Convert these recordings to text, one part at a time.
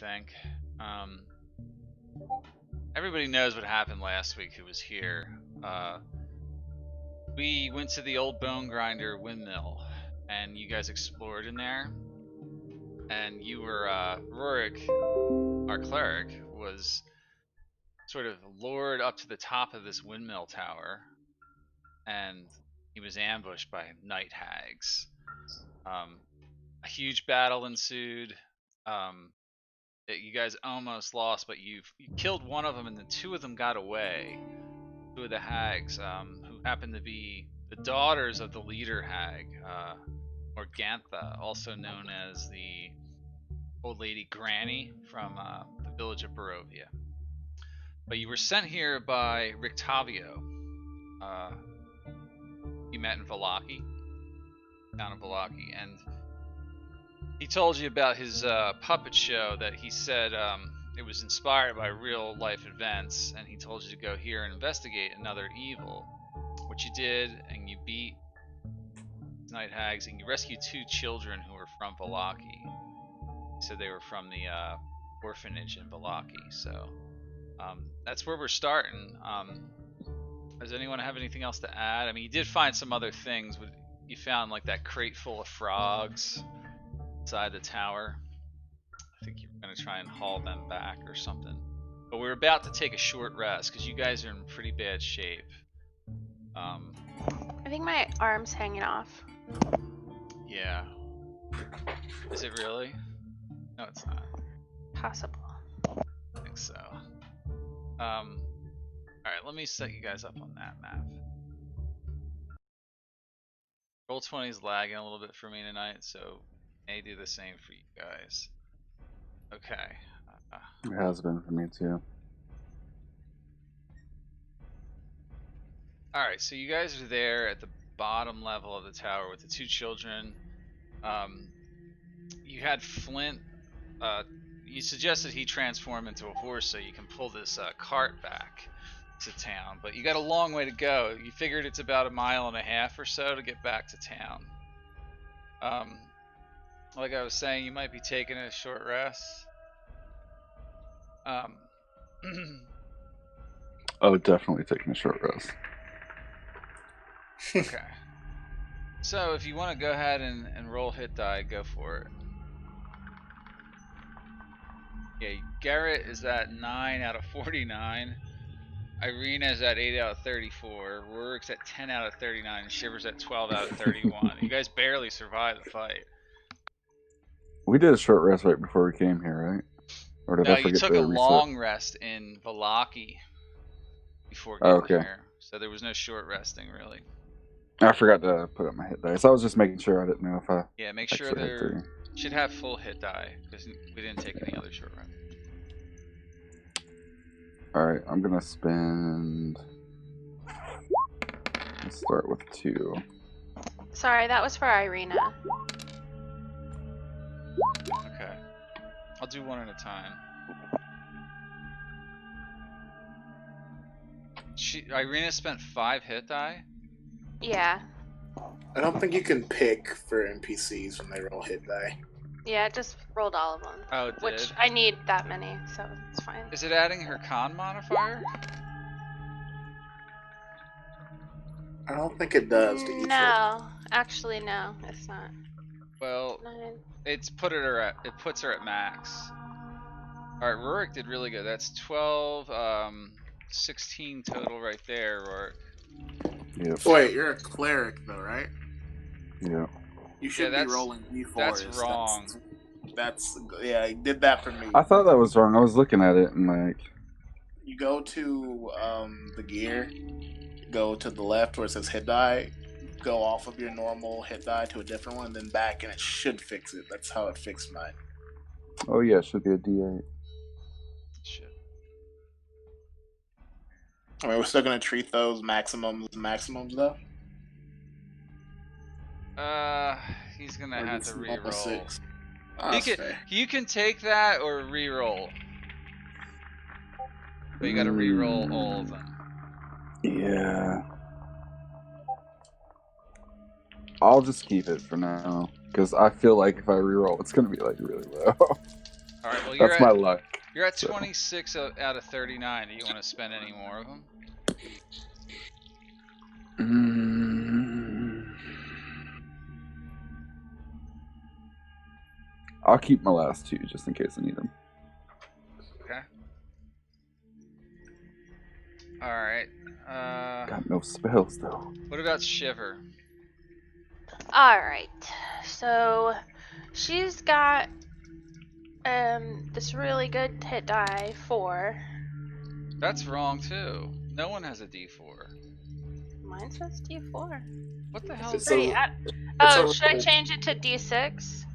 think. Um, Everybody knows what happened last week who was here. We went to the old bone grinder windmill, and you guys explored in there. And you were, Rurik, our cleric, was sort of lured up to the top of this windmill tower, and he was ambushed by night hags. A huge battle ensued. You guys almost lost, but you killed one of them, and the two of them got away. Two of the hags, who happened to be the daughters of the leader hag, Morgantha, also known as the old lady Granny from the village of Barovia. But you were sent here by Rictavio. You met in Vallaki, down in Vallaki, and he told you about his puppet show that he said it was inspired by real life events, and he told you to go here and investigate another evil, which you did, and you beat night hags, and you rescued two children who were from Vallaki. He said they were from the orphanage in Vallaki, so that's where we're starting. Does anyone have anything else to add? I mean, you did find some other things. You found like that crate full of frogs inside the tower. I think you were going to try and haul them back or something. But we're about to take a short rest because you guys are in pretty bad shape. I think my arm's hanging off. Yeah. Is it really? No, it's not. Possible. I think so. Alright, let me set you guys up on that map. Roll20 is lagging a little bit for me tonight, so may do the same for you guys. Okay. It has been for me too. Alright, so you guys are there at the bottom level of the tower with the two children. You had Flint. You suggested he transform into a horse so you can pull this cart back to town, but you got a long way to go. You figured it's about 1.5 miles or so to get back to town. Like I was saying, you might be taking a short rest. Oh, definitely taking a short rest. Okay. So if you want to go ahead and roll hit die, go for it. Yeah, Garrett is at 9 out of 49. Irina is at 8 out of 34. Rurik's at 10 out of 39. And Shiver's at 12 out of 31. You guys barely survived the fight. We did a short rest right before we came here, right? Or did No, I forget you took to a reset? long rest in Vallaki before getting here. So there was no short resting, really. I forgot to put up my hit dice. I was just making sure. I didn't know if I... Yeah, make sure they should have full hit die, because we didn't take any other short rest. Alright, I'm gonna spend... Let's start with 2. Sorry, that was for Irina. Okay. I'll do one at a time. Irina spent 5 hit die? Yeah. I don't think you can pick for NPCs when they roll hit die. Yeah, it just rolled all of them. Oh, it did? Which I need that many, so it's fine. Is it adding her con modifier? I don't think it does to each No, actually no, it's not. Well, 9. it puts her at max. Alright, Rurik did really good. That's 12, 16 total right there, Rurik. Yep. Wait, you're a cleric though, right? Yeah. You should be rolling D4s. That's wrong. That's yeah, he did that for me. I thought that was wrong. I was looking at it and like... You go to the gear, go to the left where it says hit die, go off of your normal hit die to a different one, then back, and it should fix it. That's how it fixed mine. Oh yeah, it should be a D8. Shit. I mean, we're still gonna treat those maximums though. He's gonna have to re-roll. 6. You can take that or re-roll. But you gotta re-roll all of them. Yeah. I'll just keep it for now, because I feel like if I re-roll, it's gonna be like really low. All right. Well, That's my luck. you're at so. 26 out of 39. Do you want to spend any more of them? I'll keep my last 2 just in case I need them. Okay. All right. Got no spells though. What about Shiver? Alright. So she's got this really good hit die 4. That's wrong too. No one has a D4. Mine says D4. What the hell? It's Is Pretty. a- Oh, a should I roll. change it to D6?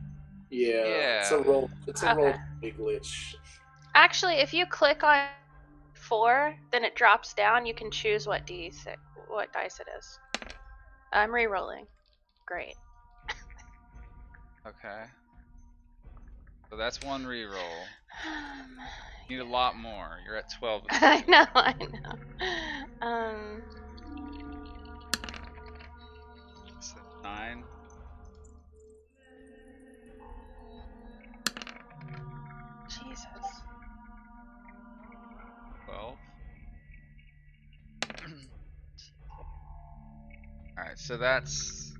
Yeah, it's a Yeah. roll. It's a roll Okay. big glitch. Actually, if you click on 4, then it drops down. You can choose what dice it is. I'm re-rolling. Great. Okay. So that's one reroll. You need a lot more. You're at 12. I know. So 9. Jesus. 12. Alright, so that's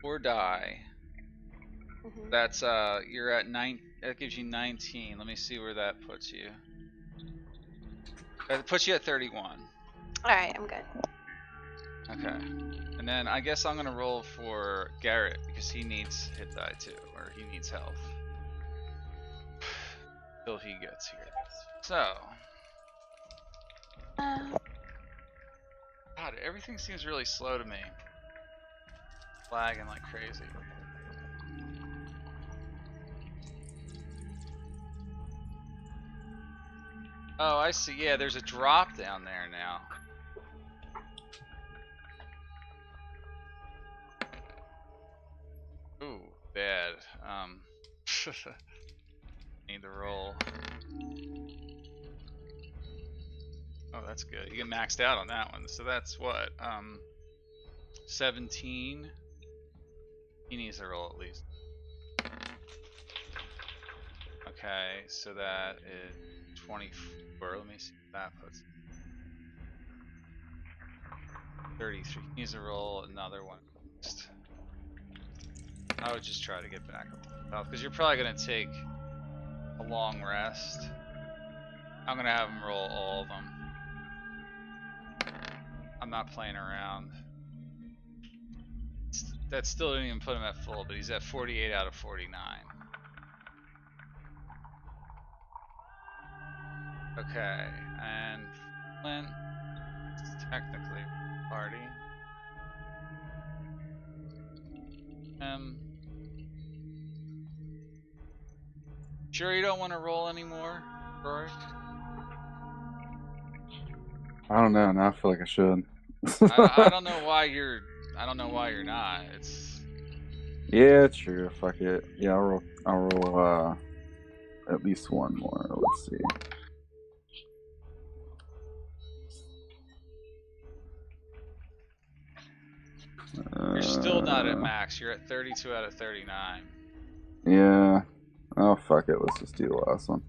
4 die. Mhm. That's you're at 9. That gives you 19. Let me see where that puts you. That puts you at 31. Alright, I'm good. Okay. And then I guess I'm gonna roll for Garrett because he needs hit die too, or he needs health. Till he gets here. So God, everything seems really slow to me. Lagging like crazy. Oh, I see. Yeah, there's a drop down there now. Ooh, bad. Need to roll. Oh, that's good. You get maxed out on that one. So that's what? 17. He needs to roll at least. Okay, so that is 24. Let me see what that puts. 33. He needs to roll another one. I would just try to get back up because you're probably gonna take a long rest. I'm gonna have him roll all of them. I'm not playing around. That still didn't even put him at full, but he's at 48 out of 49. Okay, and Flint is technically party. Sure you don't want to roll anymore, Rory? I don't know. Now I feel like I should. I don't know why you're. I don't know why you're not. It's. Yeah, true. Fuck it. Yeah, I'll roll at least one more. Let's see. You're still not at max. You're at 32 out of 39. Yeah. Oh fuck it. Let's just do the last one.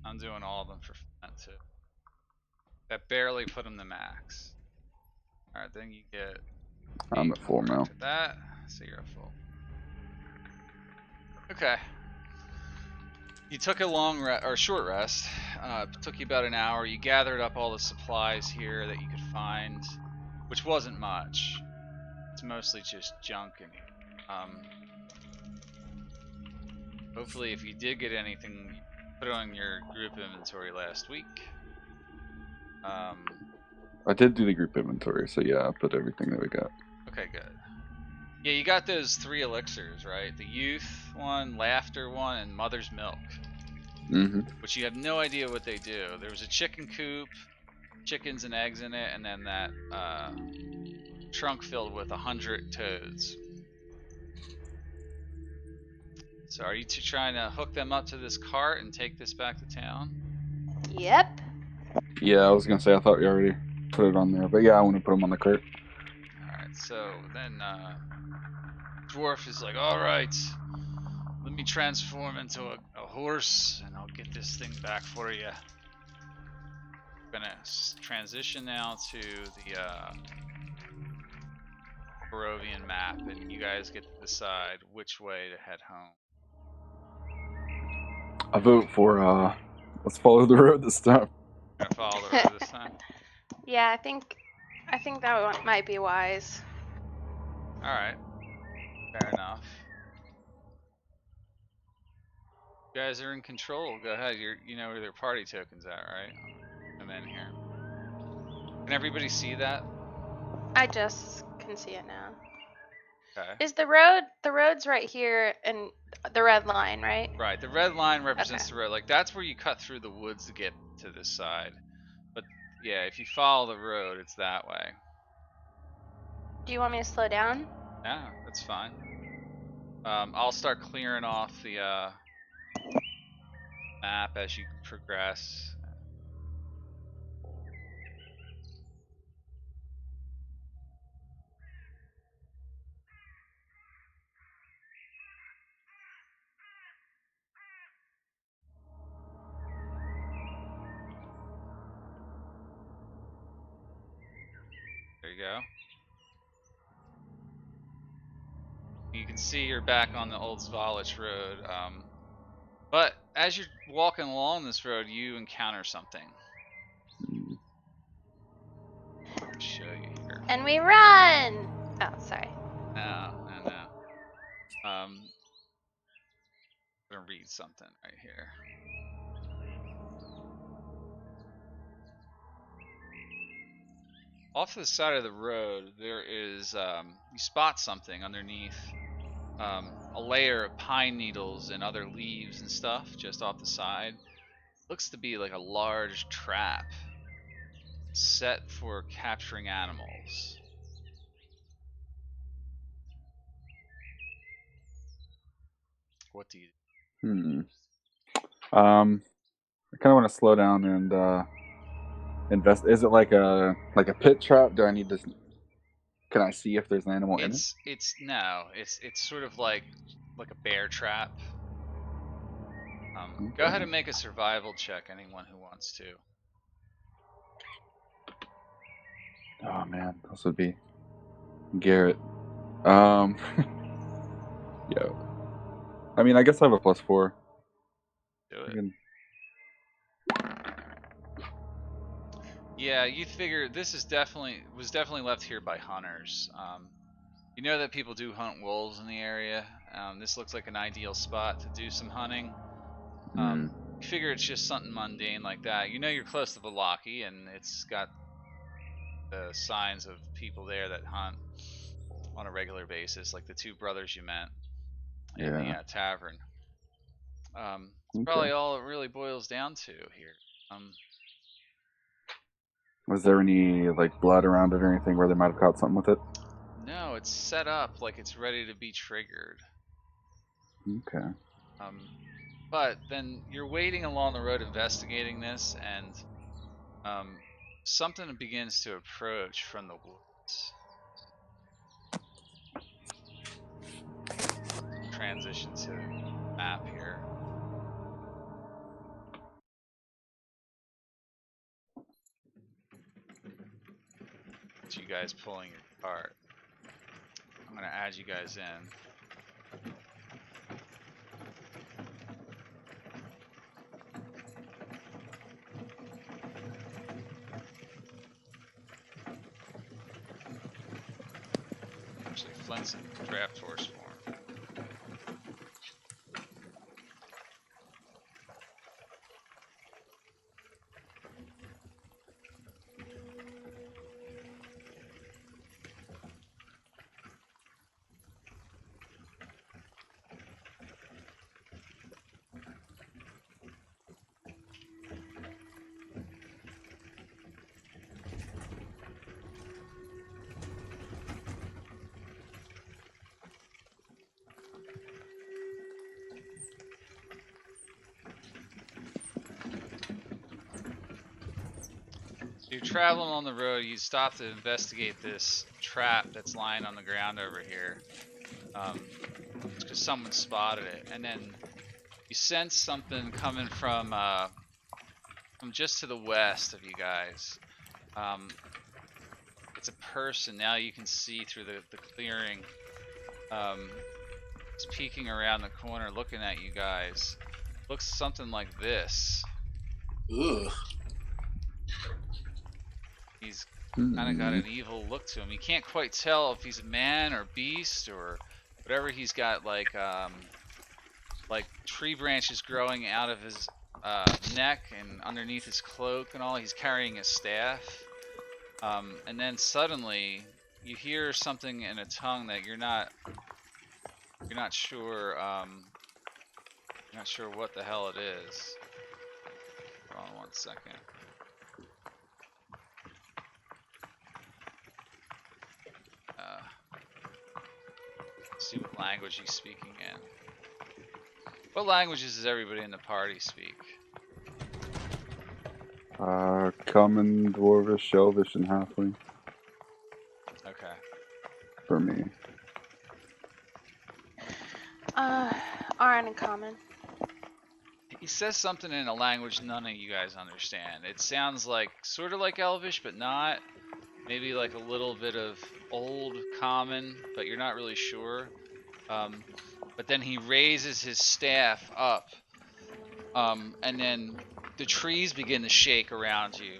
I'm doing all of them for Flint too. That barely put him to max. All right, then you get. I'm at full now. After that, so you're at full. Okay. You took a long or short rest. It took you about an hour. You gathered up all the supplies here that you could find, which wasn't much. It's mostly just junk and hopefully if you did get anything, put it on your group inventory last week. I did do the group inventory, so yeah, I put everything that we got. Okay, good. Yeah, you got those 3 elixirs, right? The youth one, laughter one, and mother's milk. Which you have no idea what they do. There was a chicken coop, chickens and eggs in it, and then that trunk filled with 100 toads. So are you trying to hook them up to this cart and take this back to town? Yep. Yeah, I was gonna say I thought you already put it on there, but yeah, I want to put them on the cart. Alright, so then Dwarf is like, alright, let me transform into a horse, and I'll get this thing back for you. Gonna transition now to the Barovian map, and you guys get to decide which way to head home. I vote for let's follow the road this time. Gonna follow the road this time. Yeah, I think that one might be wise. All right, fair enough. You guys are in control. Go ahead. You know where their party token's at, right? I'm in here. Can everybody see that? I just can see it now. Okay. Is the road's right here and the red line, right? Right. The red line represents Okay. the road. Like that's where you cut through the woods to get to this side. But yeah, if you follow the road, it's that way. Do you want me to slow down? Yeah, that's fine. I'll start clearing off the map as you progress. There you go. You can see you're back on the old Zvalich road. But as you're walking along this road, you encounter something. I'll show you here. And we run! Oh, sorry. No. I'm gonna read something right here. Off to the side of the road, there is you spot something underneath a layer of pine needles and other leaves and stuff just off the side. Looks to be like a large trap set for capturing animals. What do you do? I kind of want to slow down and invest. Is it like a pit trap? Do I need to? Can I see if there's an animal in it? It's sort of like a bear trap. Okay. Go ahead and make a survival check, anyone who wants to. Oh man, this would be Garrett. Yeah. I mean, I guess I have a +4. Do it. Yeah, you figure this is was definitely left here by hunters. You know that people do hunt wolves in the area. This looks like an ideal spot to do some hunting. You figure it's just something mundane like that. You know you're close to Valaki, and it's got the signs of people there that hunt on a regular basis, like the two brothers you met in the tavern. It's probably all it really boils down to here. Was there any like blood around it or anything where they might have caught something with it? No, it's set up like it's ready to be triggered. Okay. But then you're waiting along the road investigating this, and something begins to approach from the woods. Transition to map here. It's you guys pulling your cart. I'm gonna add you guys in. Actually, Flint's in draft horse form. You're traveling on the road, you stop to investigate this trap that's lying on the ground over here. Because someone spotted it. And then You sense something coming from just to the west of you guys. It's a person. Now you can see through the clearing. He's peeking around the corner, looking at you guys. Looks something like this. Ugh. He's kind of got an evil look to him. You can't quite tell if he's a man or beast or whatever. He's got like tree branches growing out of his neck and underneath his cloak and all. He's carrying a staff. And then suddenly you hear something in a tongue that you're not sure what the hell it is. Hold on 1 second. Let's see what language he's speaking in. What languages does everybody in the party speak? Common, Dwarvish, Elvish, and Halfling. Okay. For me. Aren't in common. He says something in a language none of you guys understand. It sounds like sort of like Elvish, but not. Maybe like a little bit of old common, but you're not really sure. But then he raises his staff up, and then the trees begin to shake around you,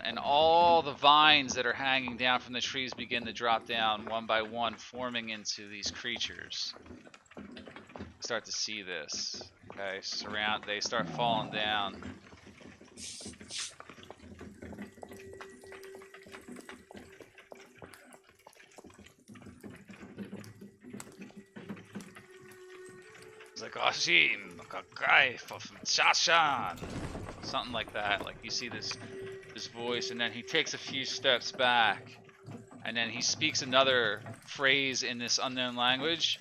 and all the vines that are hanging down from the trees begin to drop down one by one, forming into these creatures. Start to see this. Okay, they start falling down. It's like something like that. Like you see this voice, and then he takes a few steps back, and then he speaks another phrase in this unknown language,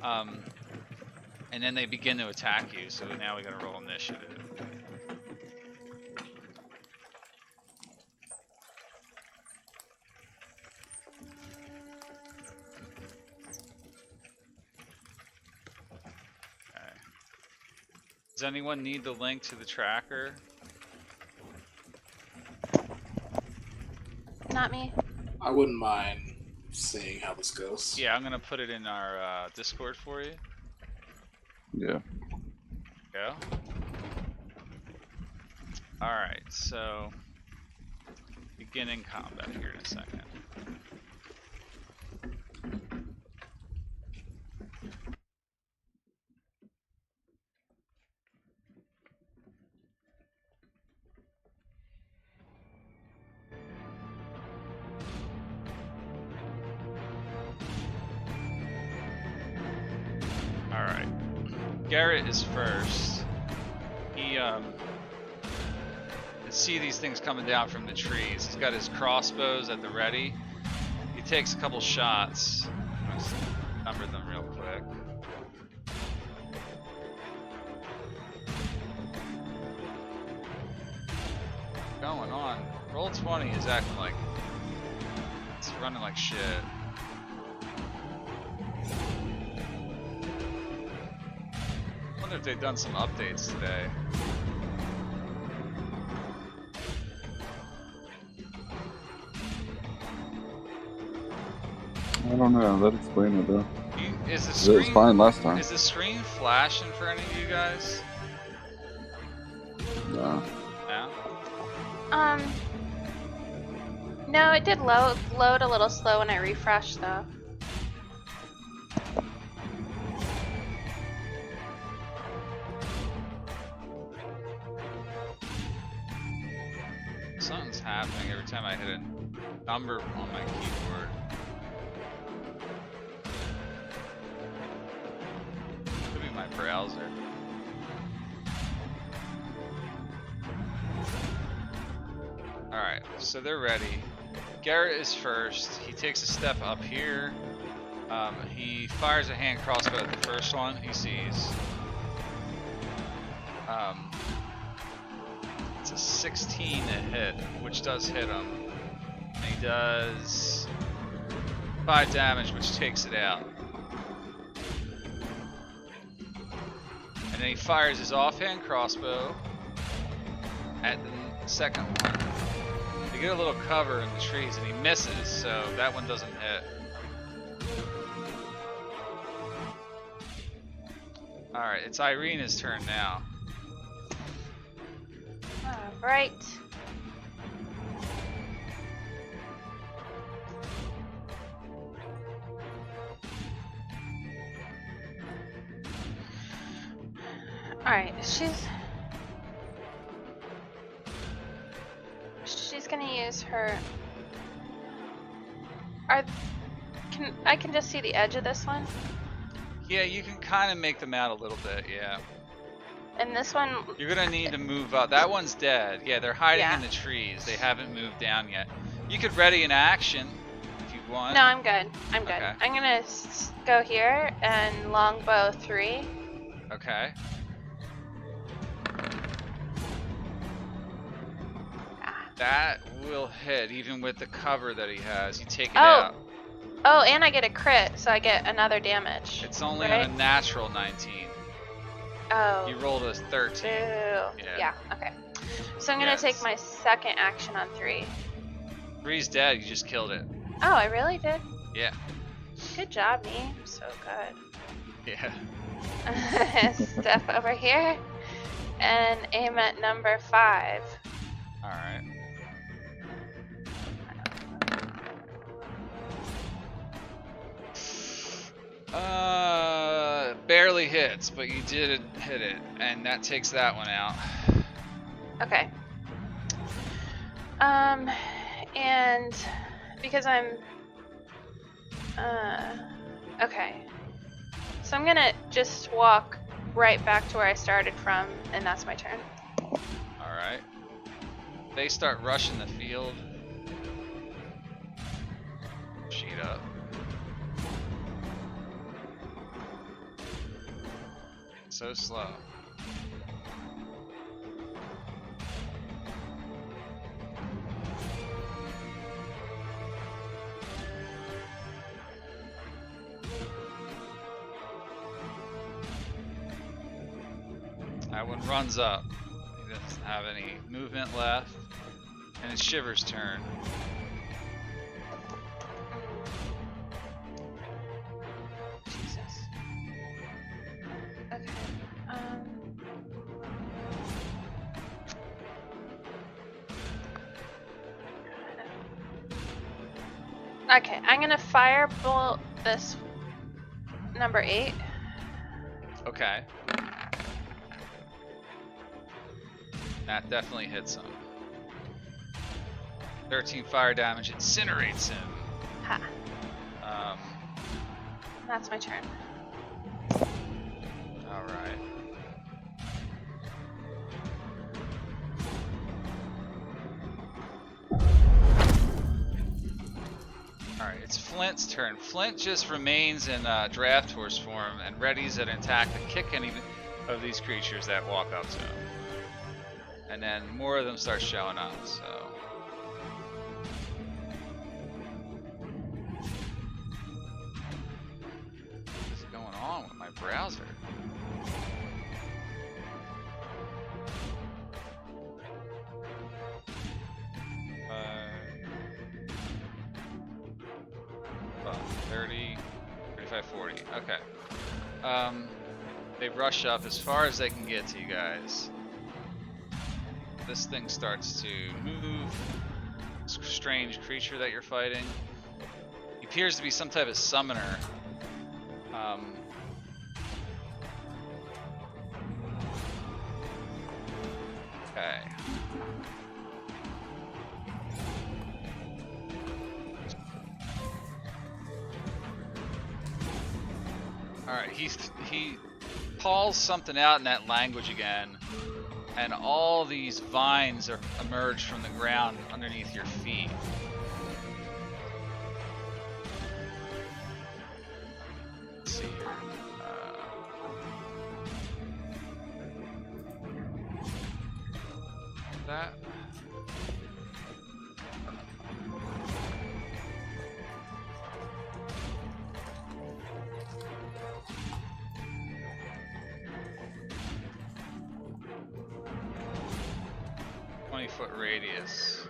and then they begin to attack you. So now we gotta roll initiative. Does anyone need the link to the tracker? Not me. I wouldn't mind seeing how this goes. Yeah, I'm gonna put it in our Discord for you. Yeah. Go. Alright, so beginning combat here in a second. Alright. Garrett is first. He see these things coming down from the trees. He's got his crossbows at the ready. He takes a couple shots. Let's number them real quick. What's going on? Roll 20 is acting like it's running like shit. I wonder if they've done some updates today. I don't know. That explain it though. Is the It screen was fine last time. Is the screen flashing for any of you guys? Yeah. Yeah. No, it did load a little slow when I refreshed though. Something's happening every time I hit a number on my keyboard. Could be my browser. Alright, so they're ready. Garrett is first. He takes a step up here. He fires a hand crossbow at the first one he sees. It's a 16 to hit, which does hit him. And he does 5 damage, which takes it out. And then he fires his offhand crossbow at the second one. They get a little cover in the trees, and he misses, so that one doesn't hit. Alright, it's Irina's turn now. Alright. Alright, she's gonna use her. I can just see the edge of this one. Yeah, you can kind of make them out a little bit, yeah. And this one. You're gonna need to move up. That one's dead. Yeah, they're hiding Yeah. in the trees. They haven't moved down yet. You could ready an action if you want. No, I'm good. I'm good. Okay. I'm gonna go here and longbow 3. Okay. That will hit, even with the cover that he has. You take it out. Oh, and I get a crit, so I get another damage. It's only right? on a natural 19. Oh. You rolled a 13. Boo. Yeah, okay. So I'm gonna Yes. take my second action on 3. 3's dead. You just killed it. Oh, I really did? Yeah. Good job, me. I'm so good. Yeah. Step over here and aim at number 5. All right. Barely hits, but you did hit it, and that takes that one out. Okay. And because I'm, okay. So I'm gonna just walk right back to where I started from, and that's my turn. All right. They start rushing the field. Sheet up. So slow. That one runs up. He doesn't have any movement left. And it's Shiver's turn. Jesus. Okay. Okay, I'm gonna firebolt this number 8. Okay. That definitely hits him. 13 fire damage incinerates him. Ha. That's my turn. Alright. Alright, it's Flint's turn. Flint just remains in draft horse form and readies an attack to kick any of these creatures that walk up to him. And then more of them start showing up, so. What's going on with my browser? About 30, 35, 40. Okay. They rush up as far as they can get to you guys. This thing starts to move. This strange creature that you're fighting. He appears to be some type of summoner. Okay. Alright, he calls something out in that language again. And all these vines emerge from the ground underneath your feet. Let's see here. That. 4-foot radius.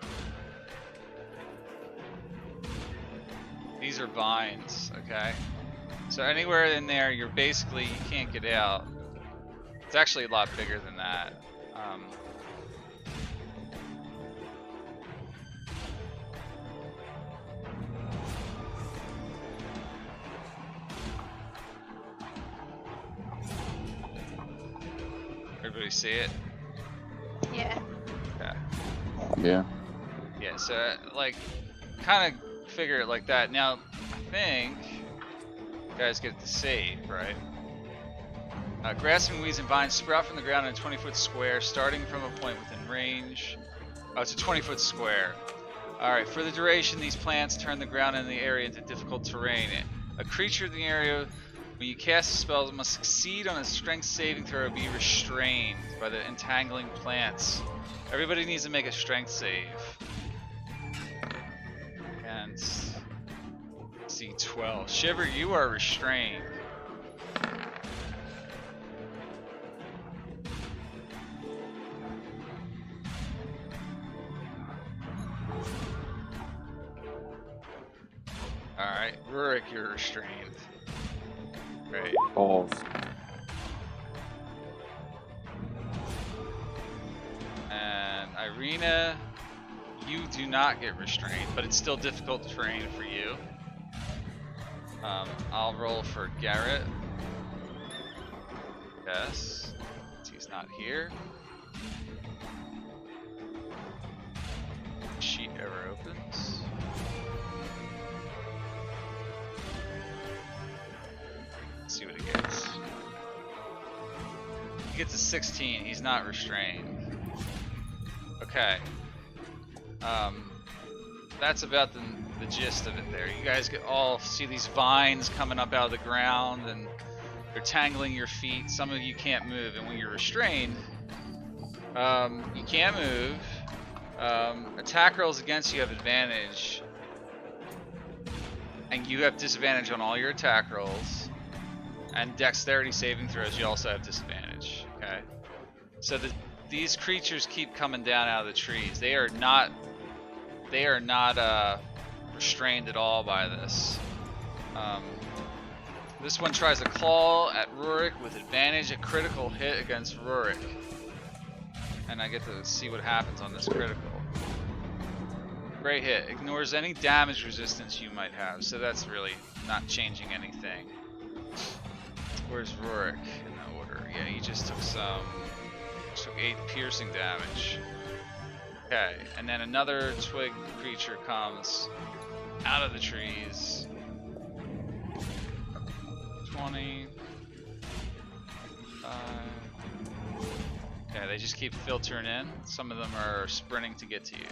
These are vines, okay? So anywhere in there, you can't get out. It's actually a lot bigger than that. Everybody see it? Yeah. Okay. Yeah. Yeah, so like, kind of figure it like that. Now, I think you guys get to save, right? Grasping weeds and vines sprout from the ground in a 20-foot square, starting from a point within range. Oh, it's a 20-foot square. Alright, for the duration, these plants turn the ground in the area into difficult terrain. A creature in the area, when you cast a spell, must succeed on a strength saving throw or be restrained by the entangling plants. Everybody needs to make a strength save. And see 12. Shiver, you are restrained. Alright, Rurik, you're restrained. Great. Balls. And Irina, you do not get restrained, but it's still difficult terrain for you. I'll roll for Garrett. Yes. He's not here. Sheet ever opens. Let's see what he gets. He gets a 16. He's not restrained. Okay. That's about the gist of it there. You guys all see these vines coming up out of the ground and they're tangling your feet. Some of you can't move, and when you're restrained, you can't move. Attack rolls against you have advantage, and you have disadvantage on all your attack rolls. And dexterity saving throws, you also have disadvantage. Okay, so these creatures keep coming down out of the trees. They are not restrained at all by this. This one tries to claw at Rurik with advantage, a critical hit against Rurik. And I get to see what happens on this critical. Great hit. Ignores any damage resistance you might have, so that's really not changing anything. Where's Rurik in the order? Yeah, he just took 8 piercing damage. Okay, and then another twig creature comes out of the trees. 20. Yeah, they just keep filtering in. Some of them are sprinting to get to you.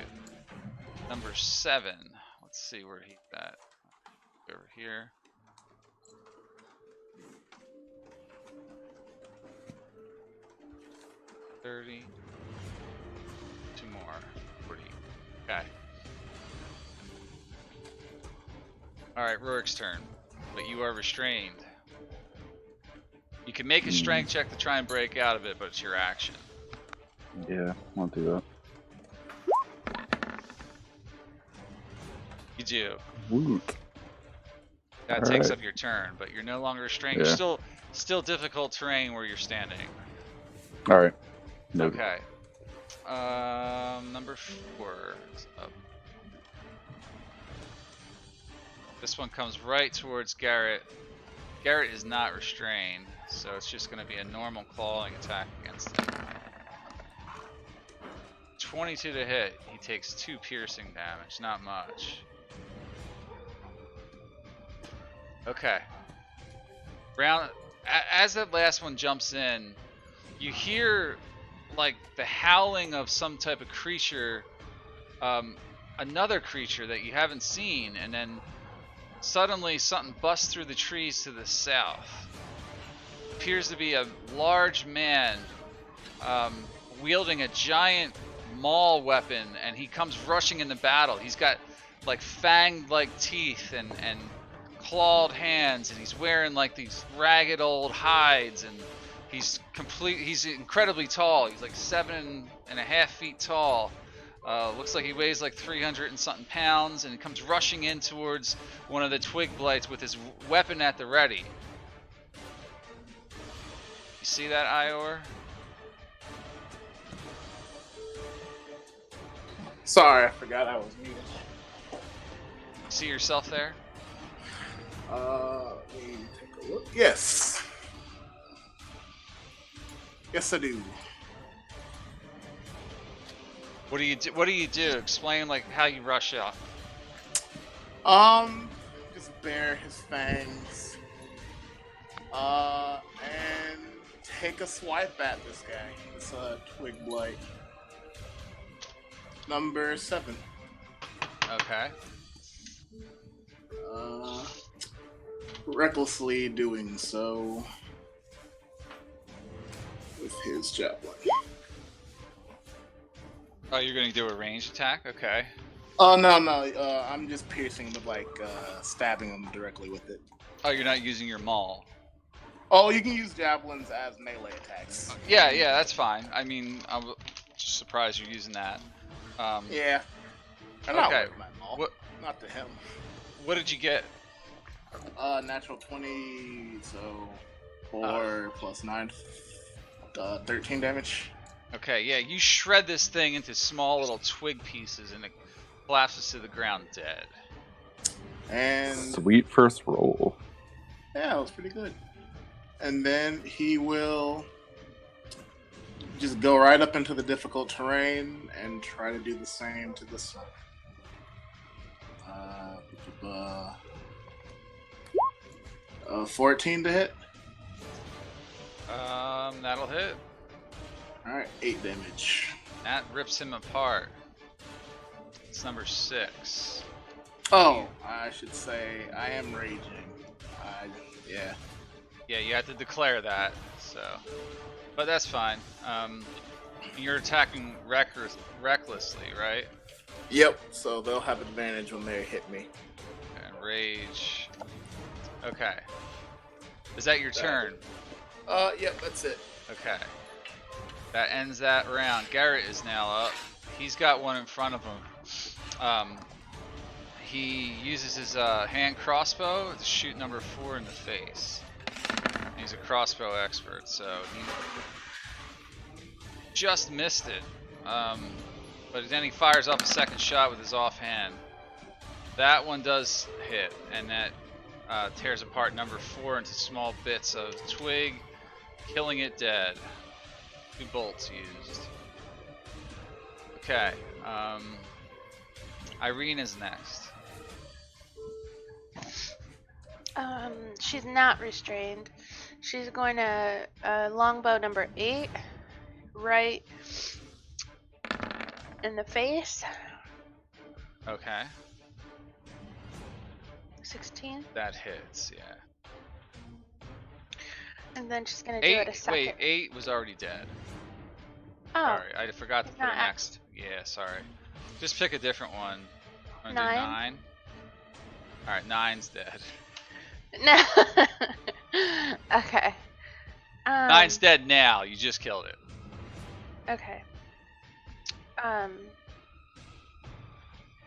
Number 7. Let's see where he's at. Over here. $30. 2 more. 40. Okay. Alright, Rurik's turn. But you are restrained. You can make a strength check to try and break out of it, but it's your action. Yeah, I'll do that. You do. Woot. That takes up your turn, but you're no longer restrained. Yeah. You're still difficult terrain where you're standing. Alright. Nope. Okay. Number 4 is up. This one comes right towards Garrett. Garrett is not restrained, so it's just going to be a normal clawing attack against him. 22 to hit. He takes 2 piercing damage, not much. Okay. As that last one jumps in, you hear like the howling of some type of creature, another creature that you haven't seen, and then suddenly something busts through the trees to the south. Appears to be a large man wielding a giant maul weapon, and he comes rushing into battle. He's got like fanged like teeth and clawed hands, and he's wearing like these ragged old hides, and he's incredibly tall. He's like 7.5 feet tall. Looks like he weighs like 300 and something pounds, and he comes rushing in towards one of the twig blights with his weapon at the ready. You see that, Ior? Sorry, I forgot I was muted. See yourself there? Let me take a look. Yes. Yes, I do. What do you do? What do you do? Explain like how you rush up. Just bare his fangs. And take a swipe at this guy. This twig blight. Number 7. Okay. Recklessly doing so with his javelin. Oh, you're gonna do a ranged attack? Okay. Oh no, I'm just piercing with stabbing him directly with it. Oh, you're not using your maul. Oh, you can use javelins as melee attacks. Yeah, that's fine. I mean, I'm just surprised you're using that. Yeah. I'm not worried about maul. What? Not to him. What did you get? Natural 20, so 4 plus 9, 13 damage. Okay, yeah, you shred this thing into small little twig pieces and it collapses to the ground dead. And sweet first roll. yeah, it was pretty good. And then he will just go right up into the difficult terrain and try to do the same to this one. 14 to hit. That'll hit. Alright, 8 damage. That rips him apart. It's number 6. Oh, I should say I am raging. Yeah. Yeah, you have to declare that, so. But that's fine. You're attacking recklessly, right? Yep, so they'll have advantage when they hit me. And rage. Okay. Is that your turn? Yep, that's it. Okay. That ends that round. Garrett is now up. He's got one in front of him. He uses his hand crossbow to shoot number 4 in the face. He's a crossbow expert, so he just missed it. But then he fires off a second shot with his offhand. That one does hit, and that tears apart number 4 into small bits of twig, killing it dead. 2 bolts used. Okay, Irene is next. She's not restrained. She's going to longbow number 8, right in the face. Okay. 16. That hits, yeah. And then she's going to do it a second. Wait, 8 was already dead. Oh. Sorry, I forgot to put Not it next. Yeah, sorry. Just pick a different one. 9. 9? Alright, 9's dead. No. Okay. 9's dead now, you just killed it. Okay.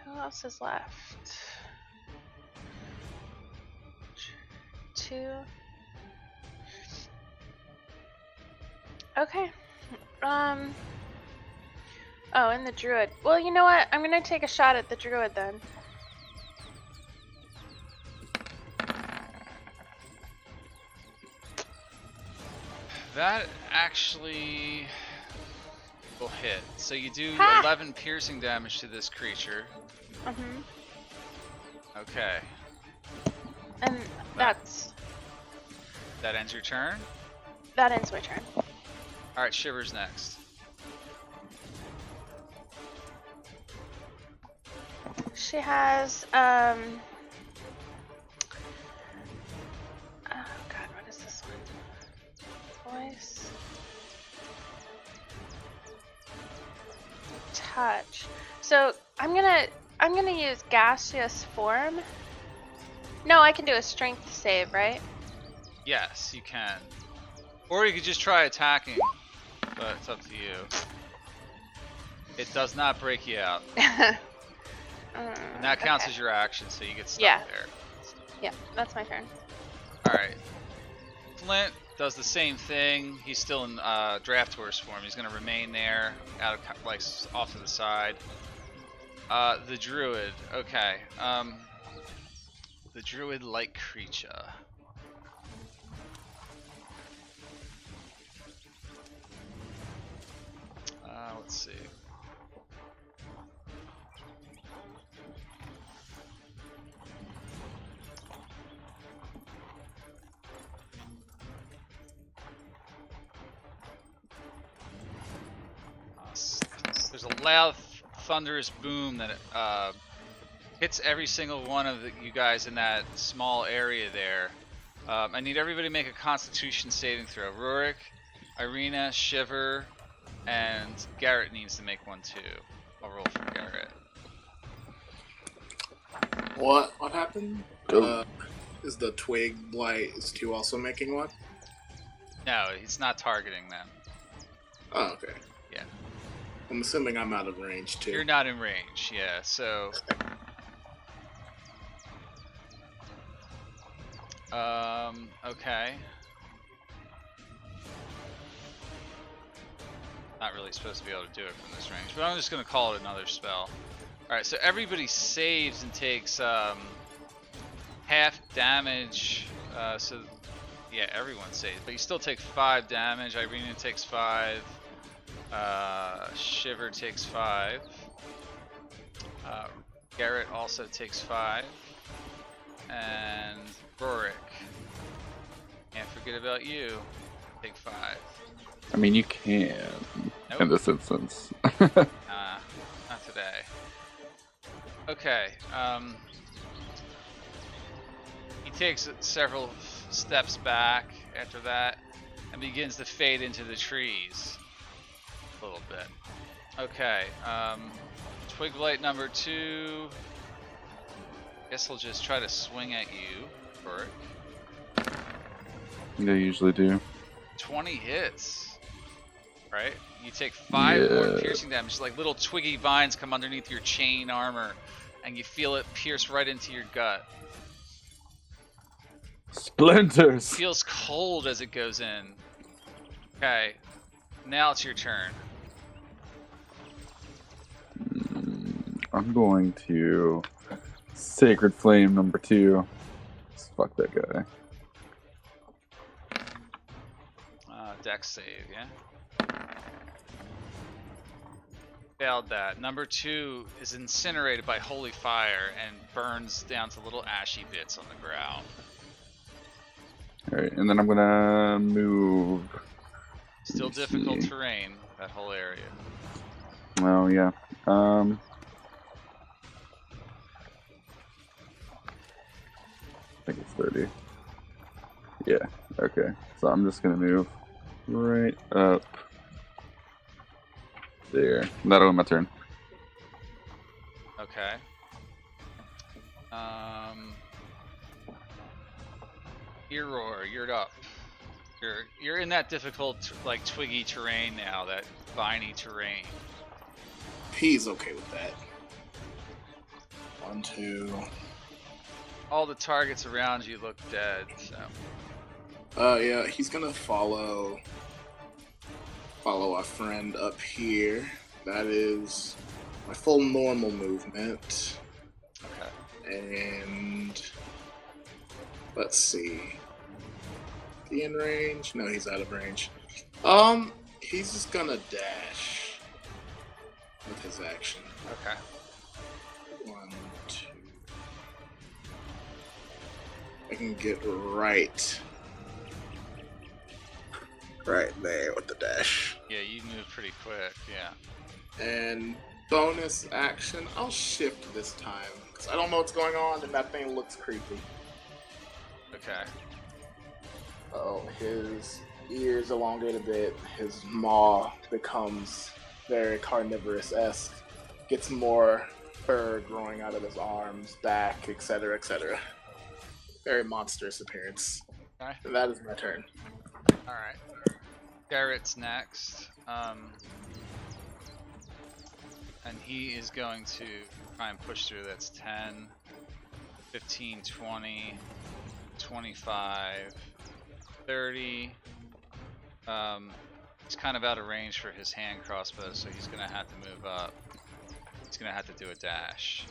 Who else is left? 2. Okay. Oh, and the druid. Well, you know what? I'm gonna take a shot at the druid then. That actually will hit. So you do Ha! 11 piercing damage to this creature. Okay. And that That ends your turn? ends my turn. Alright, Shiver's next. She has oh god, what is this one? Voice. Touch. So I'm gonna use gaseous form. No, I can do a strength save, right? Yes, you can. Or you could just try attacking, but it's up to you. It does not break you out. And that counts as your action, so you get stuck there. Yeah, that's my turn. Alright. Flint does the same thing. He's still in draft horse form. He's going to remain there, out of like off to the side. The druid. Okay. The druid-like creature. Let's see. There's a loud, thunderous boom that hits every single one of you guys in that small area there. I need everybody to make a Constitution saving throw. Rurik, Irina, Shiver, and Garrett needs to make one too. I'll roll for Garrett. What happened? Oh. Is the twig blight is Q also making one? No, he's not targeting them. Oh, okay. Yeah. I'm assuming I'm out of range too. You're not in range, yeah, so... okay. Not really supposed to be able to do it from this range, but I'm just gonna call it another spell. Alright, so everybody saves and takes half damage, so yeah, everyone saves, but you still take 5 damage. Irina takes 5, Shiver takes 5, Garrett also takes 5, and Rurik, can't forget about you, take 5. I mean, you can Nope. in this instance. Not today. Okay, he takes several steps back after that and begins to fade into the trees a little bit. Okay, Twig Blight number 2. Guess he'll just try to swing at you, Bert. They usually do. 20 hits, right? You take 5 more piercing damage, like little twiggy vines come underneath your chain armor, and you feel it pierce right into your gut. Splinters! It feels cold as it goes in. Okay, now it's your turn. I'm going to Sacred Flame number 2. Just fuck that guy. Dex save, yeah? Failed that. Number 2 is incinerated by holy fire and burns down to little ashy bits on the ground. Alright, and then I'm gonna move. Still difficult terrain, that whole area. Oh, yeah. I think it's 30. Yeah, okay. So I'm just gonna move right up there. That'll be my turn. Okay. Earroar, you're up. You're in that difficult, like, twiggy terrain now, that viney terrain. He's okay with that. 1, 2. All the targets around you look dead, so... Yeah, he's gonna follow our friend up here. That is my full normal movement. Okay. And let's see. Is he in range? No, he's out of range. He's just gonna dash with his action. Okay. 1, 2. I can get right there with the dash. Yeah, you move pretty quick, yeah. And bonus action, I'll shift this time because I don't know what's going on and that thing looks creepy. Okay. Oh, his ears elongate a bit, his maw becomes very carnivorous-esque, gets more fur growing out of his arms, back, etc., etc. Very monstrous appearance. Okay. And that is my turn. Alright. Garrett's next. he is going to try and push through. That's 10, 15, 20, 25, 30. He's kind of out of range for his hand crossbow, so he's gonna have to move up. He's gonna have to do a dash.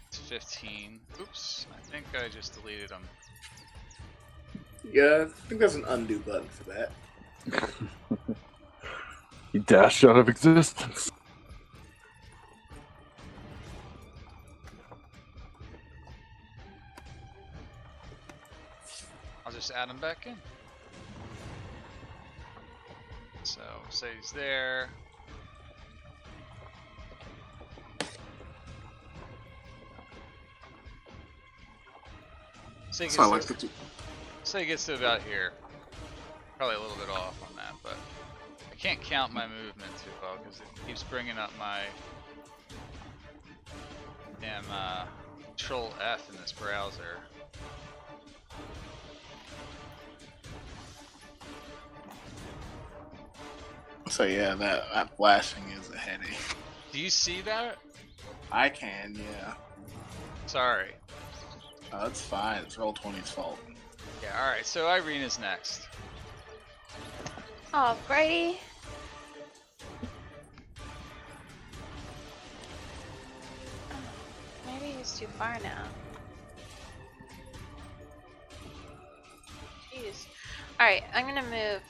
It's 15. Oops, I think I just deleted him. Yeah, I think there's an undo button for that. He dashed out of existence. I'll just add him back in. So, say he's there. Say So I like to do. he gets to about here. Probably a little bit off on that, but I can't count my movement too well because it keeps bringing up my damn Control F in this browser. So yeah, that flashing is a headache. Do you see that? I can, yeah. Sorry. Oh, that's fine. It's Roll20's fault. Yeah, alright, so Irena's next. Alrighty. Maybe he's too far now. Jeez. Alright, I'm gonna move,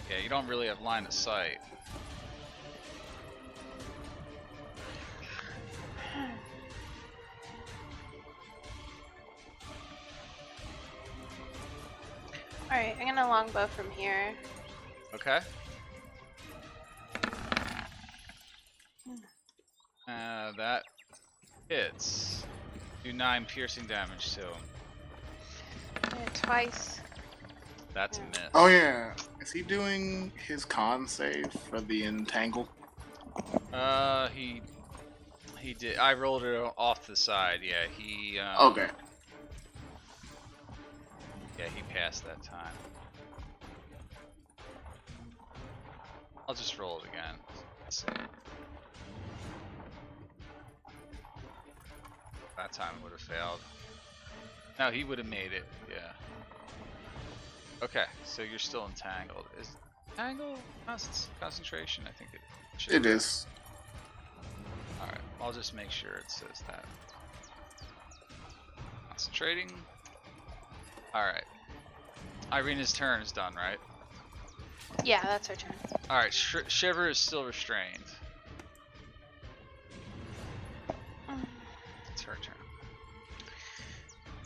Yeah, you don't really have line of sight. Alright, I'm gonna longbow from here. Okay. That hits. Do 9 piercing damage to him. Twice. That's a miss. Oh yeah, is he doing his con save for the entangle? He did. I rolled it off the side. Yeah, he. Okay. Yeah, he passed that time. I'll just roll it again. Let's see. That time would have failed. No, he would have made it. Yeah. Okay, so you're still entangled. Is entangle concentration? I think it should. It is. Alright, I'll just make sure it says that. Concentrating. Alright. Irena's turn is done, right? Yeah, that's her turn. Alright, Shiver is still restrained. It's her turn.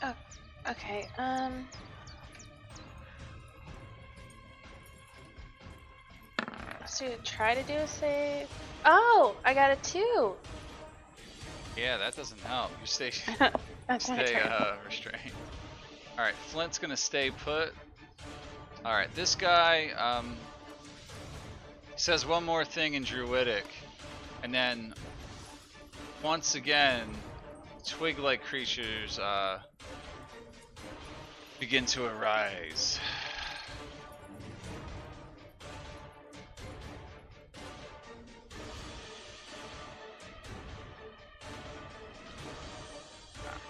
Oh, okay, so try to do a save. Oh, I got a 2. Yeah, that doesn't help. You stay That's my stay turn. restrained. Alright, Flint's gonna stay put. Alright, this guy says one more thing in Druidic, and then once again twig-like creatures begin to arise.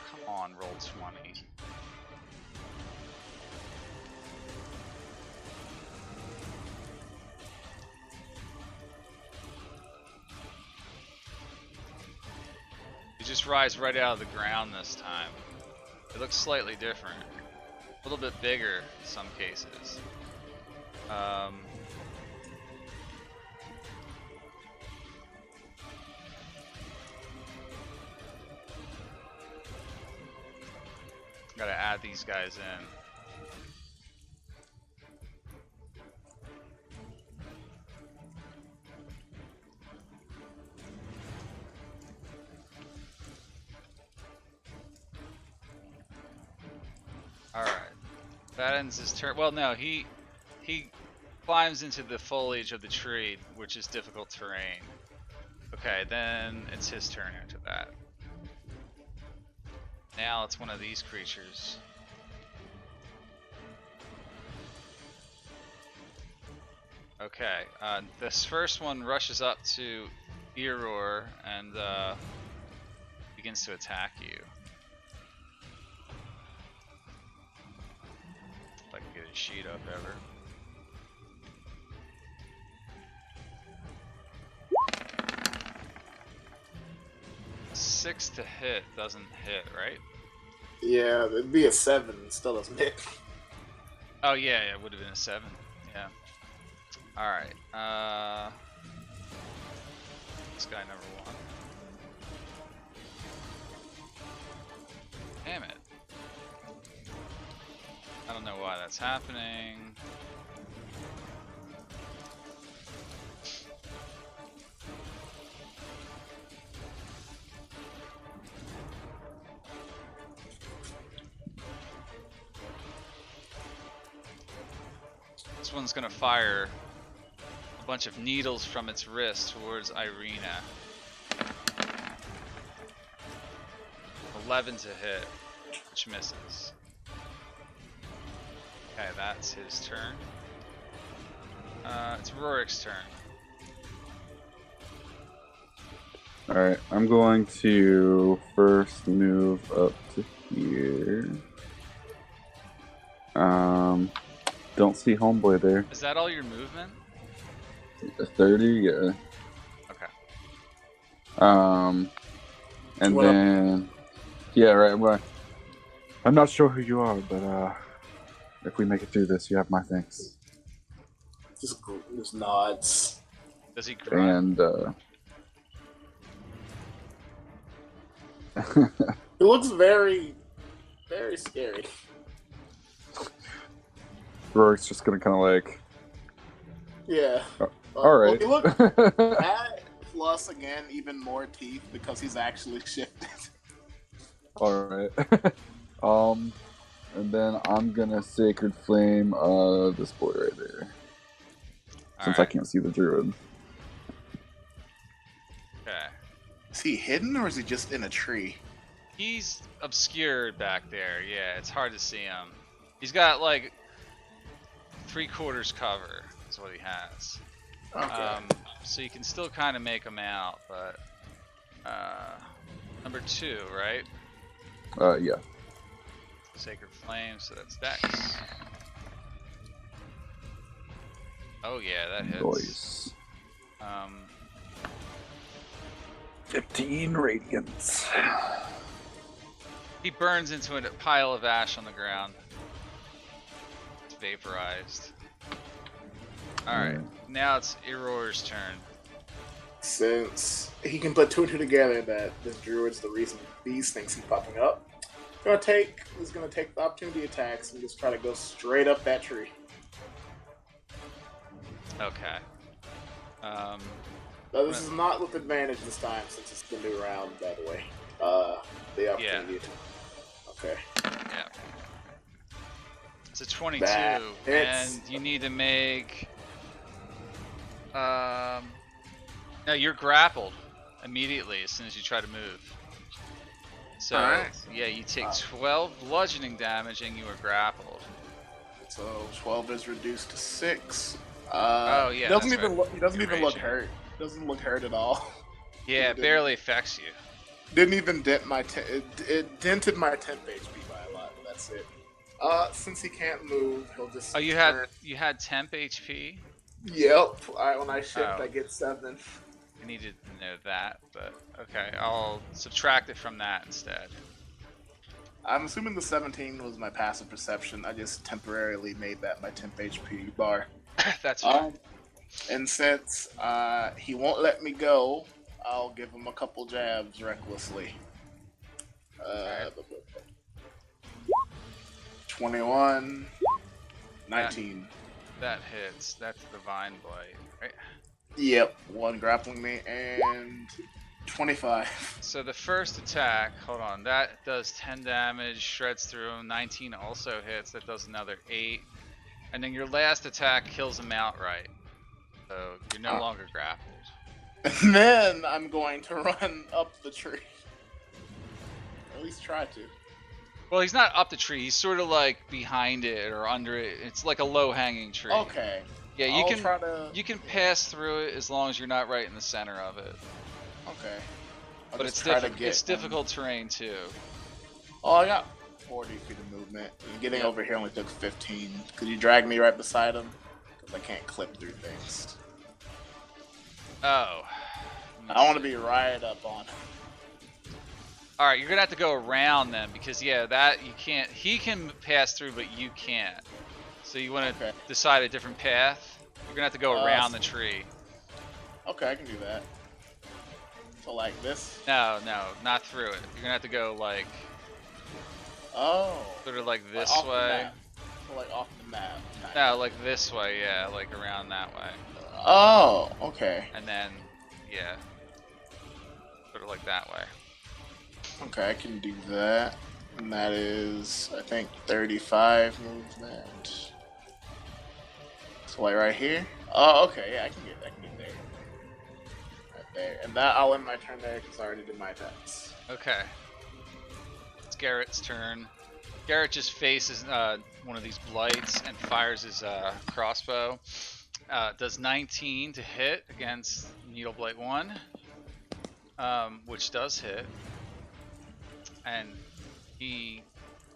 Come on, roll 20. You just rise right out of the ground this time. It looks slightly different. A little bit bigger in some cases. Gotta add these guys in. Alright. That ends his turn. Well, no, he climbs into the foliage of the tree, which is difficult terrain. Okay, then it's his turn after that. Now it's one of these creatures. Okay, this first one rushes up to Eeyore and begins to attack you. If I can get his sheet up ever. Six to hit doesn't hit, right? Yeah, it'd be a 7. Still doesn't hit. Oh yeah, it would have been a 7. Yeah. All right. This guy number 1. Damn it. I don't know why that's happening. This one's gonna fire a bunch of needles from its wrist towards Irina. 11 to hit, which misses. Okay, that's his turn. It's Rorik's turn. Alright, I'm going to first move up to here. Don't see Homeboy there. Is that all your movement? A 30, yeah. Okay. And then, yeah, right. Well, I'm not sure who you are, but if we make it through this, you have my thanks. Just nods. Does he grunt? And It looks very, very scary. Rorik's just gonna kind of like, Yeah. all right. Well, he looked that plus again even more teeth because he's actually shifted. All right. And then I'm gonna Sacred Flame this boy right there, since I can't see the druid. Okay. Is he hidden or is he just in a tree? He's obscured back there. Yeah, it's hard to see him. He's got like 3/4 cover is what he has. Okay. So you can still kind of make him out, but number 2, right? Yeah. Sacred Flame, so that's Dex. Oh yeah, that hits. Boys. 15 radiance. He burns into a pile of ash on the ground. It's vaporized. Alright, now it's Eeyore's turn. Since he can put 2 and 2 together that this druid's the reason these things keep popping up, he's gonna take the opportunity attacks and just try to go straight up that tree. Okay. Now, this is not with advantage this time since it's the new round, by the way. The opportunity. Okay. Yeah. It's a 22, That hits. and you need to make. No, you're grappled immediately as soon as you try to move. So Alright. yeah, you take 12 bludgeoning damage, and you are grappled. So 12 is reduced to 6. Oh, yeah, He doesn't that's even right. he doesn't You're even look raging. hurt. Doesn't look hurt at all. Yeah, it barely affects you. Didn't even dent my it dented my temp HP by a lot. But that's it. Since he can't move, he'll just. Oh, you had temp HP. Yep. When I shift, Oh. I get 7. I needed to know that, but okay, I'll subtract it from that instead. I'm assuming the 17 was my passive perception. I just temporarily made that my temp HP bar. That's fine. And since he won't let me go, I'll give him a couple jabs recklessly. 21, 19. That hits. That's Divine Blight, right? Yep, 1 grappling me, and 25. So the first attack, hold on, that does 10 damage, shreds through him. 19 also hits, that does another 8. And then your last attack kills him outright. So you're no longer grappled. And then I'm going to run up the tree. At least try to. Well, he's not up the tree, he's sort of like behind it or under it. It's like a low-hanging tree. Okay. Yeah, I'll try to. you can pass through it as long as you're not right in the center of it. Okay. I'll But just it's try to get it's difficult terrain too. Oh, I got 40 feet of movement. And getting over here only took 15. Could you drag me right beside him? Because I can't clip through things. Oh. I want to be right up on him. Alright, you're gonna have to go around then, because that you can't. He can pass through, but you can't. So you want to decide a different path. You're gonna have to go around the tree. Okay, I can do that. So like this? No, not through it. You're gonna have to go like. Oh. Sort of like this off way. The map. So like off the map. No, like this way. Yeah, like around that way. Oh, okay. And then, yeah, sort of like that way. Okay, I can do that. And that is, I think, 35 movement. So like right here? Oh, okay, yeah, I can get there. Right there. And that, I'll end my turn there because I already did my attacks. Okay. It's Garrett's turn. Garrett just faces one of these blights and fires his crossbow. Does 19 to hit against Needle Blight 1, which does hit. And he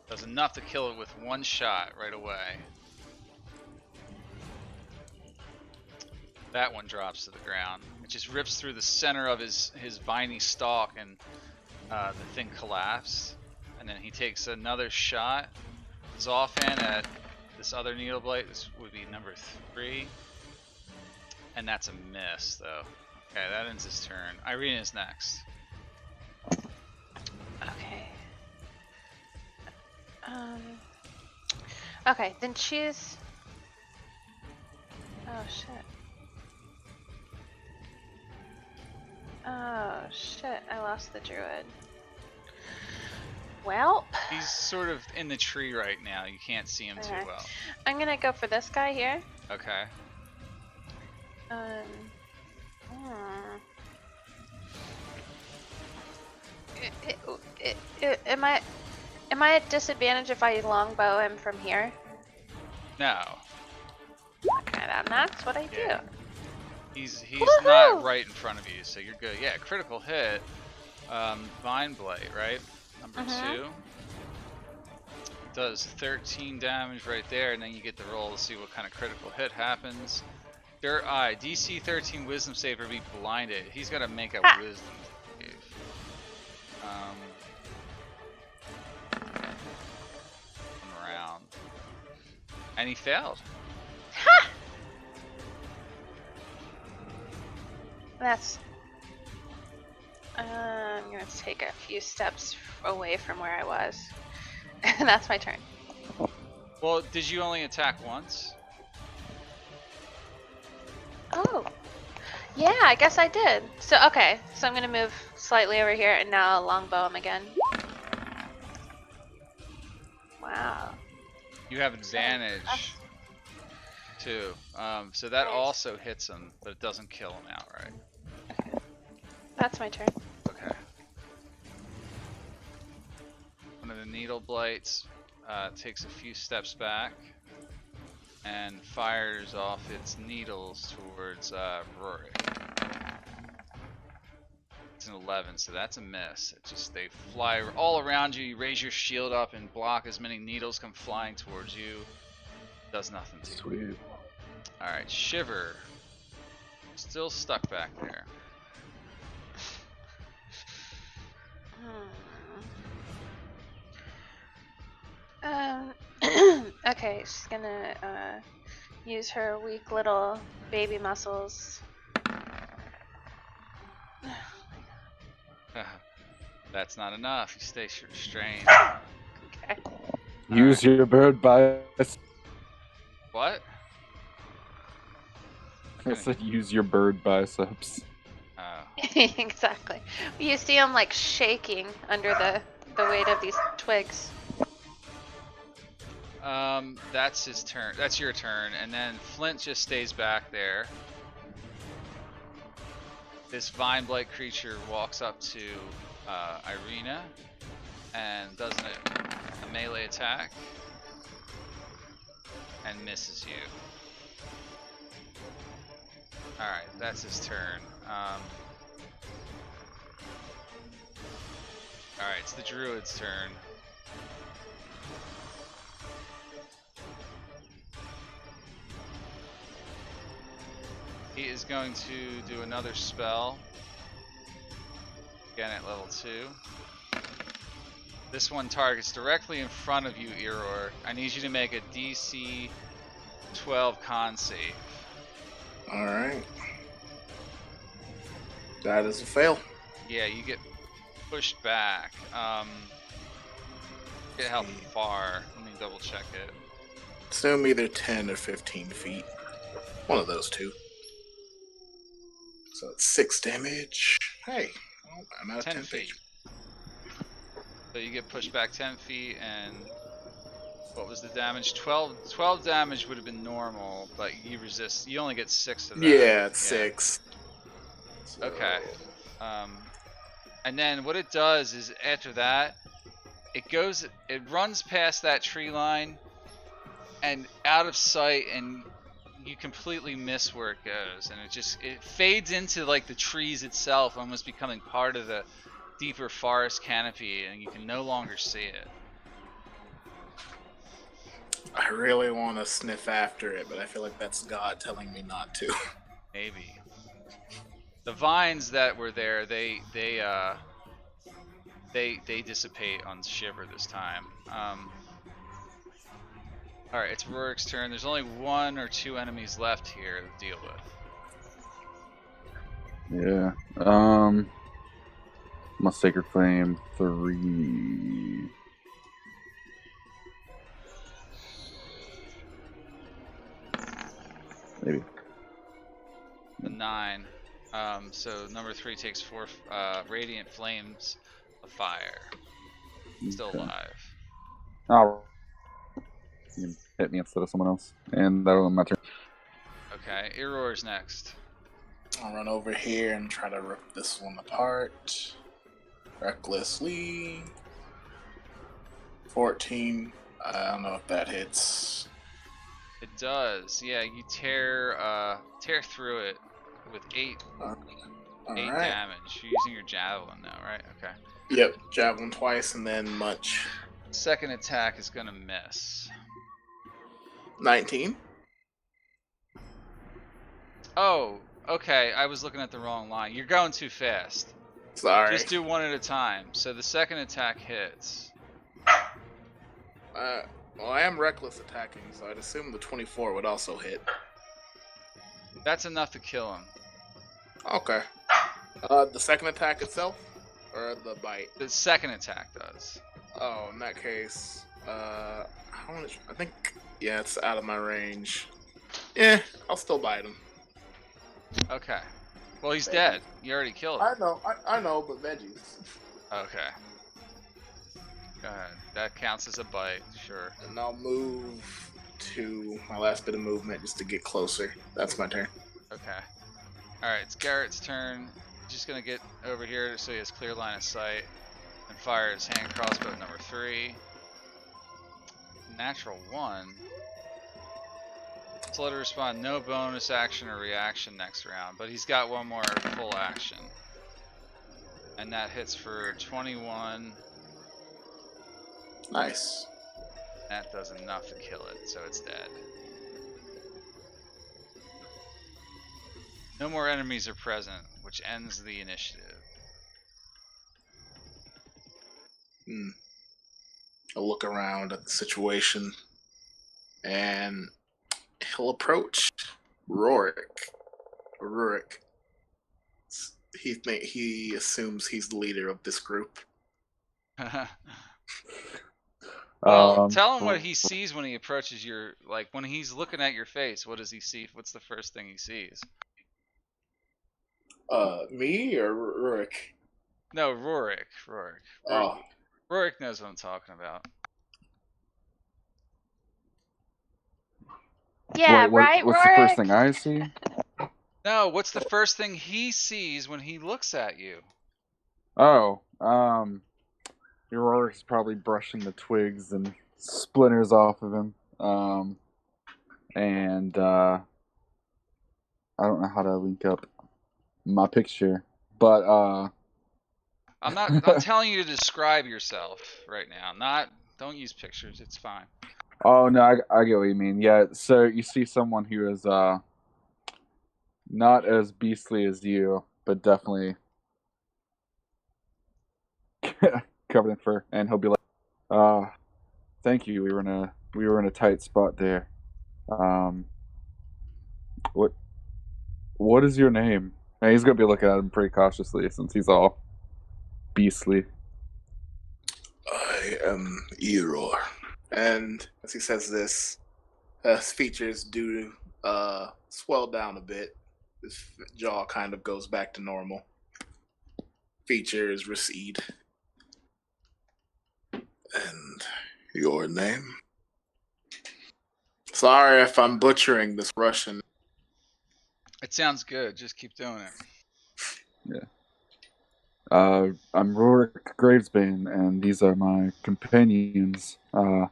does enough to kill it with one shot right away. That one drops to the ground. It just rips through the center of his viney stalk, and the thing collapsed. And then he takes another shot. His offhand at this other needle blight. This would be number 3. And that's a miss, though. Okay, that ends his turn. Irina's next. Okay. Okay, then she's. Oh shit. Oh shit, I lost the druid. Well. He's sort of in the tree right now. You can't see him too well. I'm gonna go for this guy here. Okay. Am I at disadvantage if I longbow him from here? No. Okay, that's what I do. He's not right in front of you, so you're good. Yeah, critical hit. Vine Blight, right? Number 2. Does 13 damage right there, and then you get the roll to see what kind of critical hit happens. Dirt Eye, DC 13 Wisdom save or be blinded. He's got to make a Wisdom save. Around. And he failed. Ha! That's. I'm gonna take a few steps away from where I was. And that's my turn. Well, did you only attack once? Oh. Yeah, I guess I did. So, okay. So I'm gonna move slightly over here and now I'll longbow him again. Wow. You have advantage too. So that also hits him, but it doesn't kill him outright. Okay. That's my turn. Okay. One of the needle blights takes a few steps back and fires off its needles towards Rorik. It's an 11, so that's a miss. It just they fly all around you. You raise your shield up and block as many needles come flying towards you. Does nothing to you. Sweet. All right, Shiver. Still stuck back there. Okay, she's gonna use her weak little baby muscles. That's not enough. You stay restrained. Okay. Use your bird biceps. What? I said use your bird biceps. Oh. Exactly. You see him like shaking under the weight of these twigs. That's his turn. That's your turn, and then Flint just stays back there. This vine blight creature walks up to Irina and does a melee attack and misses you. Alright, that's his turn. Alright, it's the druid's turn. He is going to do another spell. Again at level 2. This one targets directly in front of you, Error. I need you to make a DC 12 con save. Alright. That is a fail. Yeah, you get pushed back. Get how far? Let me double check it. Assume either 10 or 15 feet. One of those two. So it's 6 damage. Hey, well, I'm out of 10 feet. So you get pushed back 10 feet, and what was the damage? 12 damage would have been normal, but you resist. You only get 6 of that. Yeah, it's 6. So... Okay. And then what it does is after that, it runs past that tree line and out of sight, and you completely miss where it goes, and it fades into like the trees itself, almost becoming part of the deeper forest canopy, and you can no longer see it. I really want to sniff after it, but I feel like that's God telling me not to. Maybe. The vines that were there, they dissipate on Shiver this time. Alright, it's Rurik's turn. There's only 1 or 2 enemies left here to deal with. Yeah. My Sacred Flame 3. Maybe. The 9. So number 3 takes 4 radiant flames of fire. Still alive. Oh. You can hit me instead of someone else. And that'll be my turn. Okay, Error's next. I'll run over here and try to rip this one apart. Recklessly. 14. I don't know if that hits. It does. Yeah, you tear through it with 8 damage. You're using your javelin now, right? Okay. Yep, javelin twice and then munch. Second attack is gonna miss. 19. Oh, okay. I was looking at the wrong line. You're going too fast. Sorry. Just do one at a time. So the second attack hits. Well, I am reckless attacking, so I'd assume the 24 would also hit. That's enough to kill him. Okay. The second attack itself? Or the bite? The second attack does. Oh, in that case, how much? I think, yeah, it's out of my range. Yeah, I'll still bite him. Okay. Well, he's dead. You already killed him. I know, but veggies. Okay. Go ahead. That counts as a bite, sure. And I'll move to my last bit of movement just to get closer. That's my turn. Okay. Alright, it's Garrett's turn. He's just gonna get over here so he has clear line of sight and fire his hand crossbow number 3. Natural 1. So let it respond no bonus action or reaction next round, but he's got one more full action. And that hits for 21. Nice. That does enough to kill it, so it's dead. No more enemies are present, which ends the initiative. I'll look around at the situation, and he'll approach Rurik. He assumes he's the leader of this group. Well, tell him what he sees when he approaches your, like, when he's looking at your face, what does he see? What's the first thing he sees? Me or Rurik? No, Rurik. Oh. Rurik knows what I'm talking about. Yeah, right, what's Rorik? the first thing I see? No, what's the first thing he sees when he looks at you? Oh, Auroric's probably brushing the twigs and splinters off of him. And I don't know how to link up my picture, but I'm not telling you to describe yourself right now. Don't use pictures. It's fine. Oh no, I get what you mean. Yeah, so you see someone who is not as beastly as you, but definitely covered in fur, and he'll be like, thank you. We were in a tight spot there. Um, what is your name?" And he's gonna be looking at him pretty cautiously since he's all beastly. I am Eror. And as he says this, his features do swell down a bit. His jaw kind of goes back to normal. Features recede. And your name? Sorry if I'm butchering this Russian. It sounds good. Just keep doing it. Yeah. I'm Rorik Gravesbane, and these are my companions. Over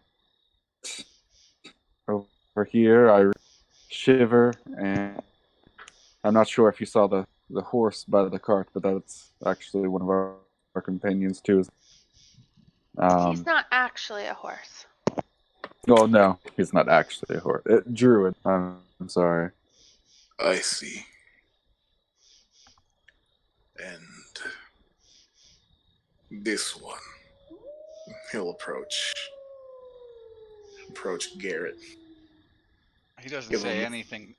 here, I Shiver, and I'm not sure if you saw the horse by the cart, but that's actually one of our companions too. He's not actually a horse. Oh no, he's not actually a horse. Druid. I'm sorry. I see. And this one. He'll approach Garrett. He doesn't Give say him anything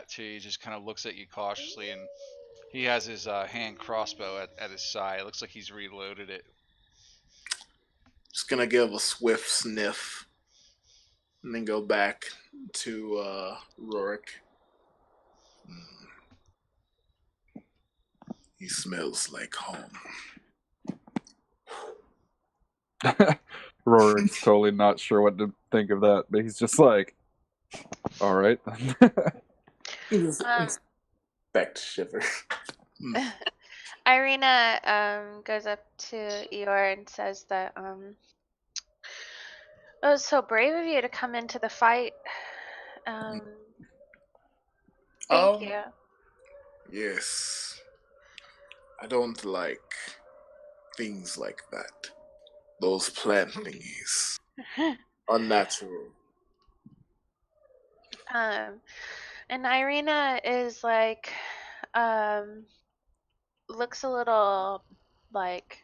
to you. He just kind of looks at you cautiously, and he has his hand crossbow at his side. It looks like he's reloaded it. just gonna give a swift sniff and then go back to Rorik. He smells like home. Rorik's totally not sure what to think of that, but he's just like, all right. Back to Shiver. Irina goes up to Eeyore and says that it was so brave of you to come into the fight. Thank you. Yes. I don't like things like that. Those plant thingies. Unnatural. And Irina is like, looks a little like,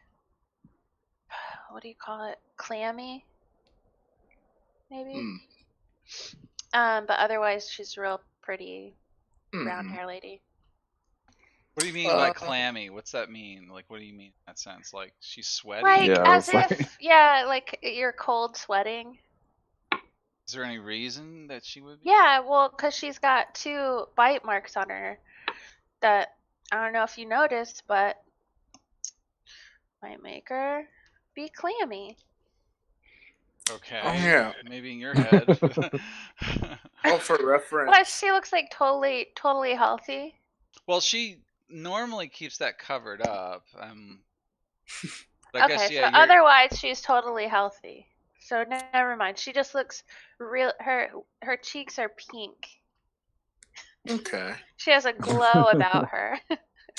what do you call it? Clammy, maybe. But otherwise, she's real pretty, brown hair lady. What do you mean by clammy? What's that mean? Like, what do you mean in that sense? Like, she's sweaty? Like, Yeah, as if, like... like you're cold sweating. Is there any reason that she would be? Yeah, well, because she's got 2 bite marks on her that, I don't know if you noticed, but might make her be clammy. Okay. Oh, yeah. Maybe in your head. Oh, for reference. But she looks like totally healthy. Well, she normally keeps that covered up. But I Okay, guess, yeah, so otherwise she's totally healthy. So never mind. She just looks real. Her cheeks are pink. Okay. She has a glow about her.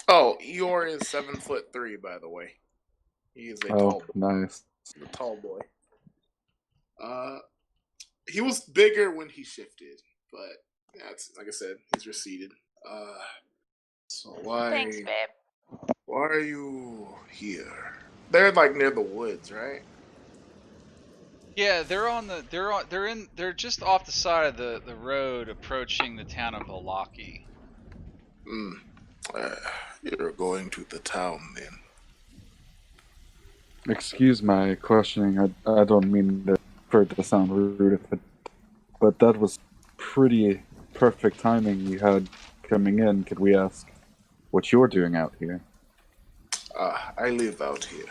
Oh, Eeyore is 7'3", by the way. He is a tall boy. Nice. A tall boy. He was bigger when he shifted, but yeah, it's, like I said, he's receded. So why? Thanks, babe. Why are you here? They're like near the woods, right? Yeah, they're just off the side of the road approaching the town of Valaki. You're going to the town then. Excuse my questioning. I don't mean for it to sound rude, but that was pretty perfect timing you had coming in. Could we ask what you're doing out here? I live out here.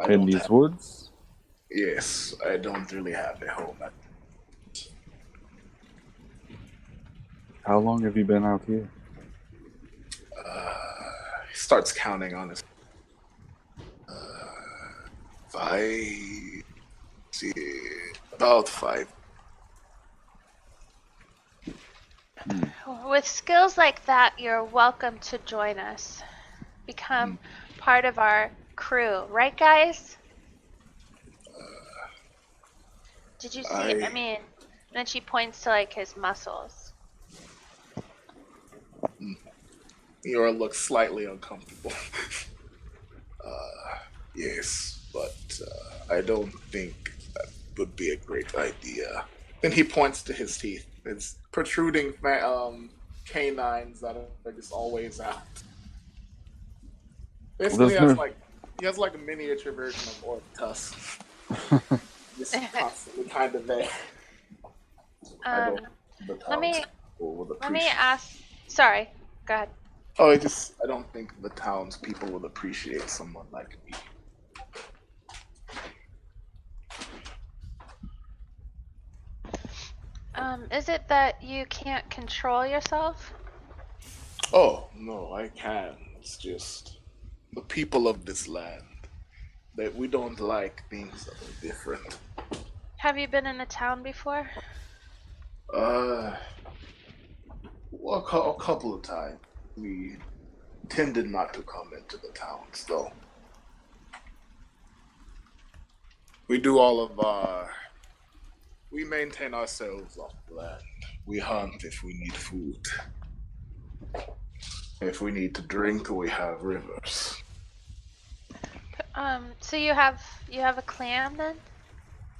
In these woods? Yes, I don't really have a home. How long have you been out here? He starts counting on his 5, about 5. With skills like that, you're welcome to join us. Become part of our crew, right, guys? Did you see? I mean, then she points to like his muscles. Yor looks slightly uncomfortable. Yes, but I don't think that would be a great idea. Then he points to his teeth. It's protruding canines that are just always out. Basically, he has like a miniature version of Orc Tusk. Just constantly kind of there. I don't. The Let me would let me appreciate. ask. Sorry, go ahead. Oh, I don't think the townspeople would appreciate someone like me. Is it that you can't control yourself? Oh, no, I can. It's just the people of this land that we don't like things that are different. Have you been in a town before? Well, a couple of times. We tended not to come into the towns, though. We do all of our. We maintain ourselves off the land. We hunt if we need food. If we need to drink, we have rivers. So you have a clan then?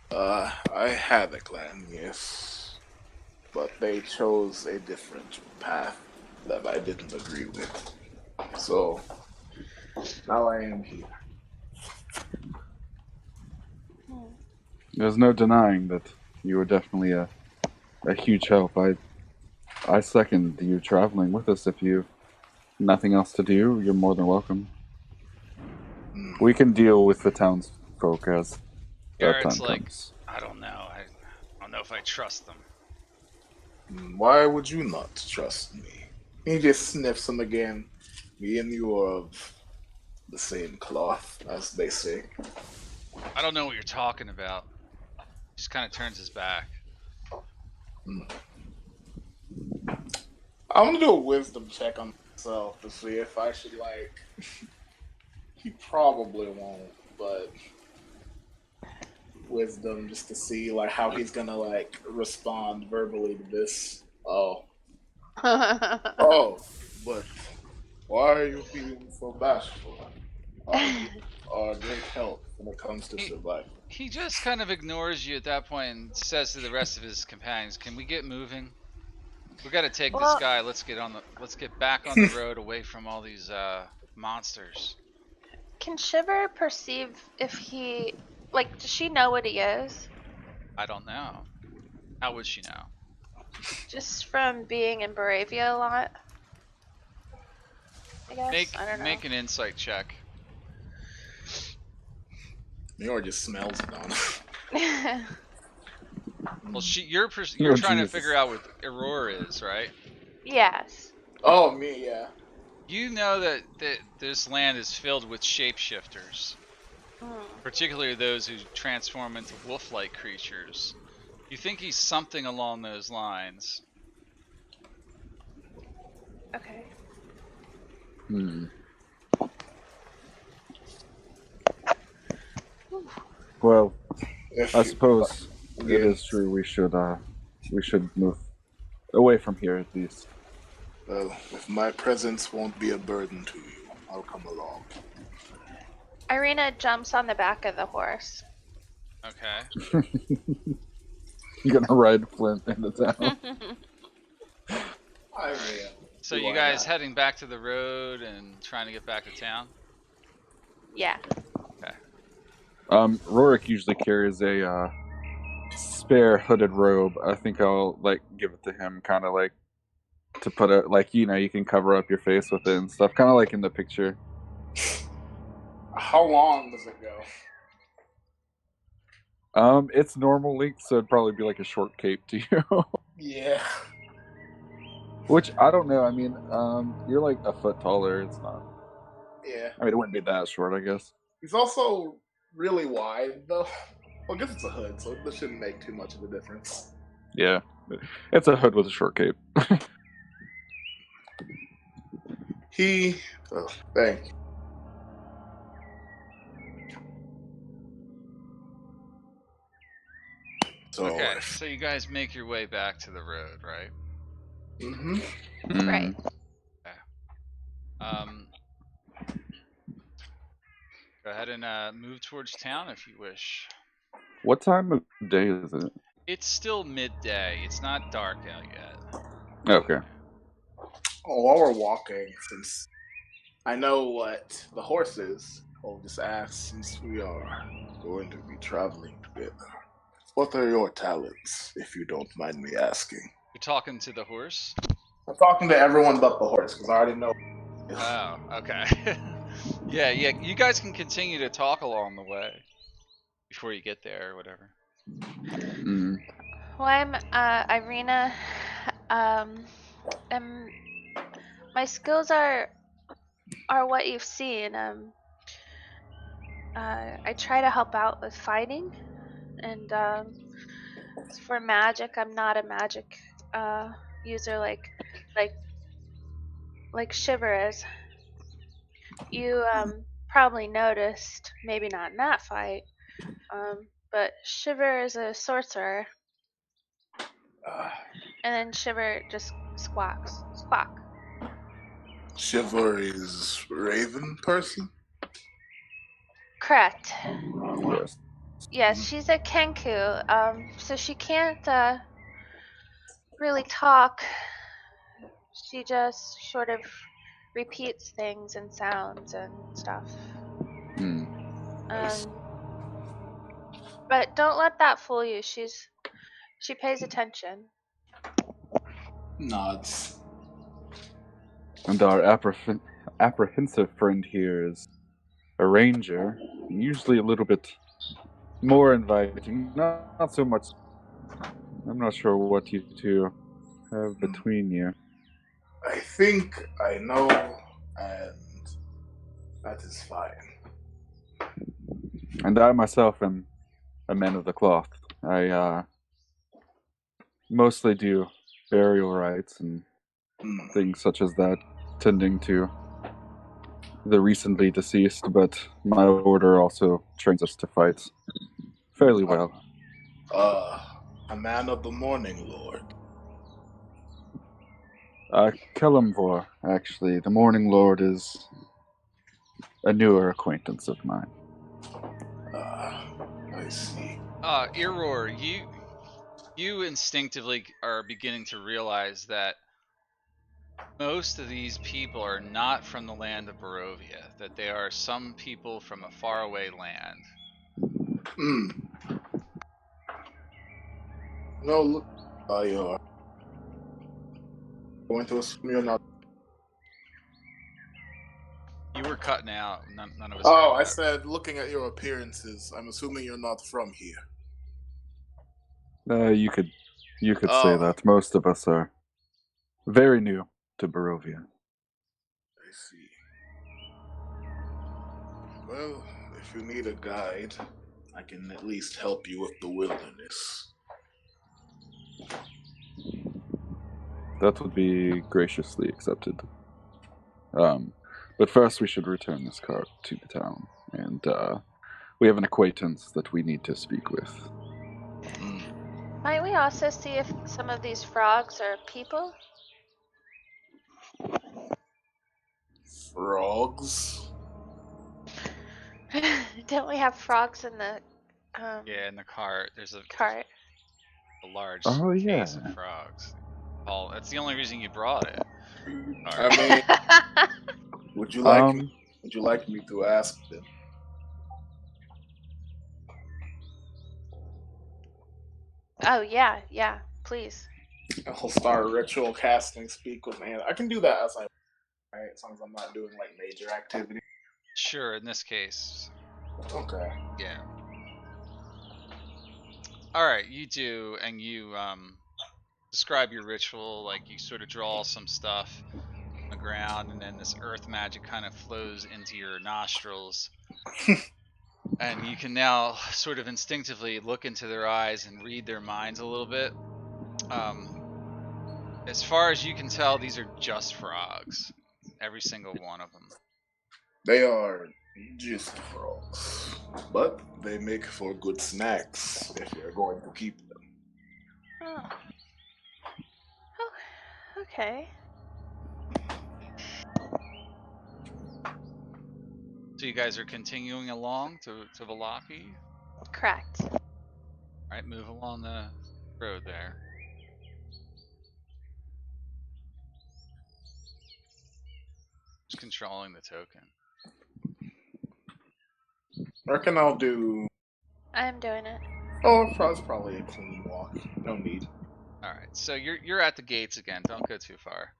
I had a clan, yes. But they chose a different path that I didn't agree with. So, now I am here. There's no denying that you were definitely a huge help. I second you traveling with us. If you nothing else to do, you're more than welcome. We can deal with the townsfolk as that Garrett's time like, comes. I don't know. I don't know if I trust them. Why would you not trust me? He just sniffs him again. Me and you are of the same cloth, as they say. I don't know what you're talking about. Just kind of turns his back. I'm gonna do a wisdom check on myself to see if I should, like... He probably won't, but... Wisdom, just to see, like, how he's gonna, like, respond verbally to this. Oh, but why are you being so bashful? You are a great help when it comes to survival. He just kind of ignores you at that point and says to the rest of his companions, "Can we get moving? We got to take this guy. Let's get back on the road away from all these monsters." Can Shiver perceive if he does she know what he is? I don't know. How would she know? Just from being in Barovia a lot. I guess. I don't know. Make an insight check. Mior just smells it on him. Well, you're trying to figure out what Aurora is, right? Yes. Oh, me, yeah. You know that this land is filled with shapeshifters, particularly those who transform into wolf-like creatures. You think he's something along those lines. Okay. Well, I suppose it is true. We should move away from here at least. Well, if my presence won't be a burden to you, I'll come along. Irina jumps on the back of the horse. Okay. You're gonna ride Flint into town. So you guys heading back to the road and trying to get back to town? Yeah. Okay. Rorik usually carries a spare hooded robe. I think I'll give it to him, kind of like to put it you can cover up your face with it and stuff, kind of like in the picture. How long does it go? It's normal length, so it'd probably be like a short cape to you. Yeah. Which I don't know. I mean, you're like a foot taller. It's not. Yeah. I mean, it wouldn't be that short, I guess. He's also really wide, though. Well, I guess it's a hood, so this shouldn't make too much of a difference. Yeah, it's a hood with a short cape. Oh, thank you. So, Okay, so you guys make your way back to the road, right? Right. Okay. Go ahead and move towards town if you wish. What time of day is it? It's still midday. It's not dark out yet. Okay. while we're walking, since I know what the horse is, I'll just ask, since we are going to be traveling together, what are your talents, if you don't mind me asking? You're talking to the horse? I'm talking to everyone but the horse, because I already know. Oh, okay. yeah, you guys can continue to talk along the way before you get there or whatever. Mm. Well, I'm Irina. And my skills are what you've seen. I try to help out with fighting, and for magic, I'm not a magic user like Shiver is. You probably noticed, maybe not in that fight, but Shiver is a sorcerer, and then Shiver just squawks, squawk. Shiver is Raven person? Correct. Yes. Yes, she's a Kenku, so she can't really talk. She just sort of repeats things and sounds and stuff. Mm. But don't let that fool you. She pays attention. Nods. And our apprehensive friend here is a ranger, usually a little bit more inviting. Not so much. I'm not sure what you two have between you. I think I know, and that is fine. And I myself am a man of the cloth. I mostly do burial rites and things such as that, tending to the recently deceased, but my order also trains us to fight fairly well. A man of the morning, Lord. Kellamvor, actually. The Morning Lord is a newer acquaintance of mine. I see. Earroar, you instinctively are beginning to realize that most of these people are not from the land of Barovia, that they are some people from a faraway land. No, look, you're going to assume you're not. You were cutting out. None of us Oh, heard I that. said, looking at your appearances, I'm assuming you're not from here. You could say Oh, that. Most of us are very new to Barovia. I see. Well, if you need a guide, I can at least help you with the wilderness. That would be graciously accepted. But first we should return this cart to the town, and we have an acquaintance that we need to speak with. Might we also see if some of these frogs are people? Frogs? Don't we have frogs in the Yeah, in the cart, there's a cart? large Oh case yeah. of frogs. Paul, that's the only reason you brought it. I mean, would you like me to ask them? Oh yeah, please. I'll start ritual casting speak with man. I can do that as right? As long as I'm not doing like major activity. Sure, in this case. Okay. Yeah. Alright, you do, and you describe your ritual, like you sort of draw some stuff on the ground, and then this earth magic kind of flows into your nostrils. And you can now sort of instinctively look into their eyes and read their minds a little bit. As far as you can tell, these are just frogs. every single one of them. They are just frogs, but they make for good snacks if you're going to keep them. Oh. Oh, okay. So you guys are continuing along to Valapi? Correct. Alright, move along the road there. Just controlling the token. I reckon I'll do. I'm doing it. Oh, it's probably a clean walk. No need. Alright, so you're at the gates again. Don't go too far.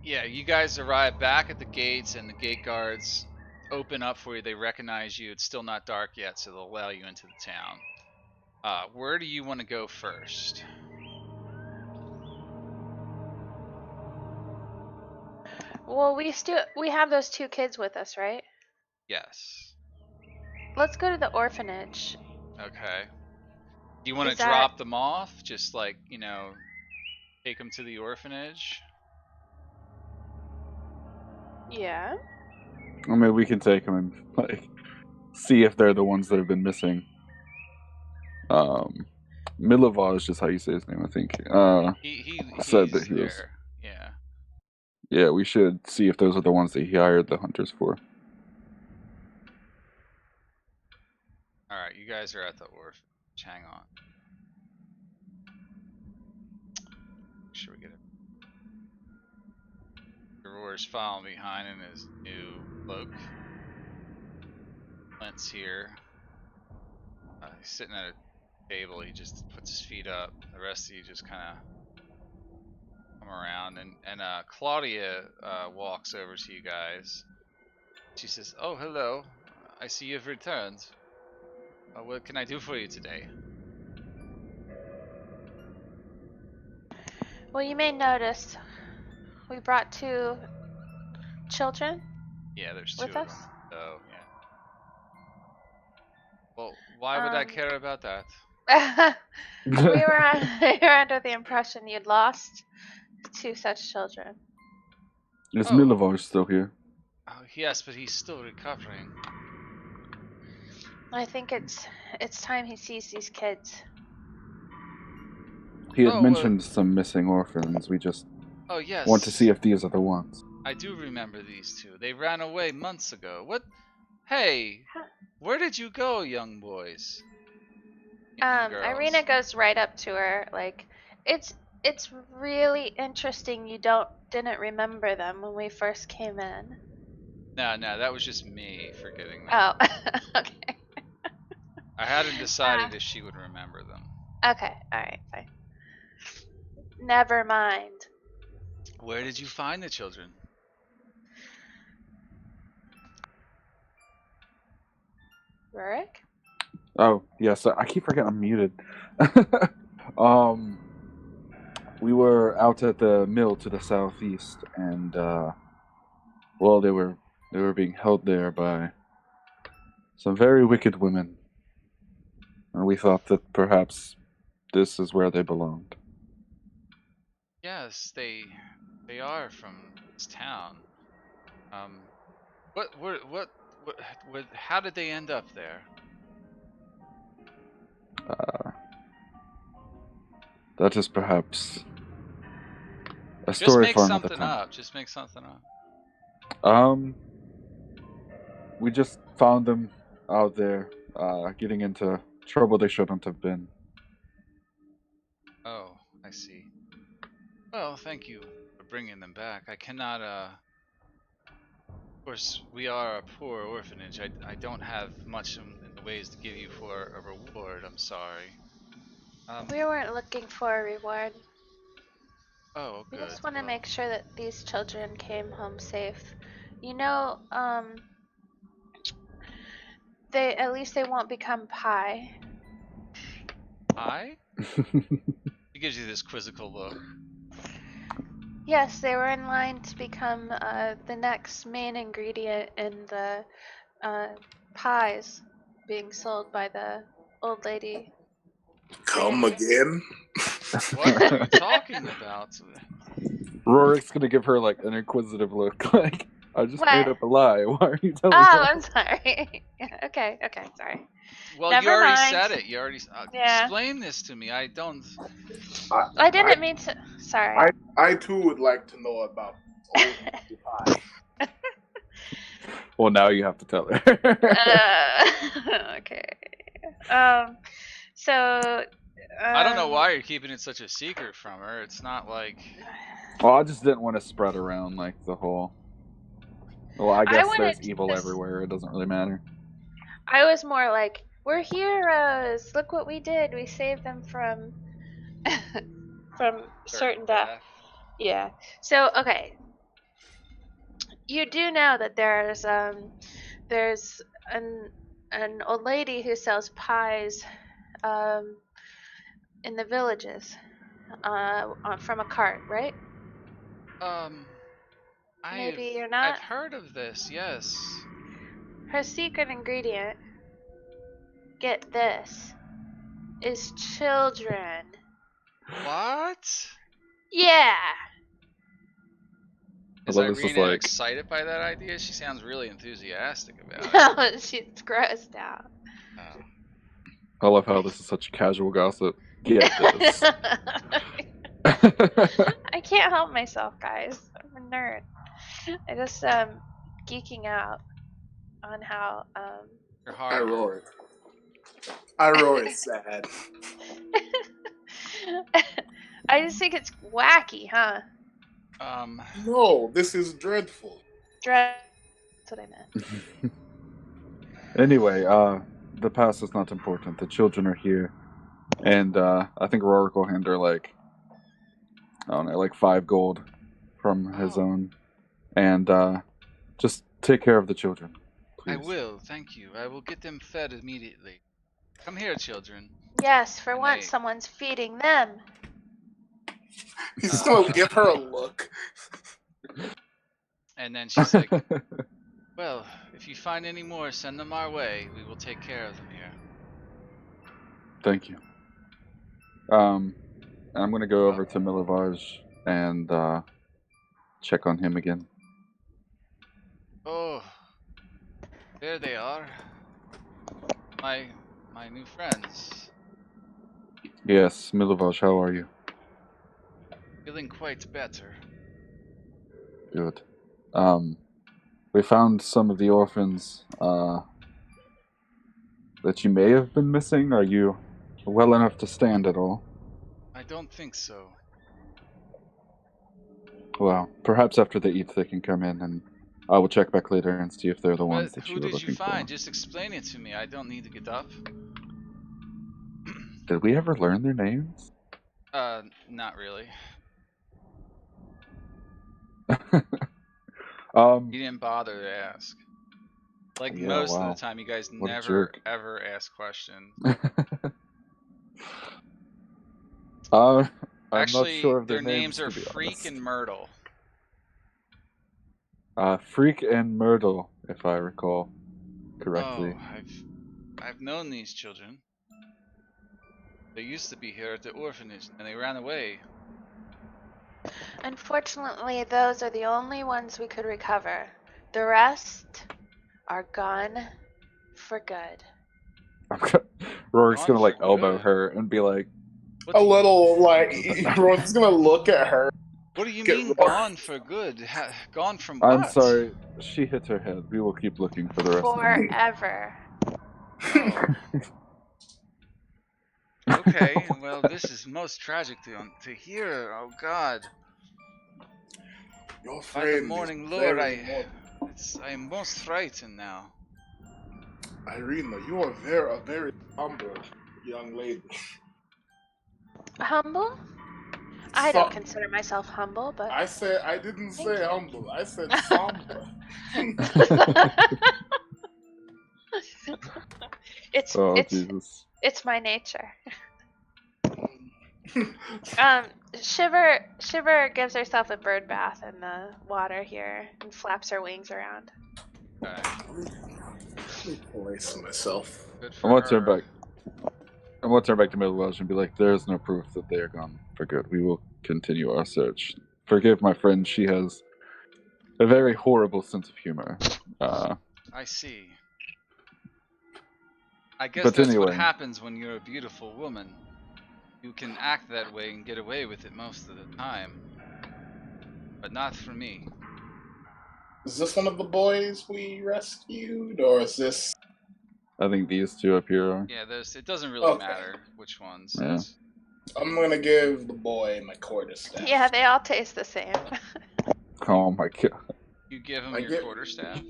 Yeah, you guys arrive back at the gates, and the gate guards open up for you. They recognize you. It's still not dark yet, so they'll allow you into the town. Where do you want to go first? Well, we have those 2 kids with us, right? Yes. Let's go to the orphanage. Okay. Do you want Is to that- drop them off? Just like, take them to the orphanage? Yeah. I mean, we can take them and like see if they're the ones that have been missing. Milivar is just how you say his name, I think. He said that he's he was. there. Yeah. Yeah, we should see if those are the ones that he hired the hunters for. Alright, you guys are at the orphanage. Hang on. Make sure we get it. Roar's following behind in his new cloak. Clint's here. He's sitting at a table. He just puts his feet up. The rest of you just kind of come around, and Claudia walks over to you guys. She says, "Oh, hello. I see you've returned. What can I do for you today?" Well, you may notice we brought 2 children Yeah, there's 2 with of us. them. Oh, yeah. Well, why would I care about that? we were under the impression you'd lost 2 such children. Is Oh. Milivar still here? Oh, yes, but he's still recovering. I think it's time he sees these kids. He had Oh, mentioned some missing orphans. We just Oh, yes. want to see if these are the ones. I do remember these 2. They ran away months ago. What? Hey, where did you go, young boys? And girls? Irina goes right up to her, like, it's really interesting you didn't remember them when we first came in. No, that was just me forgetting them. Oh, okay. I hadn't decided if she would remember them. Okay, alright, fine. Never mind. Where did you find the children? Rurik? Oh, yes. I keep forgetting I'm muted. We were out at the mill to the southeast, and well, they were being held there by some very wicked women, and we thought that perhaps this is where they belonged. Yes, they are from this town. How did they end up there? That is perhaps a story for another time. Just make something up. We just found them out there, getting into trouble they shouldn't have been. Oh, I see. Well, thank you for bringing them back. I cannot, of course, we are a poor orphanage. I don't have much in the ways to give you for a reward. I'm sorry. We weren't looking for a reward. Oh, We good. just want to Well, make sure that these children came home safe. You know, at least they won't become pie. Pie? He gives you this quizzical look. Yes, they were in line to become the next main ingredient in the pies being sold by the old lady. Come again? What are you talking about? Rorik's gonna give her like an inquisitive look, like I just What? made up a lie. Why are you telling Oh, me? I'm sorry. Okay, sorry. Well, you Never already mind. said it. You already Yeah. explain this to me. I don't. I didn't mean to. Sorry. I too would like to know about old pie. Well, now you have to tell her. Okay. So. I don't know why you're keeping it such a secret from her. It's not like. Well, I just didn't want to spread around like the whole. Well, I I guess wanted there's to evil just- everywhere. It doesn't really matter. I was more like, we're heroes. Look what we did. We saved them from certain death. Yeah. So okay, you do know that there's an old lady who sells pies in the villages from a cart, right? Maybe you're not. I've heard of this. Yes. Her secret ingredient, get this, is children. What? Yeah. Is Although this is Irina like, excited by that idea? She sounds really enthusiastic about it. No, she's grossed out. Oh. I love how this is such casual gossip. Get this. I can't help myself, guys. I'm a nerd. I just geeking out on how You're hard. I roar is sad. I just think it's wacky, huh? No, this is dreadful. That's what I meant. Anyway, the past is not important. The children are here, and I think Rorik will hand her like, I don't know, like 5 gold from his own, and just take care of the children, please. I will, thank you. I will get them fed immediately. Come here, children. Yes, for once someone's feeding them. He's just gonna give her a look. And then she's like, well, if you find any more, send them our way. We will take care of them here. Thank you. I'm gonna go over to Milivaj and check on him again. Oh, there they are. My new friends. Yes, Milivaj, how are you? Feeling quite better. Good. We found some of the orphans that you may have been missing. Are you well enough to stand at all? I don't think so. Well, perhaps after they eat they can come in, and I will check back later and see if they're the ones that you were Who did looking you find? for. Just explain it to me. I don't need to get up. Did we ever learn their names? Not really. You didn't bother to ask. Like Yeah, most wow. of the time, you guys What a never jerk. ever ask questions. I'm Actually, not sure of their their names are to be Freak honest. and Myrtle. Freak and Myrtle, if I recall correctly. Oh, I've known these children. They used to be here at the orphanage, and they ran away. Unfortunately, those are the only ones we could recover. The rest are gone for good. Rorik's gonna like for elbow good? her and be like, A little like everyone's just gonna look at her. What do you Get mean Rorik. gone for good? Gone from what? I'm sorry, she hit her head. We will keep looking for the rest of them. Forever. Oh. Okay, well, this is most tragic to hear. Oh God. Your By friend the morning is Lord, very I am most frightened now. Irina, you are a very humble young lady. Humble? I don't consider myself humble, but I didn't Thank say you. humble. I said somber. Jesus. It's my nature. Shiver gives herself a bird bath in the water here and flaps her wings around. Let me place myself. Good I'm for gonna turn her. back. I'm gonna turn back to Middle Welsh and be like, "There is no proof that they are gone for good. We will continue our search forgive my friend. She has a very horrible sense of humor. I see. I guess But that's what anyway, happens when you're a beautiful woman. You can act that way and get away with it most of the time. But not for me. Is this one of the boys we rescued, or is this? I think these two up here are. Yeah, it doesn't really Okay. matter which ones. Yeah. I'm gonna give the boy my quarterstaff. Yeah, they all taste the same. Oh my god. You give him I your get- quarterstaff?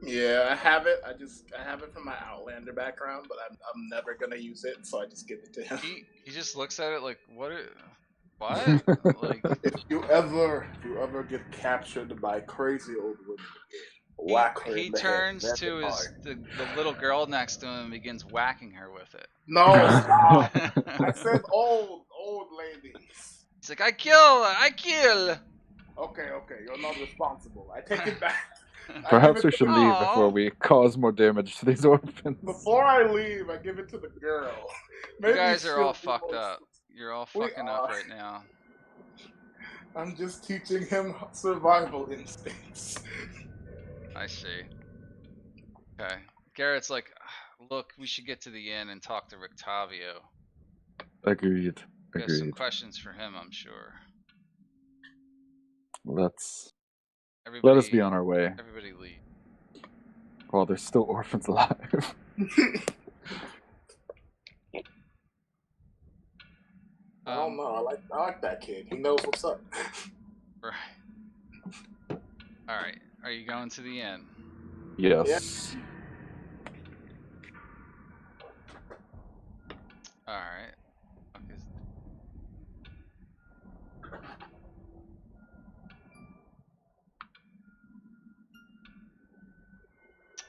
Yeah, I have it. I have it from my Outlander background, but I'm never gonna use it, so I just give it to him. He just looks at it like, what? Like, If you ever get captured by crazy old women, whack her he in the turns head. to the little girl next to him and begins whacking her with it. No, stop! I said old ladies. He's like, I kill! Okay, you're not responsible. I take it back. Perhaps we should leave before Aw. we cause more damage to these orphans. Before I leave, I give it to the girl. You guys are all she'll be fucked more- up. You're all We fucking up are. right now. I'm just teaching him survival instincts. I see. Okay. Garrett's like, look, we should get to the inn and talk to Rictavio. Agreed. We have some Agreed. questions for him, I'm sure. Let Everybody, us be on our way. Everybody leave. While there's still orphans alive. I don't know. I like that kid. He knows what's up. Right. Alright. Are you going to the inn? Yes. Alright.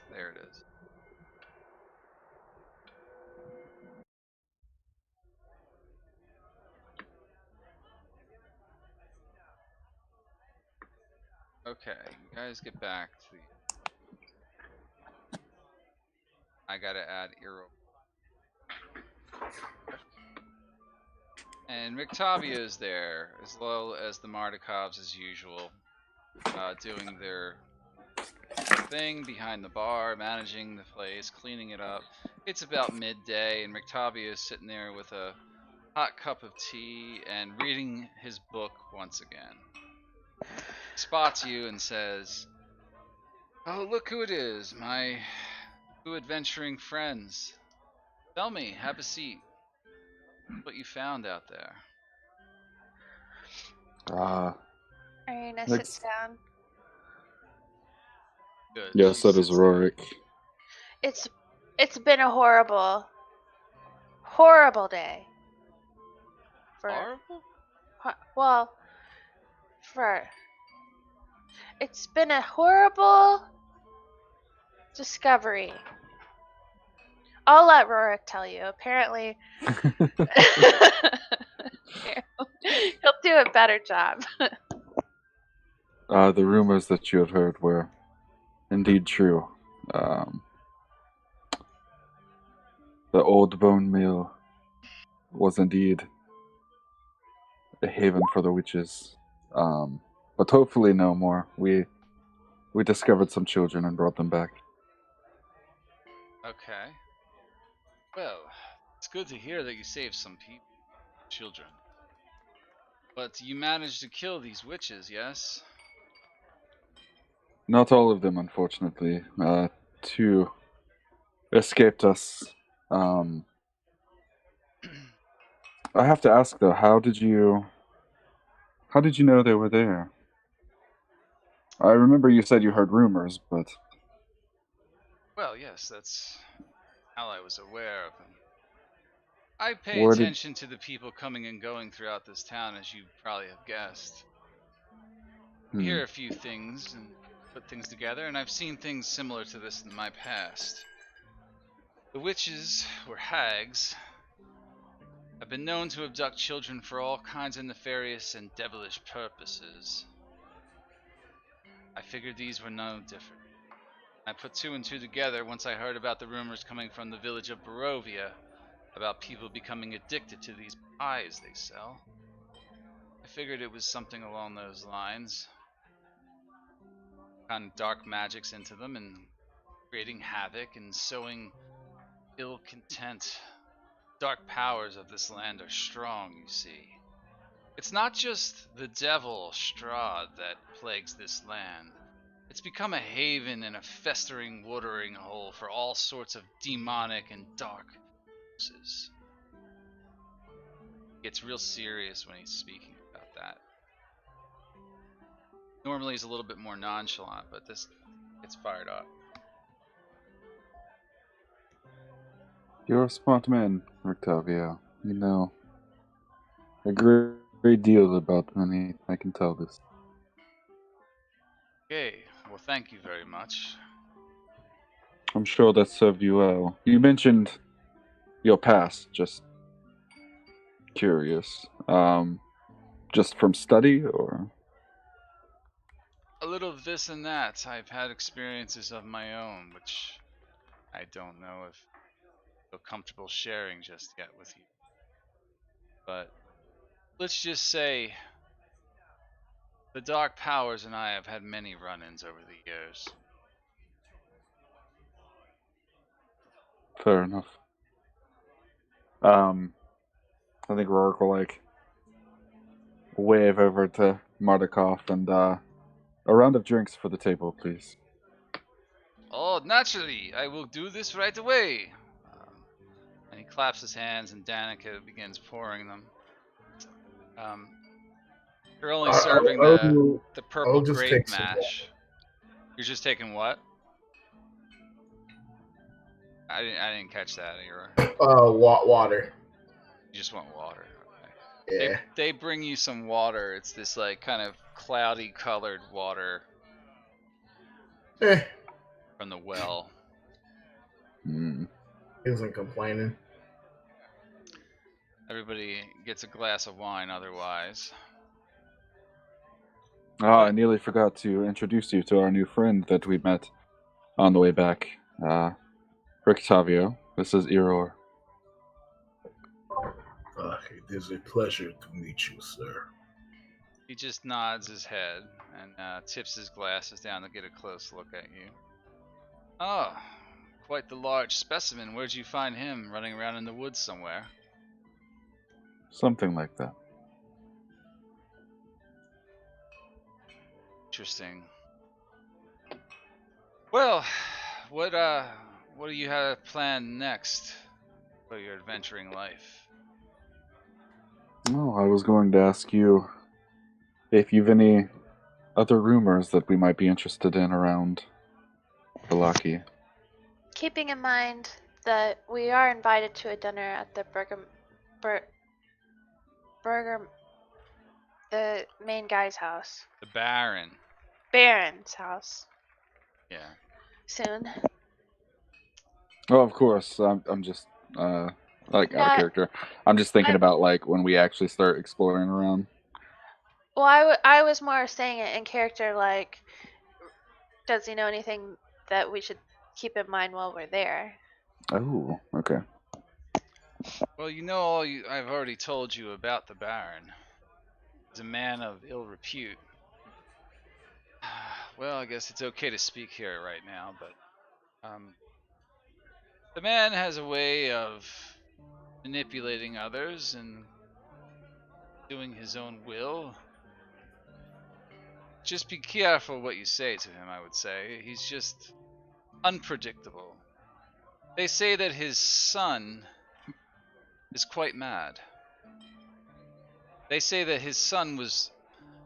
There it is. Okay, you guys get back to the... I gotta add Eero. And Rictavia is there, as well as the Mardikovs as usual, doing their thing behind the bar, managing the place, cleaning it up. It's about midday, and Rictavia is sitting there with a hot cup of tea and reading his book once again. He spots you and says, "Oh, look who it is, my two adventuring friends. Tell me, have a seat. What you found out there." Irina Next. sits down. Good. Yes, She that is sits down. Rorik. It's been a horrible day. Horrible? Well, it's been a horrible discovery. I'll let Rorik tell you. Apparently, he'll do a better job. The rumors that you have heard were indeed true. The old bone mill was indeed a haven for the witches. But hopefully no more. We discovered some children and brought them back. Okay. Well, it's good to hear that you saved some people, children. But you managed to kill these witches, yes? Not all of them, unfortunately. Two escaped us. I have to ask though, how did you know they were there? I remember you said you heard rumors, but Well, yes, that's how I was aware of them. I pay Where did- attention to the people coming and going throughout this town, as you probably have guessed. We hear a few things and put things together, and I've seen things similar to this in my past. The witches, or hags, have been known to abduct children for all kinds of nefarious and devilish purposes. I figured these were no different. I put two and two together once I heard about the rumors coming from the village of Barovia about people becoming addicted to these pies they sell. I figured it was something along those lines. Kind of dark magics into them and creating havoc and sowing ill content. Dark powers of this land are strong, you see. It's not just the devil, Strahd, that plagues this land. It's become a haven and a festering watering hole for all sorts of demonic and dark forces. He gets real serious when he's speaking about that. Normally he's a little bit more nonchalant, but this gets fired up. You're a smart man, Octavio. You know a great deal about money. I can tell this. Okay, well, thank you very much. I'm sure that served you well. You mentioned your past. Just curious. Just from study, or? A little of this and that. I've had experiences of my own, which I don't know if I feel comfortable sharing just yet with you. But let's just say the Dark Powers and I have had many run-ins over the years. Fair enough. I think Rourke will wave over to Mardukov and a round of drinks for the table, please. Oh, naturally, I will do this right away. And he claps his hands, and Danica begins pouring them. You're only serving the purple I'll just grape take some mash. You're just taking what? I didn't catch that. water. You just want water. Okay. Yeah. They bring you some water. It's this like kind of cloudy colored water Eh, from the well. Mm. he wasn't complaining. Everybody gets a glass of wine otherwise. I nearly forgot to introduce you to our new friend that we met on the way back. Octavio, this is Iror. It is a pleasure to meet you, sir. He just nods his head and tips his glasses down to get a close look at you. Oh, quite the large specimen. Where'd you find him? Running around in the woods somewhere? Something like that. Interesting. Well, what do you have planned next for your adventuring life? Oh, I was going to ask you if you've any other rumors that we might be interested in around Balaki. Keeping in mind that we are invited to a dinner at the the main guy's house. The Baron. Baron's house. Yeah. Soon. Oh, of course. I'm just out of Not- character. I'm just thinking about when we actually start exploring around. Well, I was more saying it in character, like, does he know anything that we should keep in mind while we're there? Oh, okay. Well, you know all I've already told you about the Baron. He's a man of ill repute. Well, I guess it's okay to speak here right now, but the man has a way of manipulating others and doing his own will. Just be careful what you say to him, I would say. He's just unpredictable. They say that his son is quite mad. They say that his son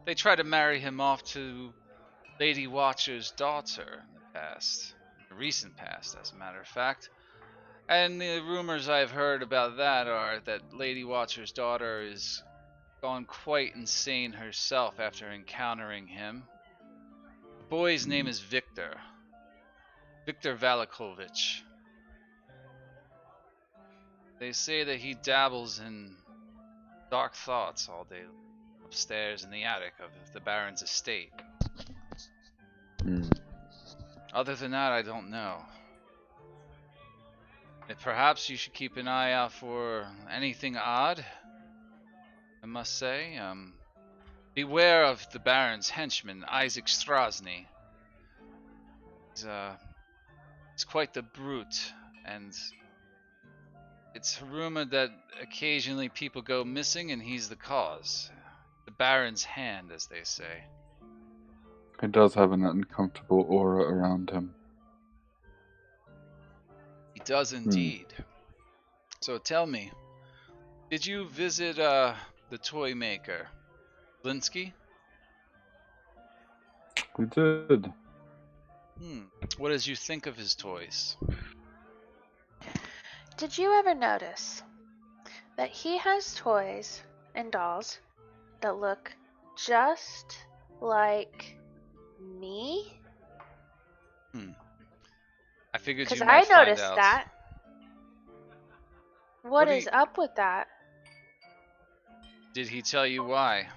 they tried to marry him off to Lady Watcher's daughter in the past. The recent past, as a matter of fact. And the rumors I've heard about that are that Lady Watcher's daughter is gone quite insane herself after encountering him. The boy's name is Victor. Victor Valakovich. They say that he dabbles in dark thoughts all day upstairs in the attic of the Baron's estate. Other than that, I don't know. Perhaps you should keep an eye out for anything odd, I must say. beware of the Baron's henchman, Isaac Strahd. He's quite the brute, and it's rumored that occasionally people go missing and he's the cause. The Baron's hand, as they say. He does have an uncomfortable aura around him. He does indeed. So tell me, did you visit the toy maker, Blinsky? We did. What did you think of his toys? Did you ever notice that he has toys and dolls that look just like me? I figured Because you I might find noticed out. that. What What do is you- up with that? Did he tell you why?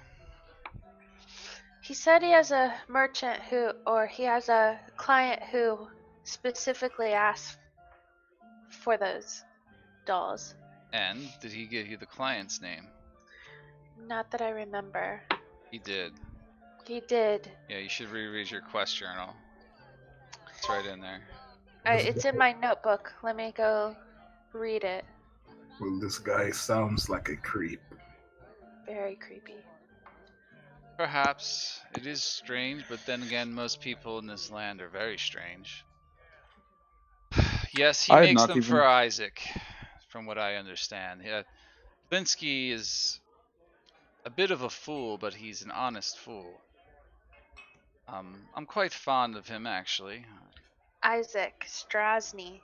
He said he has a merchant he has a client who specifically asked for those dolls. And did he give you the client's name? Not that I remember. He did. He did. Yeah, you should reread your quest journal. It's right in there. It's in my notebook. Let me go read it. Well, this guy sounds like a creep. Very creepy. Perhaps it is strange, but then again, most people in this land are very strange. Yes, he I had makes not them even- for Isaac, from what I understand. Yeah, Blinsky is a bit of a fool, but he's an honest fool. I'm quite fond of him, actually. Isaac Strasny,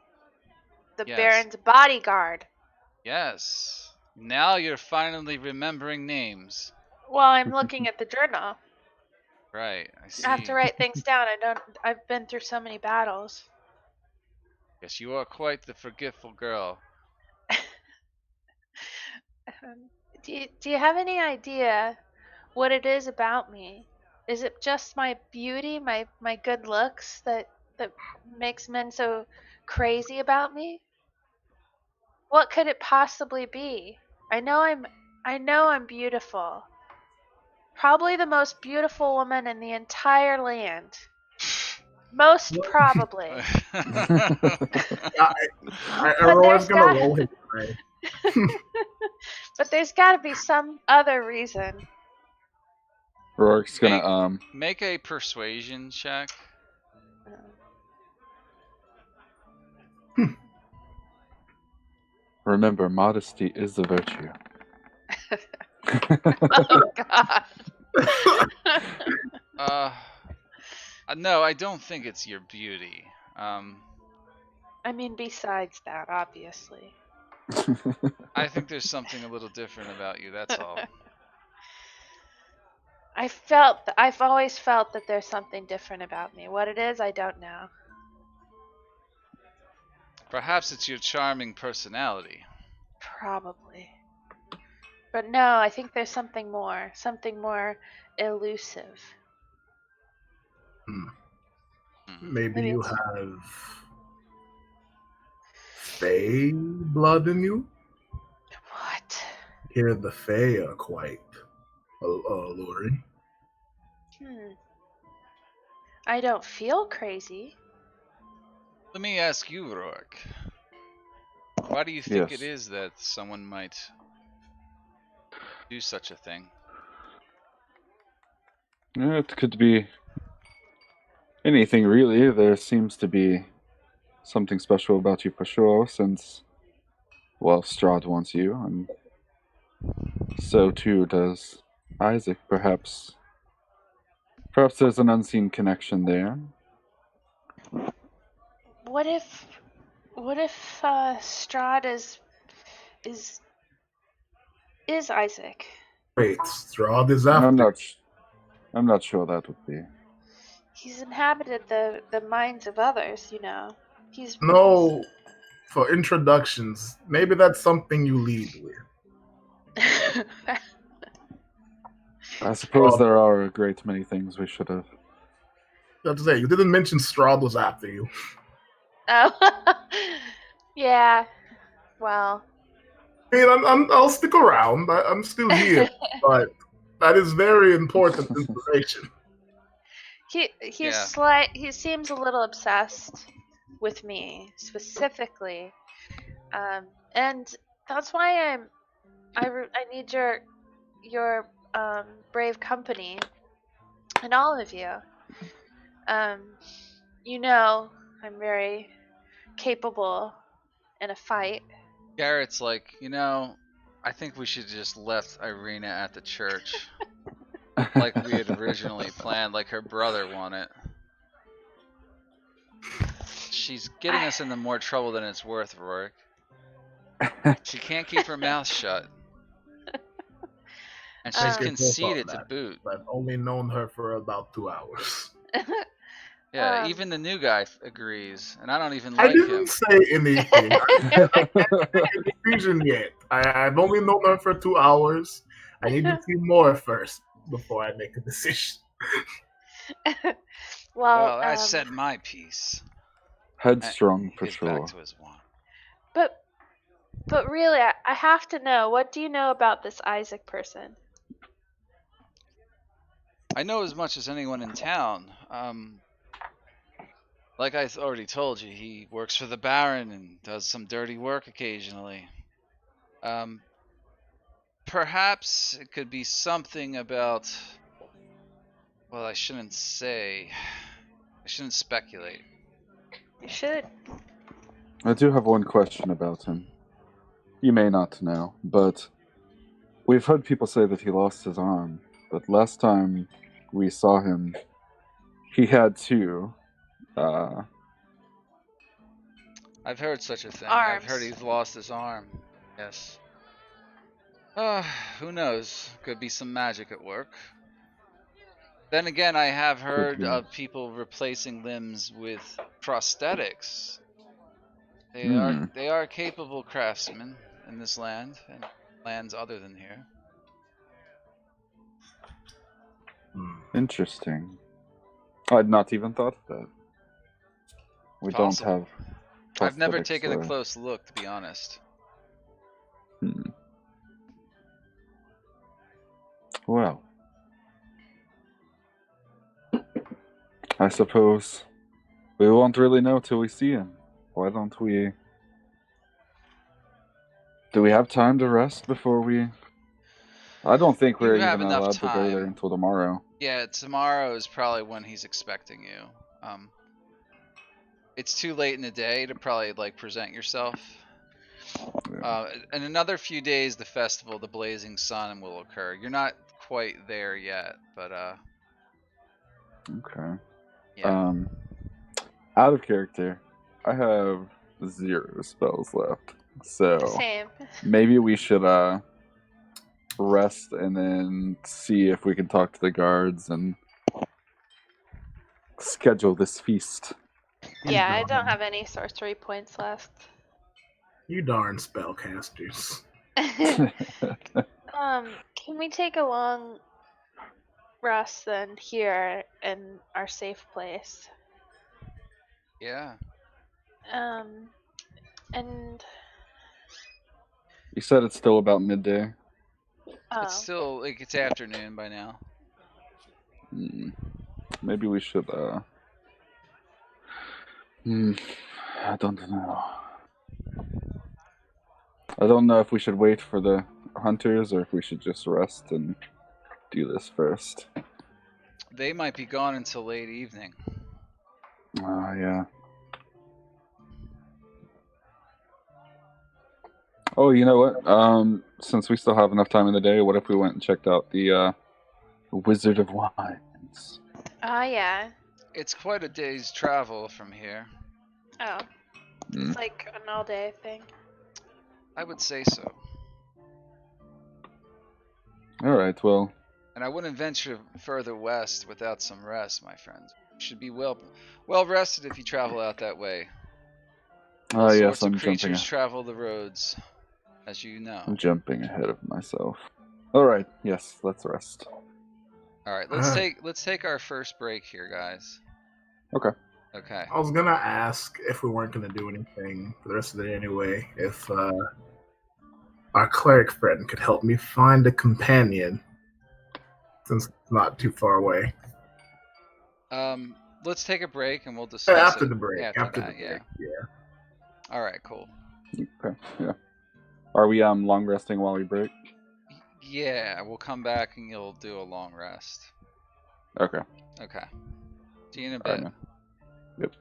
the Yes. Baron's bodyguard. Yes. Now you're finally remembering names. Well, I'm looking at the journal. Right, I see. I have to write things down. I've been through so many battles. Yes, you are quite the forgetful girl. Do you have any idea what it is about me? Is it just my beauty, my good looks that makes men so crazy about me? What could it possibly be? I know I'm beautiful. Probably the most beautiful woman in the entire land. Most probably. Everyone's there's gonna got- roll his eye. But there's got to be some other reason. Rourke's gonna Make a persuasion check. remember, modesty is a virtue. Oh God. No, I don't think it's your beauty. I mean, besides that, obviously. I think there's something a little different about you, that's all. I've always felt that there's something different about me. What it is, I don't know. Perhaps it's your charming personality. Probably. But no, I think there's something more elusive. Maybe Maybe you it's- have Fey blood in you? What? Here, the Fey are quite alluring. I don't feel crazy. Let me ask you, Rourke. Why do you think Yes. it is that someone might do such a thing? Yeah, it could be anything really. There seems to be something special about you for sure, since, well, Strahd wants you, and so too does Isaac, perhaps. Perhaps there's an unseen connection there. What if Strahd is Isaac? Wait, Strahd is after. I'm not sure that would be. He's inhabited the minds of others, you know. He's No, for introductions, maybe that's something you lead with. I suppose Strahd. there are a great many things we should have. I have to say, you didn't mention Strahd was after you. Oh, yeah. Well, I mean, I'll stick around. I'm still here, but That is very important information. He seems a little obsessed with me specifically, and that's why I need your brave company and all of you. You know I'm very capable in a fight. Garrett's like, I think we should just left Irina at the church, like we had originally planned, like her brother wanted. She's getting us into more trouble than it's worth, Rourke. She can't keep her mouth shut. And she's conceited to boot. I've only known her for about 2 hours. Yeah, even the new guy agrees, and I don't even like I didn't him. say anything. I haven't made a decision yet. I've only known her for 2 hours. I need to see more first before I make a decision. Well, I said my piece. Headstrong for He's sure. back to his wand. But really, I have to know. What do you know about this Isaac person? I know as much as anyone in town. Like I already told you, he works for the Baron and does some dirty work occasionally. Perhaps it could be something about... Well, I shouldn't say. I shouldn't speculate. You should. I do have one question about him. You may not know, but we've heard people say that he lost his arm. But last time we saw him, he had two. I've heard such a thing. Arms. I've heard he's lost his arm. Yes. Who knows? Could be some magic at work. Then again, I have heard of people replacing limbs with prosthetics. They are capable craftsmen in this land and lands other than here. Interesting. I'd not even thought of that. We Possible. don't have. I've never prosthetics taken there. a close look, to be honest. Well, I suppose we won't really know till we see him. Why don't we... Do we have time to rest before we... I don't think we're have even enough allowed to go there time. until tomorrow. Yeah, tomorrow is probably when he's expecting you. It's too late in the day to probably present yourself. Yeah. In another few days, the festival, the Blazing Sun, will occur. You're not quite there yet, but Okay. yeah. Out of character, I have 0 spells left. So Same. maybe we should rest and then see if we can talk to the guards and schedule this feast. Yeah, I don't have any sorcery points left. You darn spellcasters. Can we take a long rest then here in our safe place? Yeah. And You said it's still about midday. It's still it's afternoon by now. Maybe we should I don't know. I don't know if we should wait for the hunters or if we should just rest and do this first. They might be gone until late evening. Yeah. Oh, you know what? Since we still have enough time in the day, what if we went and checked out the Wizard of Wines? Yeah. It's quite a day's travel from here. Oh. It's like an all-day thing. I would say so. Alright, well... And I wouldn't venture further west without some rest, my friends. You should be well rested if you travel out that way. All yes, sorts I'm of creatures jumping. travel the roads, as you know. I'm jumping ahead of myself. Alright, yes, let's rest. Alright, let's take our first break here, guys. Okay. Okay. I was gonna ask if we weren't gonna do anything for the rest of the day anyway, if our cleric friend could help me find a companion since it's not too far away. Let's take a break and we'll discuss After it the break. after that. Yeah. All right. Cool. Okay. Yeah. Are we long resting while we break? Yeah, we'll come back and you'll do a long rest. Okay. Okay. See you in a All bit. right, man. Yep.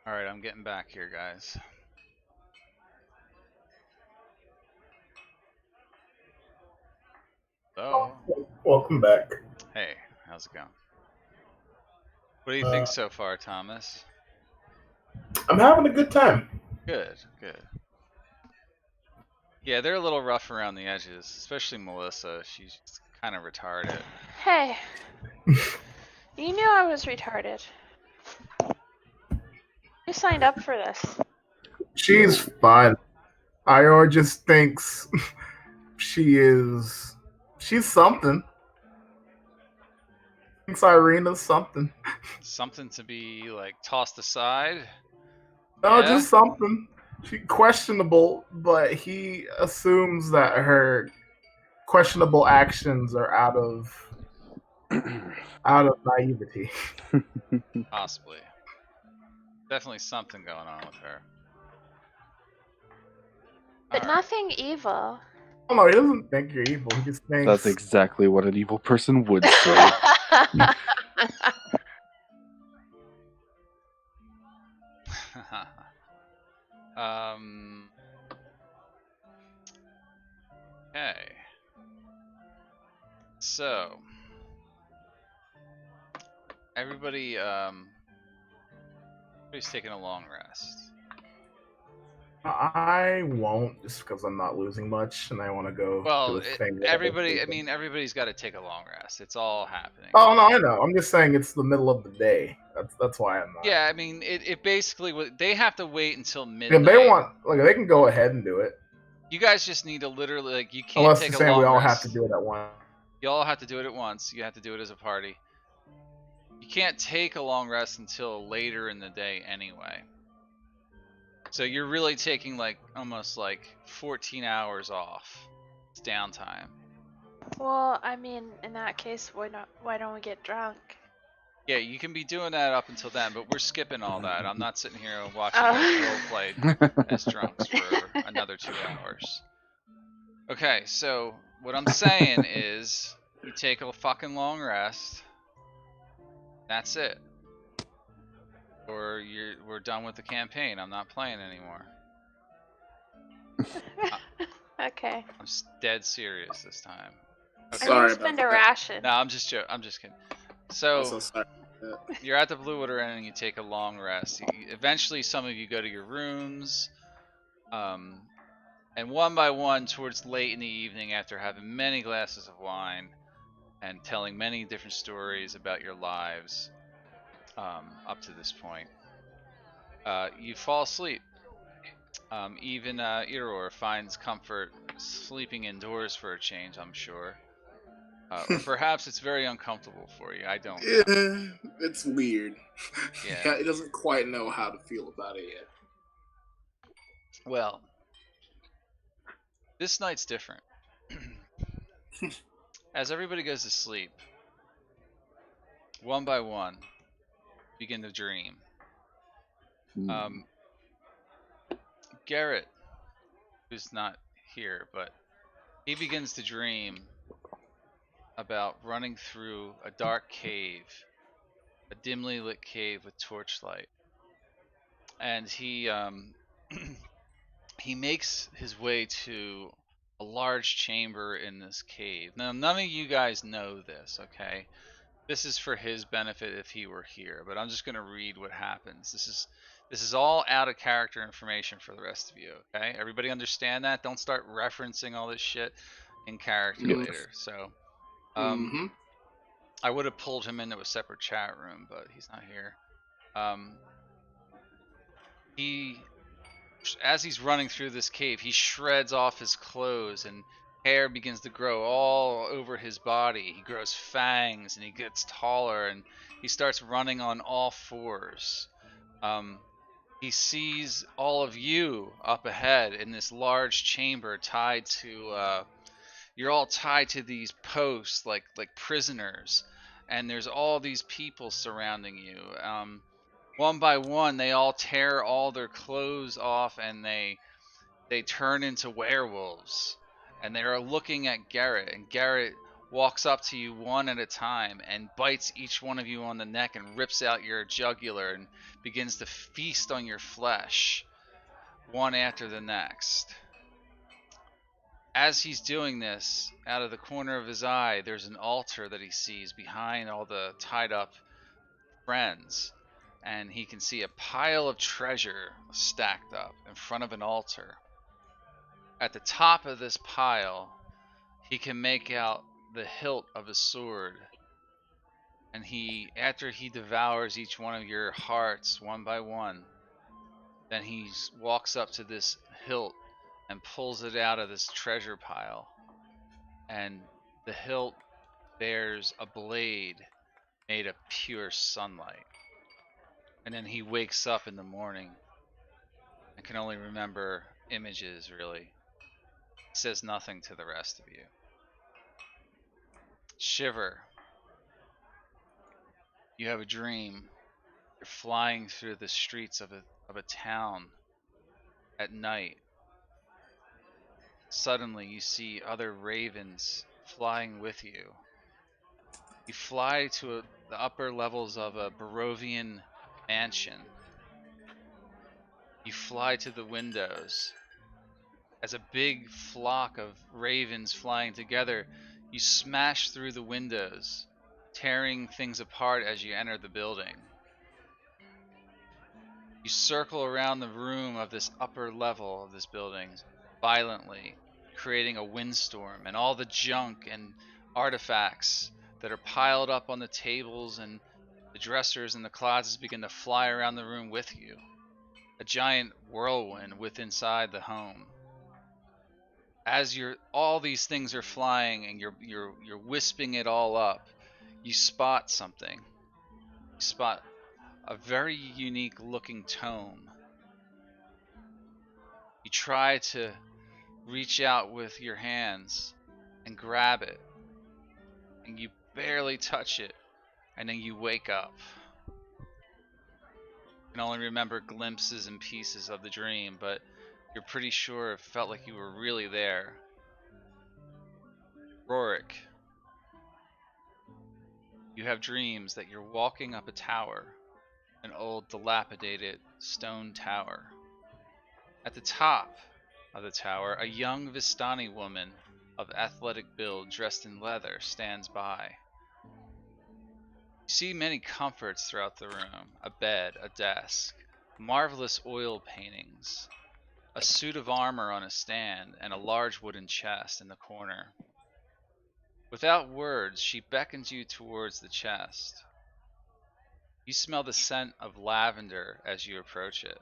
Alright, I'm getting back here, guys. Oh. Welcome back. Hey, how's it going? What do you think so far, Thomas? I'm having a good time. Good, good. Yeah, they're a little rough around the edges, especially Melissa. She's kind of retarded. Hey, you knew I was retarded. You signed up for this. She's fine. Ior just thinks she's something. Thinks Irina's something. Something to be like tossed aside. No, Yeah? just something. She questionable, but he assumes that her questionable actions are out of naivety. Possibly. Definitely something going on with her. But Alright. nothing evil. Oh no, he doesn't think you're evil. He just thinks That's exactly what an evil person would say. Okay. So everybody's taking a long rest. I won't, just because I'm not losing much, and I want to go Well, do a thing. everybody's got to take a long rest. It's all happening. Oh no, I know. I'm just saying it's the middle of the day. That's why I'm not. Yeah, I mean, it basically they have to wait until midnight. If they want, they can go ahead and do it. You guys just need to literally, like, you can't Unless take you're a saying long we all rest. have to do it at once. You all have to do it at once. You have to do it as a party. You can't take a long rest until later in the day anyway. So you're really taking like almost like 14 hours off. It's downtime. Well, I mean, in that case, why don't we get drunk? Yeah, you can be doing that up until then, but we're skipping all that. I'm not sitting here watching you roleplay as drunks for another 2 hours. Okay, so what I'm saying is you take a fucking long rest. That's it. Or we're done with the campaign. I'm not playing anymore. Okay. I'm dead serious this time. Okay. Or Sorry you about spend a that. ration. No, I'm just joking. I'm just kidding. So I'm so sorry. you're at the Blue Water Inn and you take a long rest. Eventually, some of you go to your rooms, and one by one, towards late in the evening, after having many glasses of wine and telling many different stories about your lives up to this point, you fall asleep. Even Iror finds comfort sleeping indoors for a change, I'm sure. Or perhaps it's very uncomfortable for you. I don't know. Yeah, it's weird. Yeah. He doesn't quite know how to feel about it yet. Well, this night's different. As everybody goes to sleep, one by one, begin to dream. Garrett, who's not here, but he begins to dream about running through a dark cave, a dimly lit cave with torchlight, and he he makes his way to a large chamber in this cave. Now, none of you guys know this, okay? This is for his benefit if he were here, but I'm just going to read what happens. This is all out of character information for the rest of you, okay? Everybody understand that? Don't start referencing all this shit in character later. So, I would have pulled him into a separate chat room, but he's not here. As he's running through this cave, he shreds off his clothes and hair begins to grow all over his body. He grows fangs and he gets taller and he starts running on all fours. He sees all of you up ahead in this large chamber tied to you're all tied to these posts like prisoners, and there's all these people surrounding you. One by one, they all tear all their clothes off and they turn into werewolves. And they are looking at Garrett, and Garrett walks up to you one at a time and bites each one of you on the neck and rips out your jugular and begins to feast on your flesh, one after the next. As he's doing this, out of the corner of his eye, there's an altar that he sees behind all the tied up friends, and he can see a pile of treasure stacked up in front of an altar. At the top of this pile, he can make out the hilt of a sword, and after he devours each one of your hearts one by one, then he walks up to this hilt and pulls it out of this treasure pile, and the hilt bears a blade made of pure sunlight. And then he wakes up in the morning and can only remember images, really. He says nothing to the rest of you. Shiver, you have a dream. You're flying through the streets of a town at night. Suddenly, you see other ravens flying with you. You fly to the upper levels of a Barovian mansion. You fly to the windows. As a big flock of ravens flying together, you smash through the windows, tearing things apart as you enter the building. You circle around the room of this upper level of this building violently, creating a windstorm, and all the junk and artifacts that are piled up on the tables and the dressers and the closets begin to fly around the room with you. A giant whirlwind within inside the home. As all these things are flying and you're wisping it all up, you spot something. You spot a very unique looking tome. You try to reach out with your hands and grab it, and you barely touch it, and then you wake up. You can only remember glimpses and pieces of the dream, but you're pretty sure it felt like you were really there. Rorik, you have dreams that you're walking up a tower, an old dilapidated stone tower. At the top of the tower, a young Vistani woman of athletic build dressed in leather stands by. You see many comforts throughout the room, a bed, a desk, marvelous oil paintings, a suit of armor on a stand, and a large wooden chest in the corner. Without words, she beckons you towards the chest. You smell the scent of lavender as you approach it.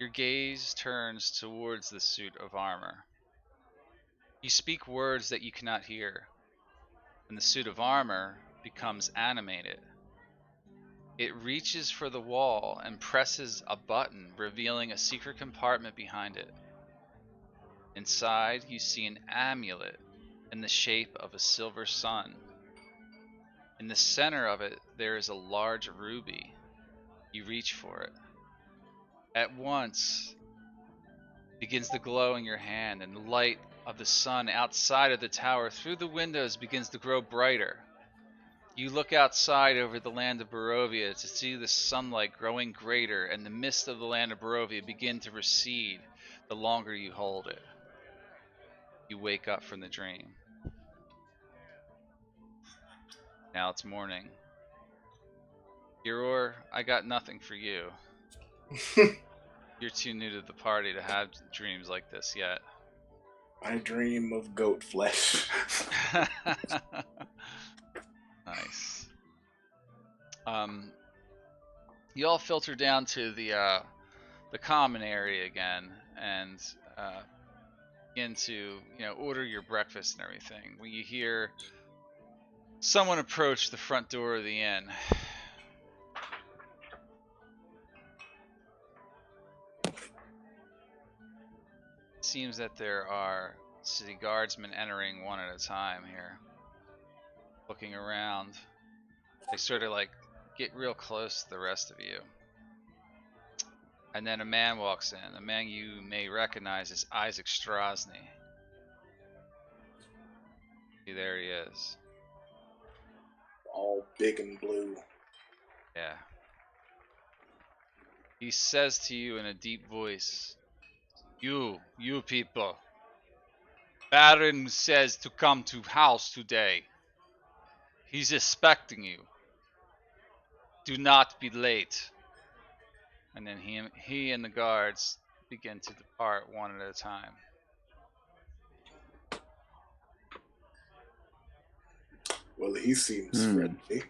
Your gaze turns towards the suit of armor. You speak words that you cannot hear, and the suit of armor becomes animated. It reaches for the wall and presses a button, revealing a secret compartment behind it. Inside, you see an amulet in the shape of a silver sun. In the center of it, there is a large ruby. You reach for it. At once, it begins to glow in your hand, and the light of the sun outside of the tower through the windows begins to grow brighter. You look outside over the land of Barovia to see the sunlight growing greater, and the mist of the land of Barovia begin to recede the longer you hold it. You wake up from the dream. Now it's morning. Giror, I got nothing for you. You're too new to the party to have dreams like this yet. I dream of goat flesh. Nice. You all filter down to the common area again, and begin to order your breakfast and everything. When you hear someone approach the front door of the inn, it seems that there are city guardsmen entering one at a time here, looking around. They sort of like get real close to the rest of you. And then a man walks in, a man you may recognize as Isaac Strahd. There he is. All big and blue. Yeah. He says to you in a deep voice, you people. Baron says to come to house today. He's expecting you. Do not be late. And then he and the guards begin to depart one at a time. Well, he seems friendly.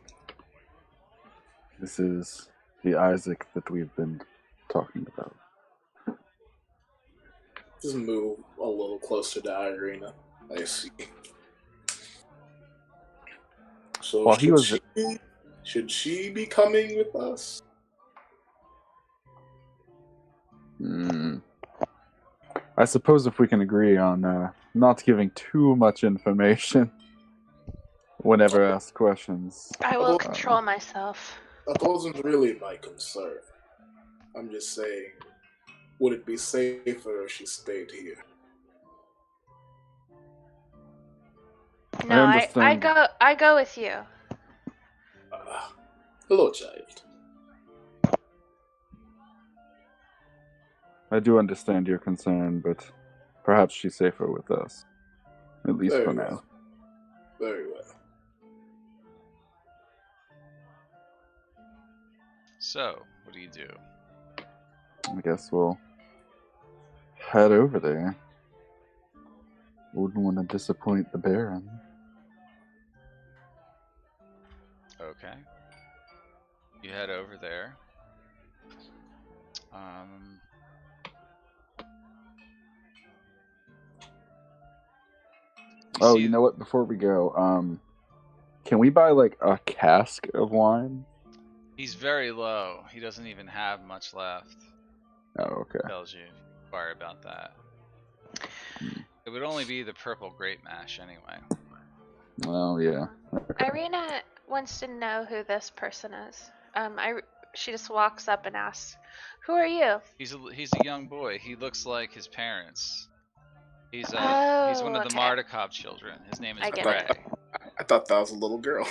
This is the Isaac that we've been talking about. Just move a little closer to Irina. I see. So While he was should she be coming with us? I suppose if we can agree on not giving too much information whenever asked questions. I will control myself. That wasn't really my concern. I'm just saying, would it be safer if she stayed here? No, I understand. I go with you. Hello, child. I do understand your concern, but perhaps she's safer with us. At least Very for well. now. Very well. So, what do you do? I guess we'll head over there. Wouldn't want to disappoint the Baron. Okay. You head over there. You know what? Before we go, can we buy like a cask of wine? He's very low. He doesn't even have much left. Oh, okay. Tells you inquire about that. It would only be the purple grape mash anyway. Well, yeah. Okay. Irina wants to know who this person is. She just walks up and asks, "Who are you?" He's a young boy. He looks like his parents. He's one of the Mardukov children. His name is Gray. I thought that was a little girl.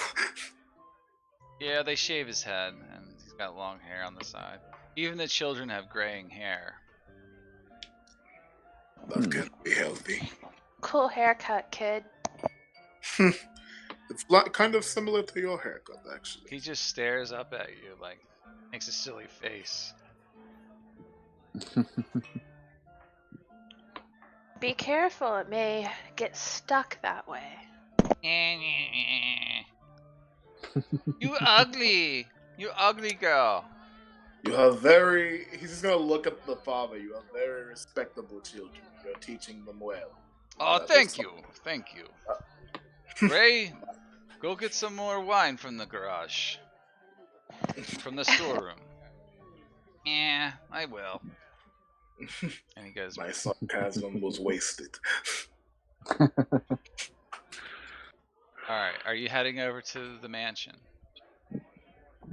Yeah, they shave his head, and he's got long hair on the side. Even the children have graying hair. That can't be healthy. Cool haircut, kid. It's kind of similar to your haircut, actually. He just stares up at you, like, makes a silly face. Be careful, it may get stuck that way. You ugly! You ugly girl! You have he's just gonna look at the father. You have very respectable children. You're teaching them well. Oh, thank you. Thank you. Ray, go get some more wine from the garage. From the storeroom. Yeah, I will. And he goes, my sarcasm was wasted. Alright, are you heading over to the mansion?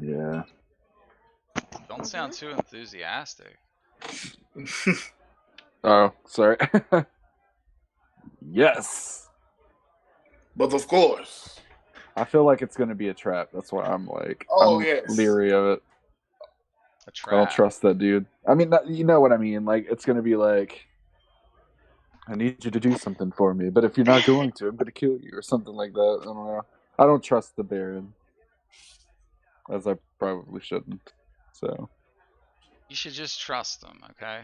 Yeah. Don't sound too enthusiastic. Oh, sorry. Yes! But of course. I feel like it's going to be a trap. That's why I'm like, yes. Leery of it. A trap. I don't trust that dude. I mean, you know what I mean. Like, it's going to be like, I need you to do something for me, but if you're not going to, I'm going to kill you, or something like that. I don't know. I don't trust the Baron, as I probably shouldn't. So You should just trust them, okay?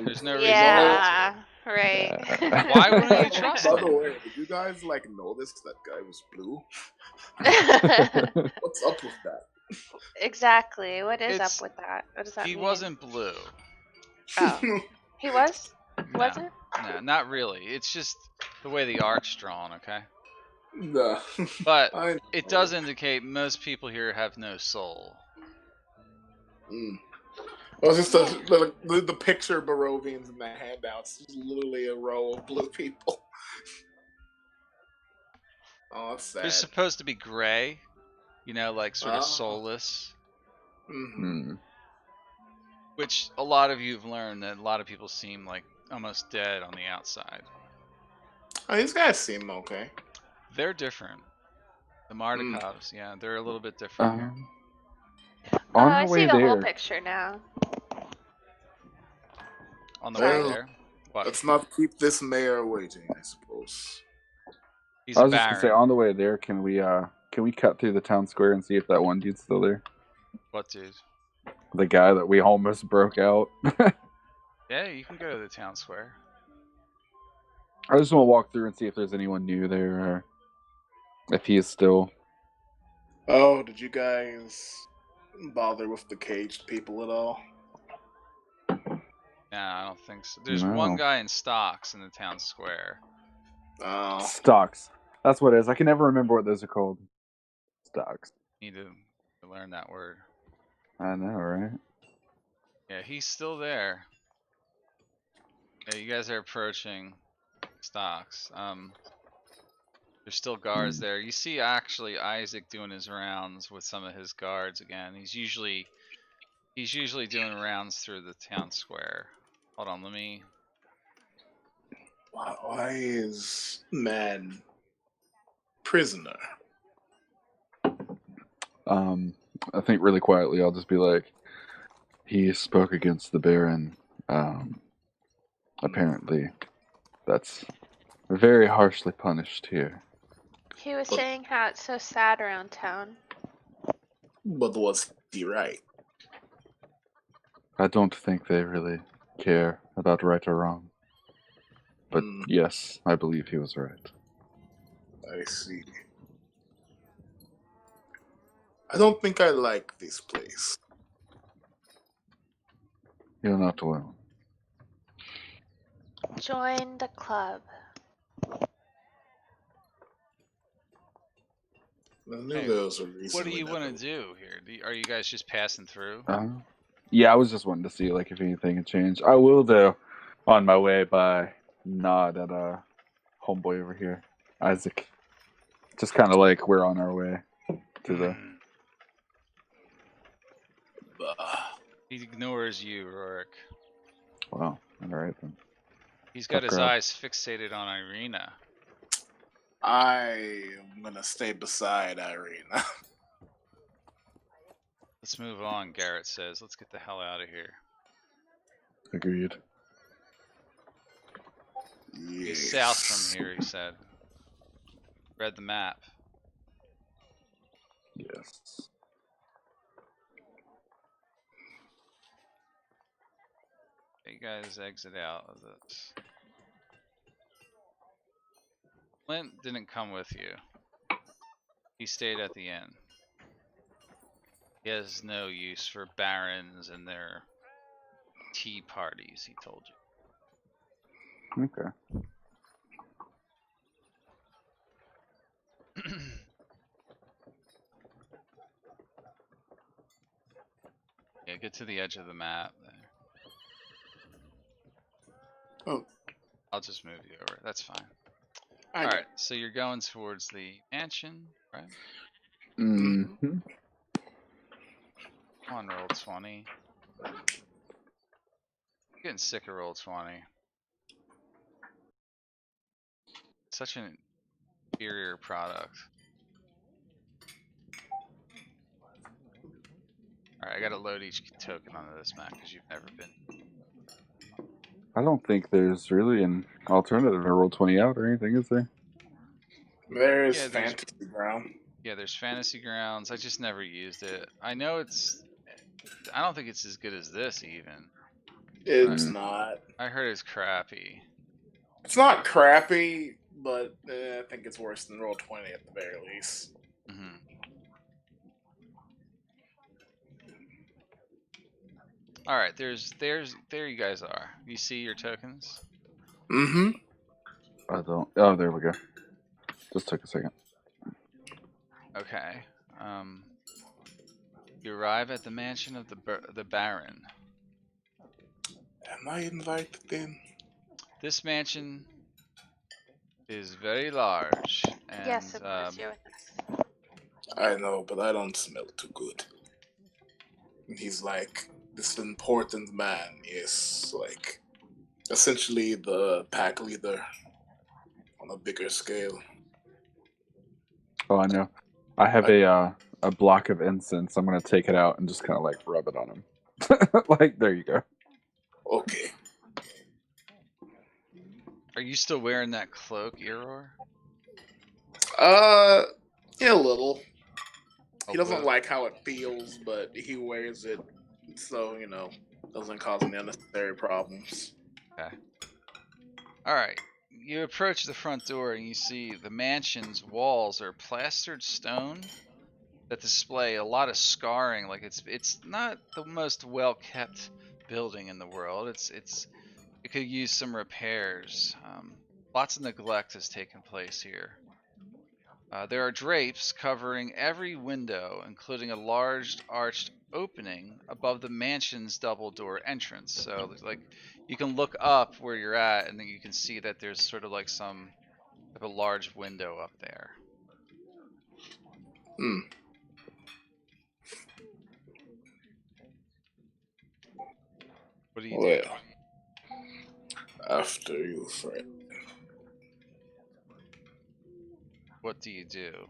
There's no Yeah, reason right. Why wouldn't you trust By them? the way, did you guys notice that guy was blue? What's up with that? Exactly. What is up with that? What does that mean? He wasn't blue. Oh. He was? No. Wasn't? No, not really. It's just the way the arc's drawn, okay? No. But it does indicate most people here have no soul. It was just the picture of Barovians in the handouts. It's literally a row of blue people. Oh, that's sad. They're supposed to be gray, like sort of soulless. Which a lot of you have learned that a lot of people seem like almost dead on the outside. Oh, these guys seem okay. They're different. The Hmm. Mardikovs, yeah, they're a little bit different. Oh, On I the see way the whole there, picture now. On the way Sorry. there, what? Let's not keep this mayor waiting, I suppose. He's I a was just gonna say, baron. on the way there, can we cut through the town square and see if that one dude's still there? What dude? The guy that we almost broke out. Yeah, you can go to the town square. I just want to walk through and see if there's anyone new there, or if he is still. Oh, did you guys bother with the caged people at all? Nah, I don't think so. There's No. one guy in stocks in the town square. Oh, Stocks. That's what it is. I can never remember what those are called. Stocks. Need to learn that word. I know, right? Yeah, he's still there. Yeah, you guys are approaching stocks. There's still guards there. You see actually Isaac doing his rounds with some of his guards again. He's usually doing rounds through the town square. Hold on, let me. why is man prisoner? I think really quietly I'll just be like, he spoke against the Baron. Apparently, that's very harshly punished here. He was saying how it's so sad around town. But was he right? I don't think they really care about right or wrong. But yes, I believe he was right. I see. I don't think I like this place. You're not alone. Join the club. I knew Hey, there was a reason. what do we you never- want to do here? Are you guys just passing through? Yeah, I was just wanting to see like if anything had changed. I will though, on my way by nod at homeboy over here, Isaac. Just kind of like we're on our way to the. He ignores you, Rourke. Wow. All right then. He's got Tough his crowd. eyes fixated on Irina. I am gonna stay beside Irina. Let's move on, Garrett says. Let's get the hell out of here. Agreed. He's south from here, he said. Read the map. Yes. You guys exit out of this. Clint didn't come with you. He stayed at the inn. He has no use for barons and their tea parties, he told you. Okay. Yeah, get to the edge of the map there. Oh. I'll just move you over. That's fine. I Alright, so you're going towards the mansion, right? Mm-hmm. Come on, roll 20. I'm getting sick of roll 20. Such an inferior product. Alright, I gotta load each token onto this map because you've never been. I don't think there's really an alternative to roll 20 out or anything, is there? There is Yeah, there's- fantasy ground. Yeah, there's Fantasy Grounds. I just never used it. I know it's. I don't think it's as good as this even. It's not. I heard it's crappy. It's not crappy, but I think it's worse than Roll20 at the very least. Mm-hmm. All right, there you guys are. You see your tokens? Mm-hmm. I don't. Oh, there we go. Just took a second. Okay. You arrive at the mansion of the Baron. Am I invited in? This mansion is very large, and Yes, of course you're with us. I know, but I don't smell too good. And he's like this important man. Yes, like essentially the pack leader on a bigger scale. Oh, I know. I have a block of incense. I'm gonna take it out and just kind of like rub it on him. Like, there you go. Okay. Are you still wearing that cloak, Error? Yeah, a little. A He doesn't little? like how it feels, but he wears it so, doesn't cause any unnecessary problems. Okay. Alright. You approach the front door and you see the mansion's walls are plastered stone that display a lot of scarring. Like it's not the most well kept building in the world. It could use some repairs. Lots of neglect has taken place here. There are drapes covering every window, including a large arched opening above the mansion's double door entrance. So, like, you can look up where you're at, and then you can see that there's sort of like some type of large window up there. Hmm. What do you do? Well, after you, friend. What do you do?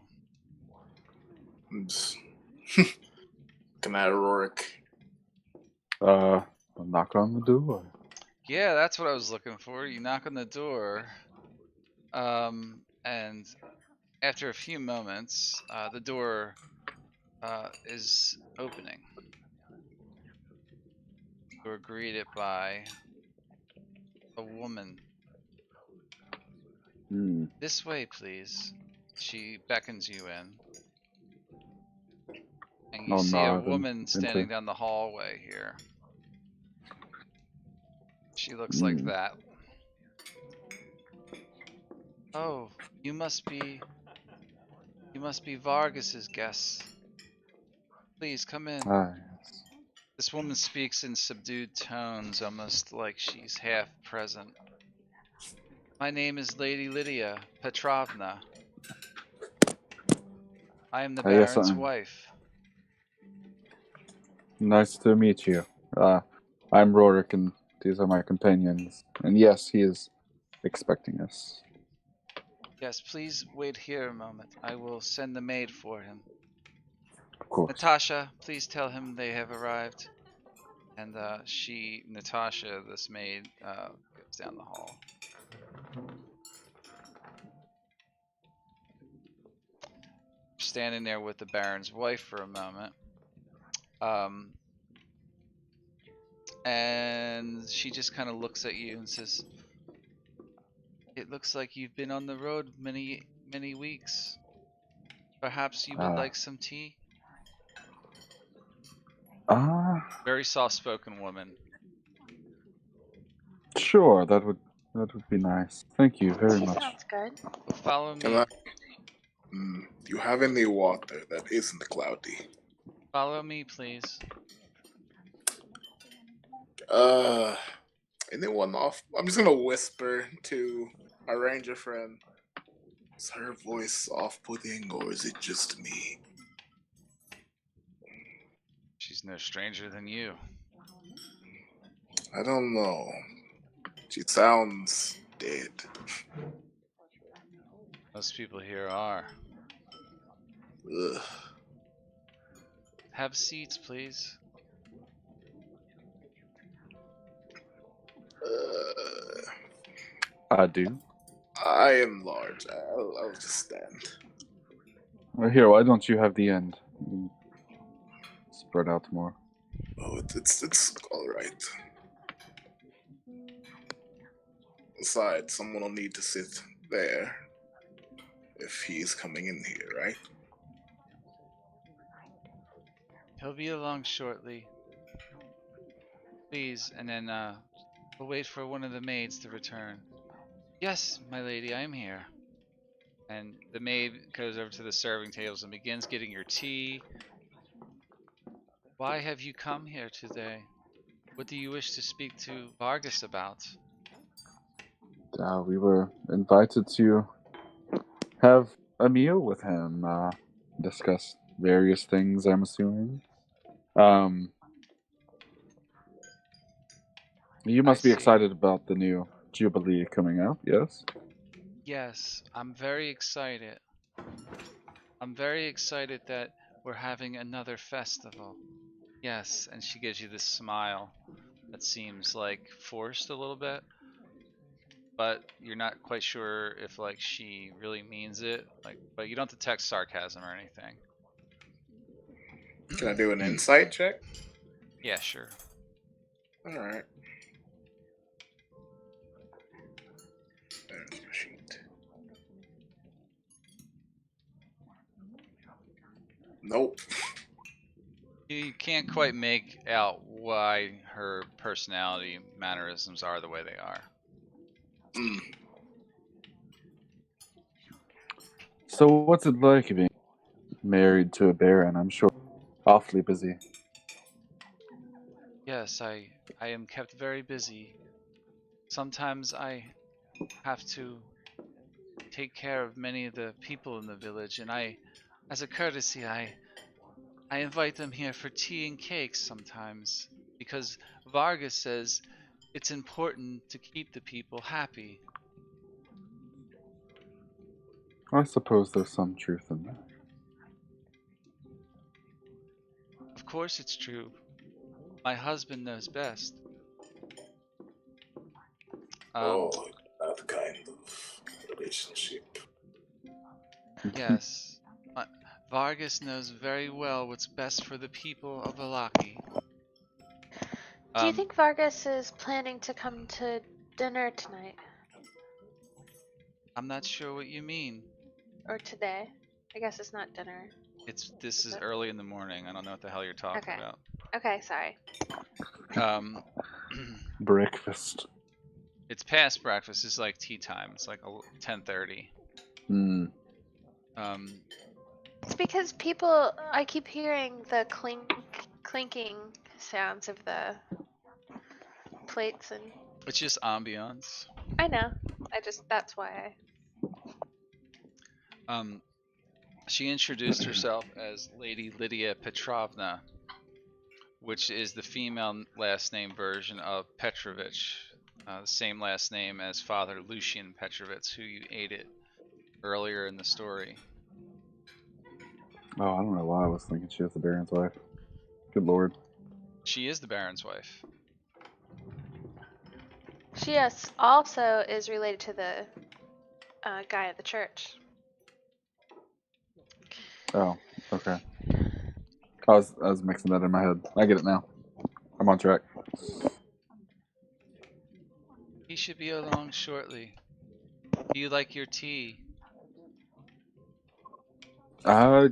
Can I Rorik? Knock on the door. Yeah, that's what I was looking for. You knock on the door, and after a few moments, the door is opening. You are greeted by a woman. This way, please. She beckons you in. And you I'll see a nod and woman standing enter. down the hallway here. She looks like that. Oh, you must be Vargas's guest. Please come in. Ah, yes. This woman speaks in subdued tones, almost like she's half present. My name is Lady Lydia Petrovna. I am the Yes, Baron's wife. nice to meet you. I'm Rorik, and these are my companions. And yes, he is expecting us. Yes, please wait here a moment. I will send the maid for him. Of course. Natasha, please tell him they have arrived. And Natasha, this maid, goes down the hall. Standing there with the Baron's wife for a moment. And she just kind of looks at you and says, "It looks like you've been on the road many, many weeks. Perhaps you would like some tea?" Very soft-spoken woman. Sure, that would be nice. Thank you very She much. sounds good. Follow Can me. do you have any water that isn't cloudy? Follow me, please. Anyone off? I'm just gonna whisper to my ranger friend. Is her voice off-putting, or is it just me? She's no stranger than you. I don't know. She sounds dead. Most people here are. Ugh. Have seats, please. I do. I am large. I'll just stand. Well, here, why don't you have the end? Spread out more. Oh, it's all right. Besides, someone will need to sit there if he's coming in here, right? He'll be along shortly. Please, and then we'll wait for one of the maids to return. Yes, my lady, I am here. And the maid goes over to the serving tables and begins getting your tea. Why have you come here today? What do you wish to speak to Vargas about? We were invited to have a meal with him, discuss various things, I'm assuming. You must be see. excited about the new Jubilee coming up, yes? Yes, I'm very excited. I'm very excited that we're having another festival. Yes, and she gives you this smile that seems like forced a little bit, but you're not quite sure if like she really means it. Like, but you don't detect sarcasm or anything. Can I do an insight check? Yeah, sure. All right. There's my sheet. Nope. You can't quite make out why her personality mannerisms are the way they are. Mm. So what's it like being married to a baron? I'm sure awfully busy. Yes, I am kept very busy. Sometimes I have to take care of many of the people in the village, and as a courtesy, I invite them here for tea and cakes sometimes, because Vargas says it's important to keep the people happy. I suppose there's some truth in that. Of course it's true. My husband knows best. Um, Oh, that kind of relationship. yes. Vargas knows very well what's best for the people of Alaki. Do you think Vargas is planning to come to dinner tonight? I'm not sure what you mean. Or today? I guess it's not dinner. This is early in the morning. I don't know what the hell you're talking Okay. about. Okay, sorry. Um, Breakfast. it's past breakfast. It's like tea time. It's like 10:30. Hmm. It's because people, I keep hearing the clinking sounds of the plates, and It's just ambiance. I know. That's why She introduced herself as Lady Lydia Petrovna, which is the female last name version of Petrovich, the same last name as Father Lucian Petrovich, who you aided earlier in the story. Oh, I don't know why I was thinking she was the baron's wife. Good lord. She is the Baron's wife. she also is related to the guy at the church. Oh, okay. I was mixing that in my head. I get it now. I'm on track. He should be along shortly. Do you like your tea?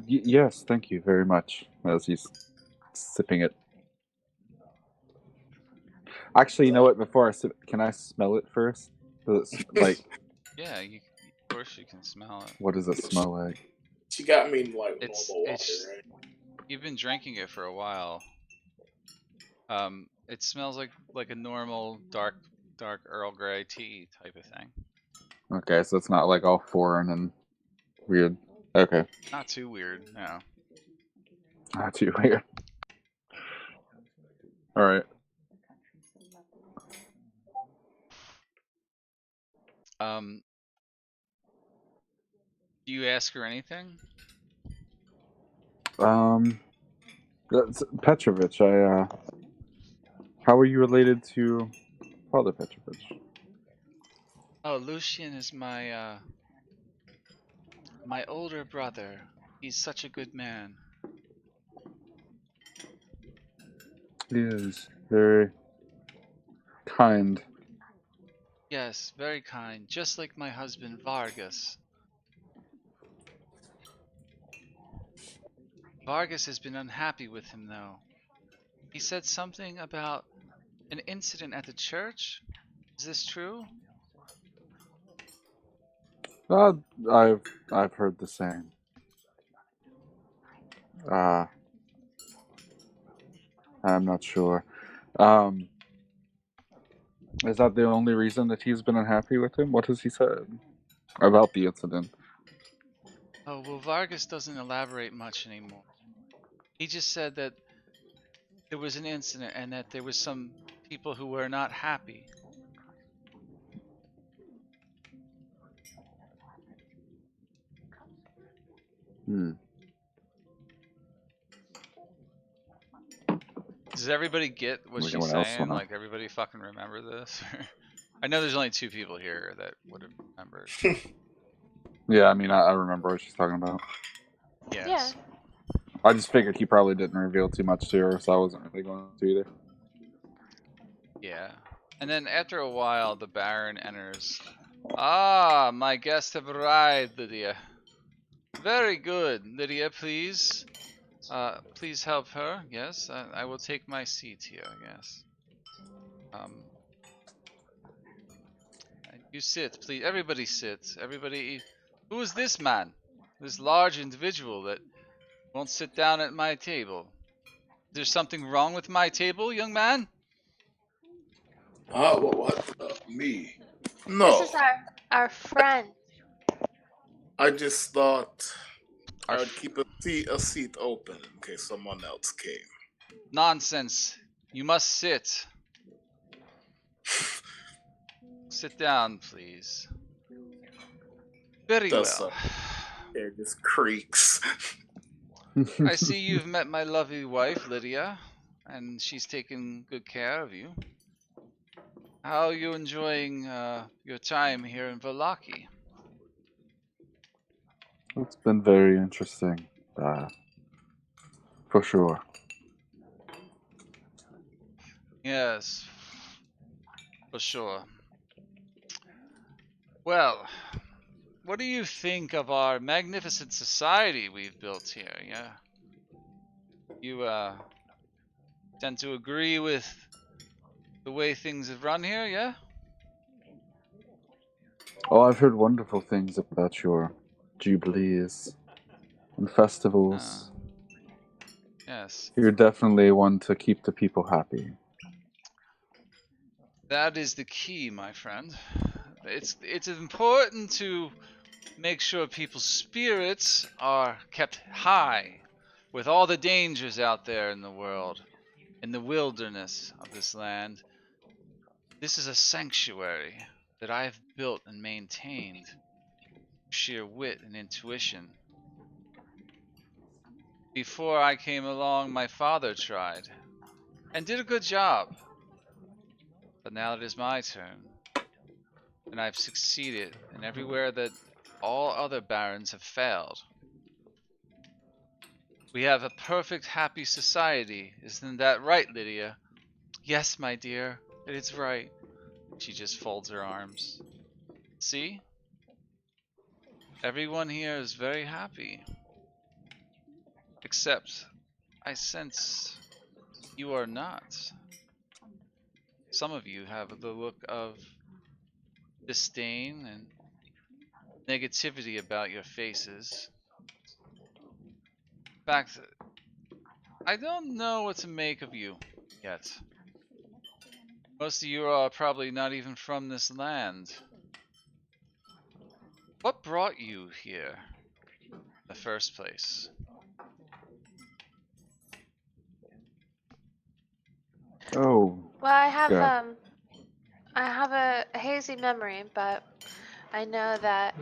Yes, thank you very much. As he's sipping it. Actually, you know what? Before I sip, can I smell it first? Does it, like, Yeah, of course you can smell it. what does it smell like? She got me like It's normal it's water, right? you've been drinking it for a while. It smells like a normal dark Earl Grey tea type of thing. Okay, so it's not like all foreign and weird. Okay, Not too weird, no. not too weird. All right. Um, do you ask her anything? That's Petrovich. How are you related to Father Petrovich? Oh, Lucian is my older brother. He's such a good man. He is very kind. Yes, very kind, just like my husband Vargas. Vargas has been unhappy with him though. He said something about an incident at the church. Is this true? Uh, I've heard the same. Uh, I'm not sure. Um, is that the only reason that he's been unhappy with him? What has he said about the incident? Oh, well, Vargas doesn't elaborate much anymore. He just said that there was an incident and that there was some people who were not happy. Hmm. Does everybody get what she's Anyone else saying? wanna? Like, everybody fucking remember this? I know there's only 2 people here that would have remembered. Yeah, I mean, I remember what she's talking about. Yes. Yeah. I just figured he probably didn't reveal too much to her, so I wasn't really going to either. Yeah. And then after a while, the Baron enters. Ah, my guest have arrived, Lydia. Very good, Lydia. Please, please help her. Yes, I will take my seat here. Yes. You sit, please. Everybody sit. Everybody. Who is this man? This large individual that won't sit down at my table. Is there something wrong with my table, young man? What? Me? This No. is our friend. I just thought I Our would keep a seat open in case someone else came. nonsense. You must sit. Sit down, please. Very Does well. it just creaks. I see you've met my lovely wife, Lydia, and she's taken good care of you. How are you enjoying your time here in Valaki? It's been very interesting, for sure. Yes, for sure. Well, what do you think of our magnificent society we've built here? Yeah, you tend to agree with the way things have run here, yeah? Oh, I've heard wonderful things about your jubilees and festivals. Yes. You're definitely one to keep the people happy. That is the key, my friend. It's important to make sure people's spirits are kept high with all the dangers out there in the world, in the wilderness of this land. This is a sanctuary that I have built and maintained through sheer wit and intuition. Before I came along, my father tried and did a good job. But now it is my turn, and I've succeeded in everywhere that all other barons have failed. We have a perfect happy society. Isn't that right, Lydia? Yes, my dear, it is right. She just folds her arms. See? Everyone here is very happy. Except, I sense you are not. Some of you have the look of disdain and negativity about your faces. In fact, I don't know what to make of you yet. Most of you are probably not even from this land. What brought you here in the first place? Oh, Well, God. I have a hazy memory, but I know that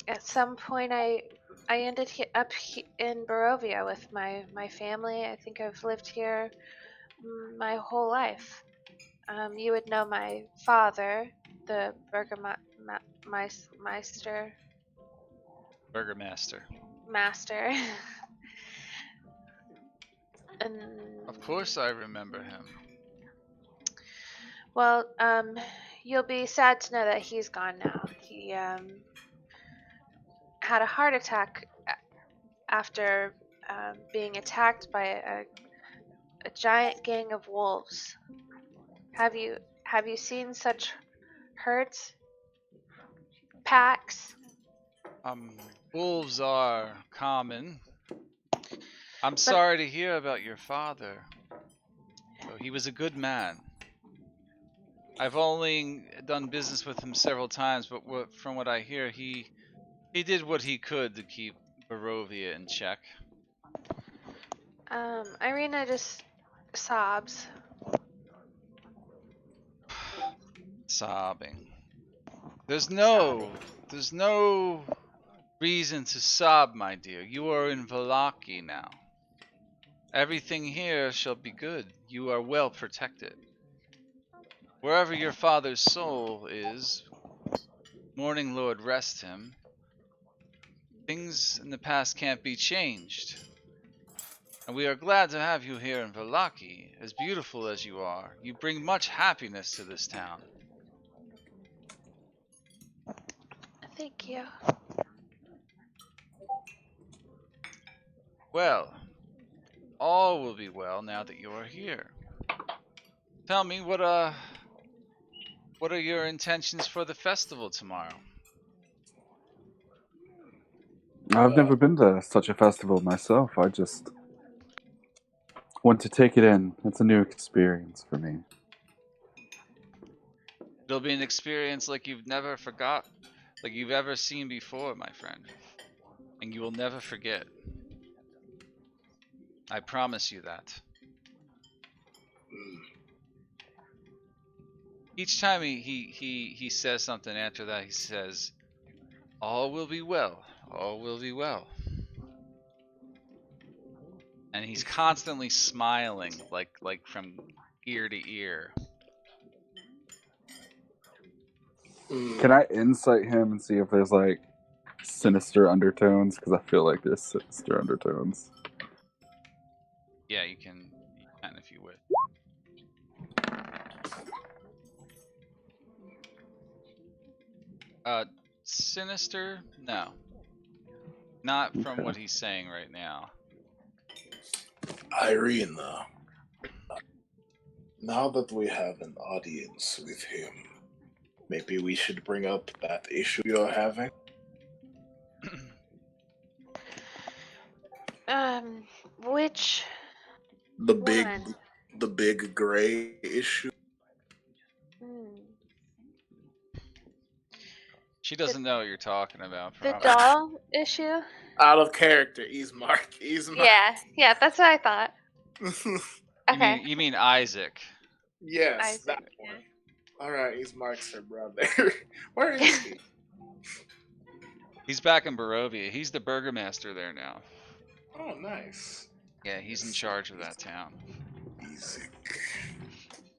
at some point I ended in Barovia with my family. I think I've lived here my whole life. You would know my father, the Burgermeister Burgermaster. master, and Of course I remember him. well, you'll be sad to know that he's gone now. He had a heart attack after being attacked by a giant gang of wolves. Have you seen such herds? Packs? Wolves are common. I'm But sorry to hear about your father. Though he was a good man. I've only done business with him several times, but from what I hear, he did what he could to keep Barovia in check. Irina just sobs. Sobbing. There's no reason to sob, my dear. You are in Valaki now. Everything here shall be good. You are well protected. Wherever your father's soul is, Morning Lord rest him, things in the past can't be changed. And we are glad to have you here in Valaki. As beautiful as you are, you bring much happiness to this town. Thank you. Well, all will be well now that you are here. Tell me, what are your intentions for the festival tomorrow? I've never been to such a festival myself. I just want to take it in. It's a new experience for me. It'll be an experience like you've never forgot, like you've ever seen before, my friend. And you will never forget. I promise you that. Each time he says something after that, he says, "All will be well. All will be well." And he's constantly smiling, like from ear to ear. Can I insight him and see if there's like sinister undertones? Because I feel like there's sinister undertones. Yeah, you can if you would. Sinister? No. Not from Okay. what he's saying right now. Irene, now that we have an audience with him, maybe we should bring up that issue you're having. Which The one? big gray issue. Hmm. She doesn't know what you're talking about, The probably. doll issue? Out of character, Ismark. Yeah, that's what I thought. Okay. You mean Isaac? Yes, that Isaac. one. All right, Ismark's her brother. Where is he? He's back in Barovia. He's the burgomaster there now. Oh, nice. Yeah, he's in charge of that town. Isaac.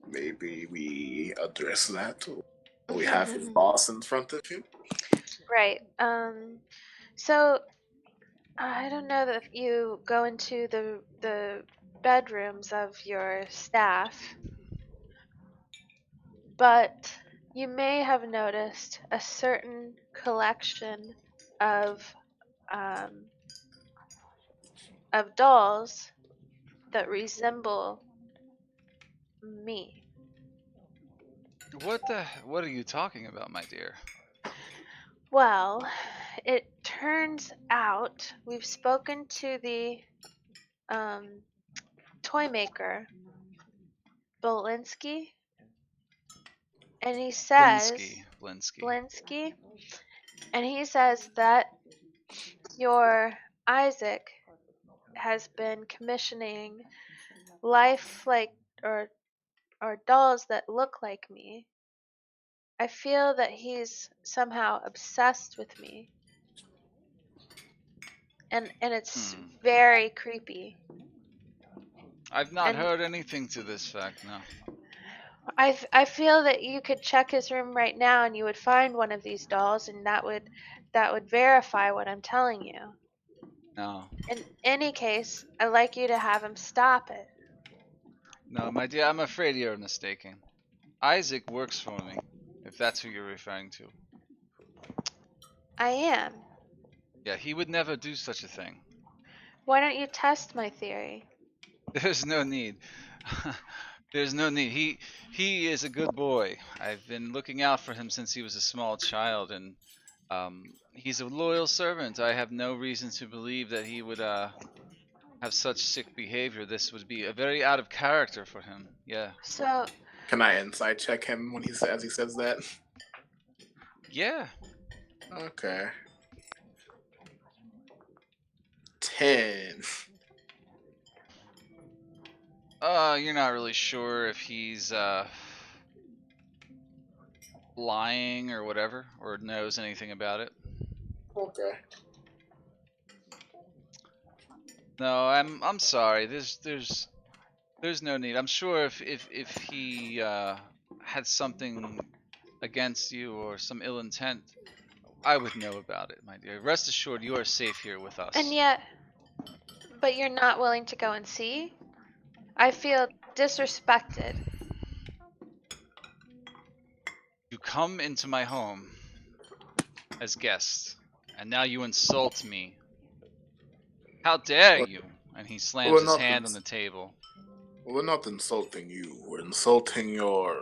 Maybe we address that. We have his boss in front of him. Right. So I don't know that if you go into the bedrooms of your staff, but you may have noticed a certain collection of um, dolls that resemble me. What are you talking about, my dear? Well, it turns out we've spoken to the toy maker, Belinsky, and he says Blinsky. Blinsky, and he says that your Isaac has been commissioning lifelike or dolls that look like me. I feel that he's somehow obsessed with me. And it's very creepy. I've not heard anything to this fact, no. I feel that you could check his room right now and you would find one of these dolls, and that would verify what I'm telling you. No. In any case, I'd like you to have him stop it. No, my dear, I'm afraid you're mistaken. Isaac works for me, if that's who you're referring to. I am. Yeah, he would never do such a thing. Why don't you test my theory? There's no need. There's no need. He is a good boy. I've been looking out for him since he was a small child, and he's a loyal servant. I have no reason to believe that he would have such sick behavior. This would be a very out of character for him. Yeah. So, Can I insight check him when he says that? Yeah. Okay. 10. You're not really sure if he's lying or whatever, or knows anything about it. Okay. No, I'm sorry. There's no need. I'm sure if he had something against you or some ill intent, I would know about it, my dear. Rest assured, you are safe here with us. And yet, but you're not willing to go and see? I feel disrespected. You come into my home as guests, and now you insult me. How dare you? And he slams We're his not hand on the table. We're not insulting you. We're insulting your,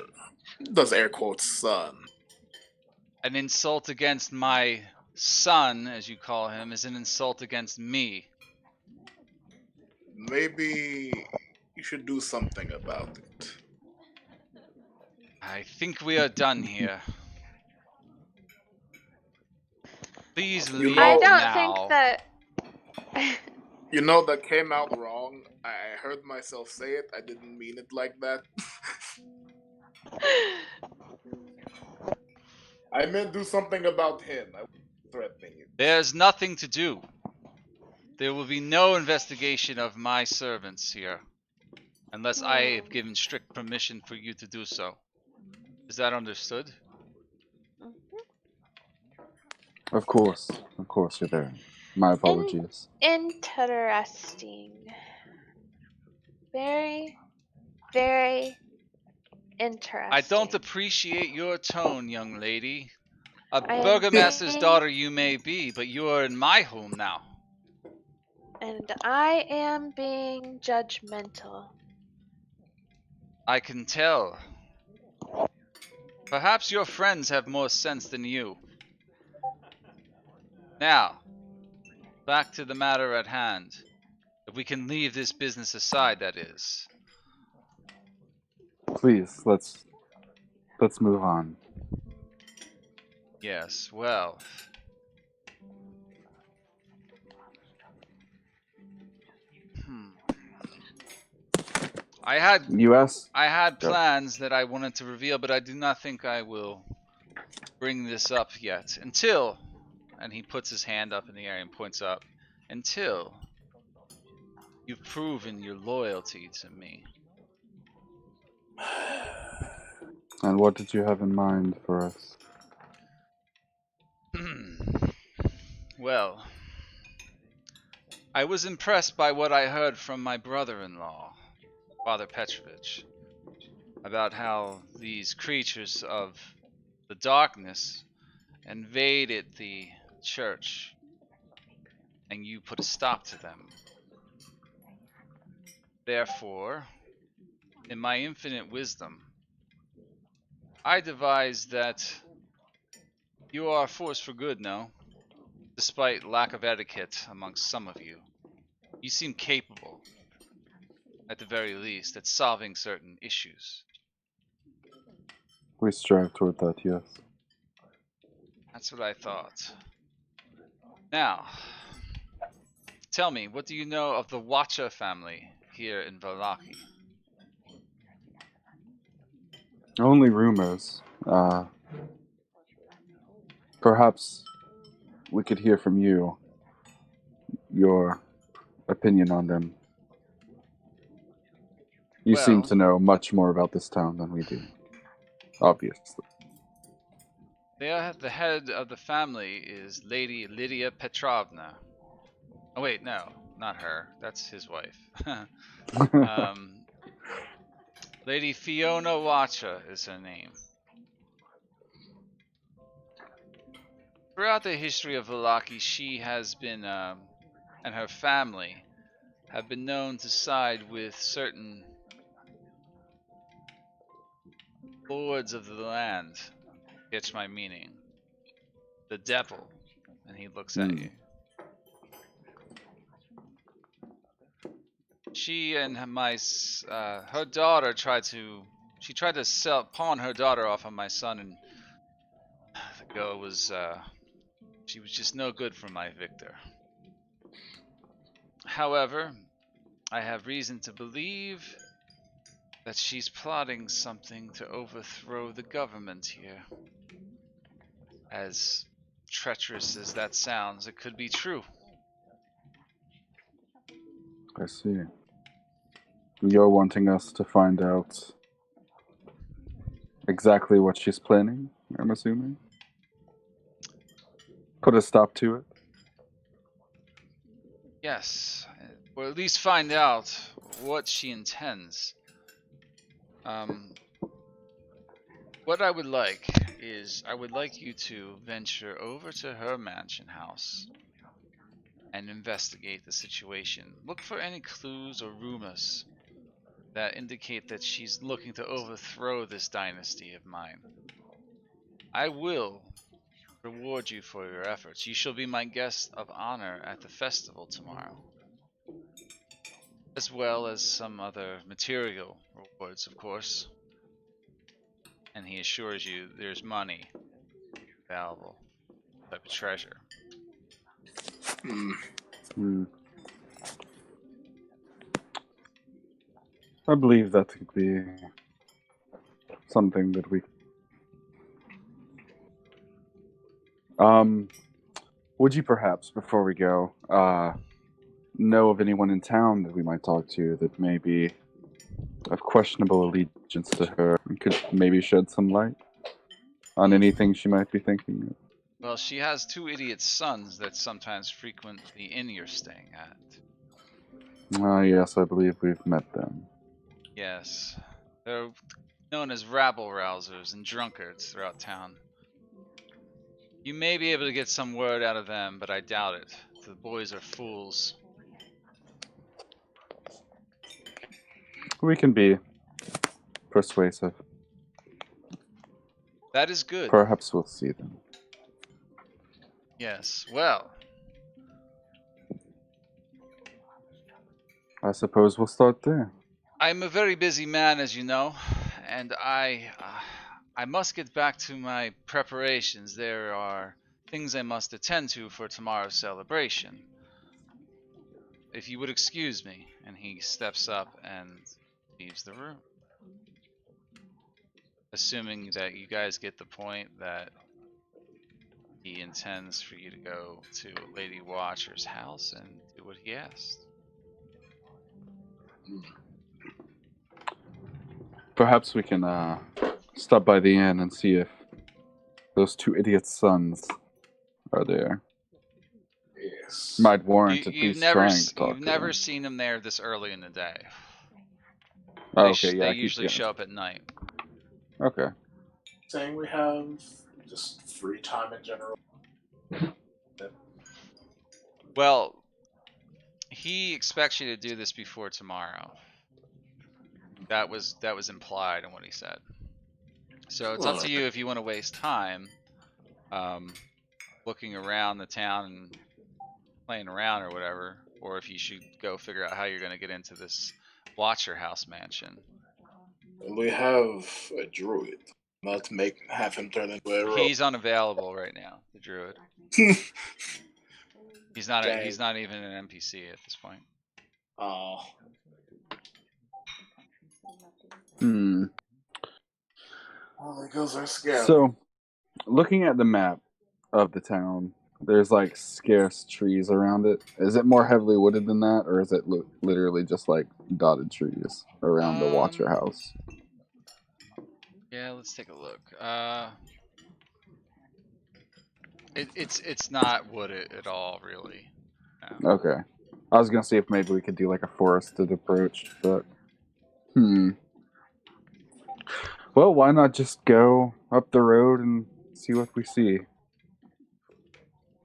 does air quotes, son. An insult against my son, as you call him, is an insult against me. Maybe you should do something about it. I think we are done here. Please You leave I know, don't think now. that. you know that came out wrong. I heard myself say it. I didn't mean it like that. I meant do something about him. I wasn't threatening you. There's nothing to do. There will be no investigation of my servants here, unless I have given strict permission for you to do so. Is that understood? Of course, you're there. My apologies. Interesting. Very, very interesting. I don't appreciate your tone, young lady. A I am burgomaster's being- daughter you may be, but you are in my home now. And I am being judgmental. I can tell. Perhaps your friends have more sense than you. Now, back to the matter at hand. If we can leave this business aside, that is. Please, let's move on. Yes, well. I had U.S. Go. plans that I wanted to reveal, but I do not think I will bring this up yet. Until, and he puts his hand up in the air and points up, until you've proven your loyalty to me. And what did you have in mind for us? Well, I was impressed by what I heard from my brother-in-law, Father Petrovich, about how these creatures of the darkness invaded the church, and you put a stop to them. Therefore, in my infinite wisdom, I devised that you are a force for good, no? Despite lack of etiquette amongst some of you. You seem capable, at the very least, at solving certain issues. We strive toward that, yes. That's what I thought. Now, tell me, what do you know of the Watcha family here in Valaki? Only rumors. Perhaps we could hear from you your opinion on them. You seem Well, to know much more about this town than we do. Obviously. the head of the family is Lady Lydia Petrovna. Oh wait, no, not her. That's his wife. Lady Fiona Watcha is her name. Throughout the history of Valaki, she has been, and her family, have been known to side with certain lords of the land. Catch my meaning. The devil. And he looks at you. She and her daughter tried to pawn her daughter off on my son, and the girl was, she was just no good for my Victor. However, I have reason to believe that she's plotting something to overthrow the government here. As treacherous as that sounds, it could be true. I see. You're wanting us to find out exactly what she's planning, I'm assuming? Put a stop to it? Yes, or at least find out what she intends. What I would like is I would like you to venture over to her mansion house and investigate the situation. Look for any clues or rumors that indicate that she's looking to overthrow this dynasty of mine. I will reward you for your efforts. You shall be my guest of honor at the festival tomorrow, as well as some other material rewards, of course. And he assures you there's money available, type of treasure. I believe that could be something that we... would you perhaps, before we go, know of anyone in town that we might talk to that may be of questionable allegiance to her and could maybe shed some light on anything she might be thinking of? Well, she has two idiot sons that sometimes frequent the inn you're staying at. Ah, yes, I believe we've met them. Yes, they're known as rabble-rousers and drunkards throughout town. You may be able to get some word out of them, but I doubt it. The boys are fools. We can be persuasive. That is good. Perhaps we'll see them. Yes, well, I suppose we'll start there. I'm a very busy man, as you know, and I must get back to my preparations. There are things I must attend to for tomorrow's celebration. If you would excuse me, and he steps up and leaves the room. Assuming that you guys get the point that he intends for you to go to Lady Watcher's house and do what he asked. Perhaps we can stop by the inn and see if those two idiots' sons are there. Yes. Might warrant at least trying to talk You've to never them. seen him there this early in the day. Oh, okay, yeah, They I keep usually getting... show up at night. Okay. Saying we have just free time in general. Well, he expects you to do this before tomorrow. That was implied in what he said. So it's up to you if you want to waste time looking around the town and playing around or whatever, or if you should go figure out how you're going to get into this Watcher House mansion. We have a druid. Not have him turn into a rogue. He's unavailable right now, the druid. He's not even an NPC at this point. Oh. Oh, there goes our scale. So, looking at the map of the town, there's like scarce trees around it. Is it more heavily wooded than that, or is it literally just like dotted trees around the Watcher house? Yeah, let's take a look. It's not wooded at all, really. No. Okay. I was gonna see if maybe we could do like a forested approach, but well, why not just go up the road and see what we see?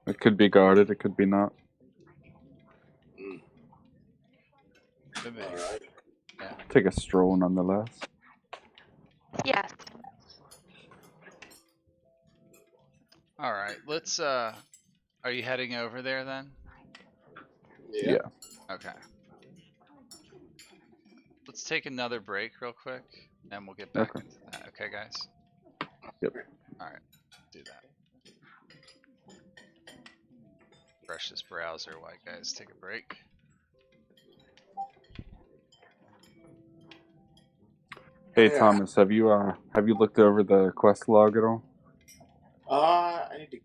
It could be guarded, it could be not. Could be. Alright. Yeah. Take a stroll nonetheless. Yes. All right. Let's. Are you heading over there then? Yeah. Okay. Let's take another break real quick, and we'll get back Okay. into that. Okay, guys. Yep. All right. Do that. Refresh this browser while you guys take a break. Hey Yeah. Thomas, have you looked over the quest log at all? I need to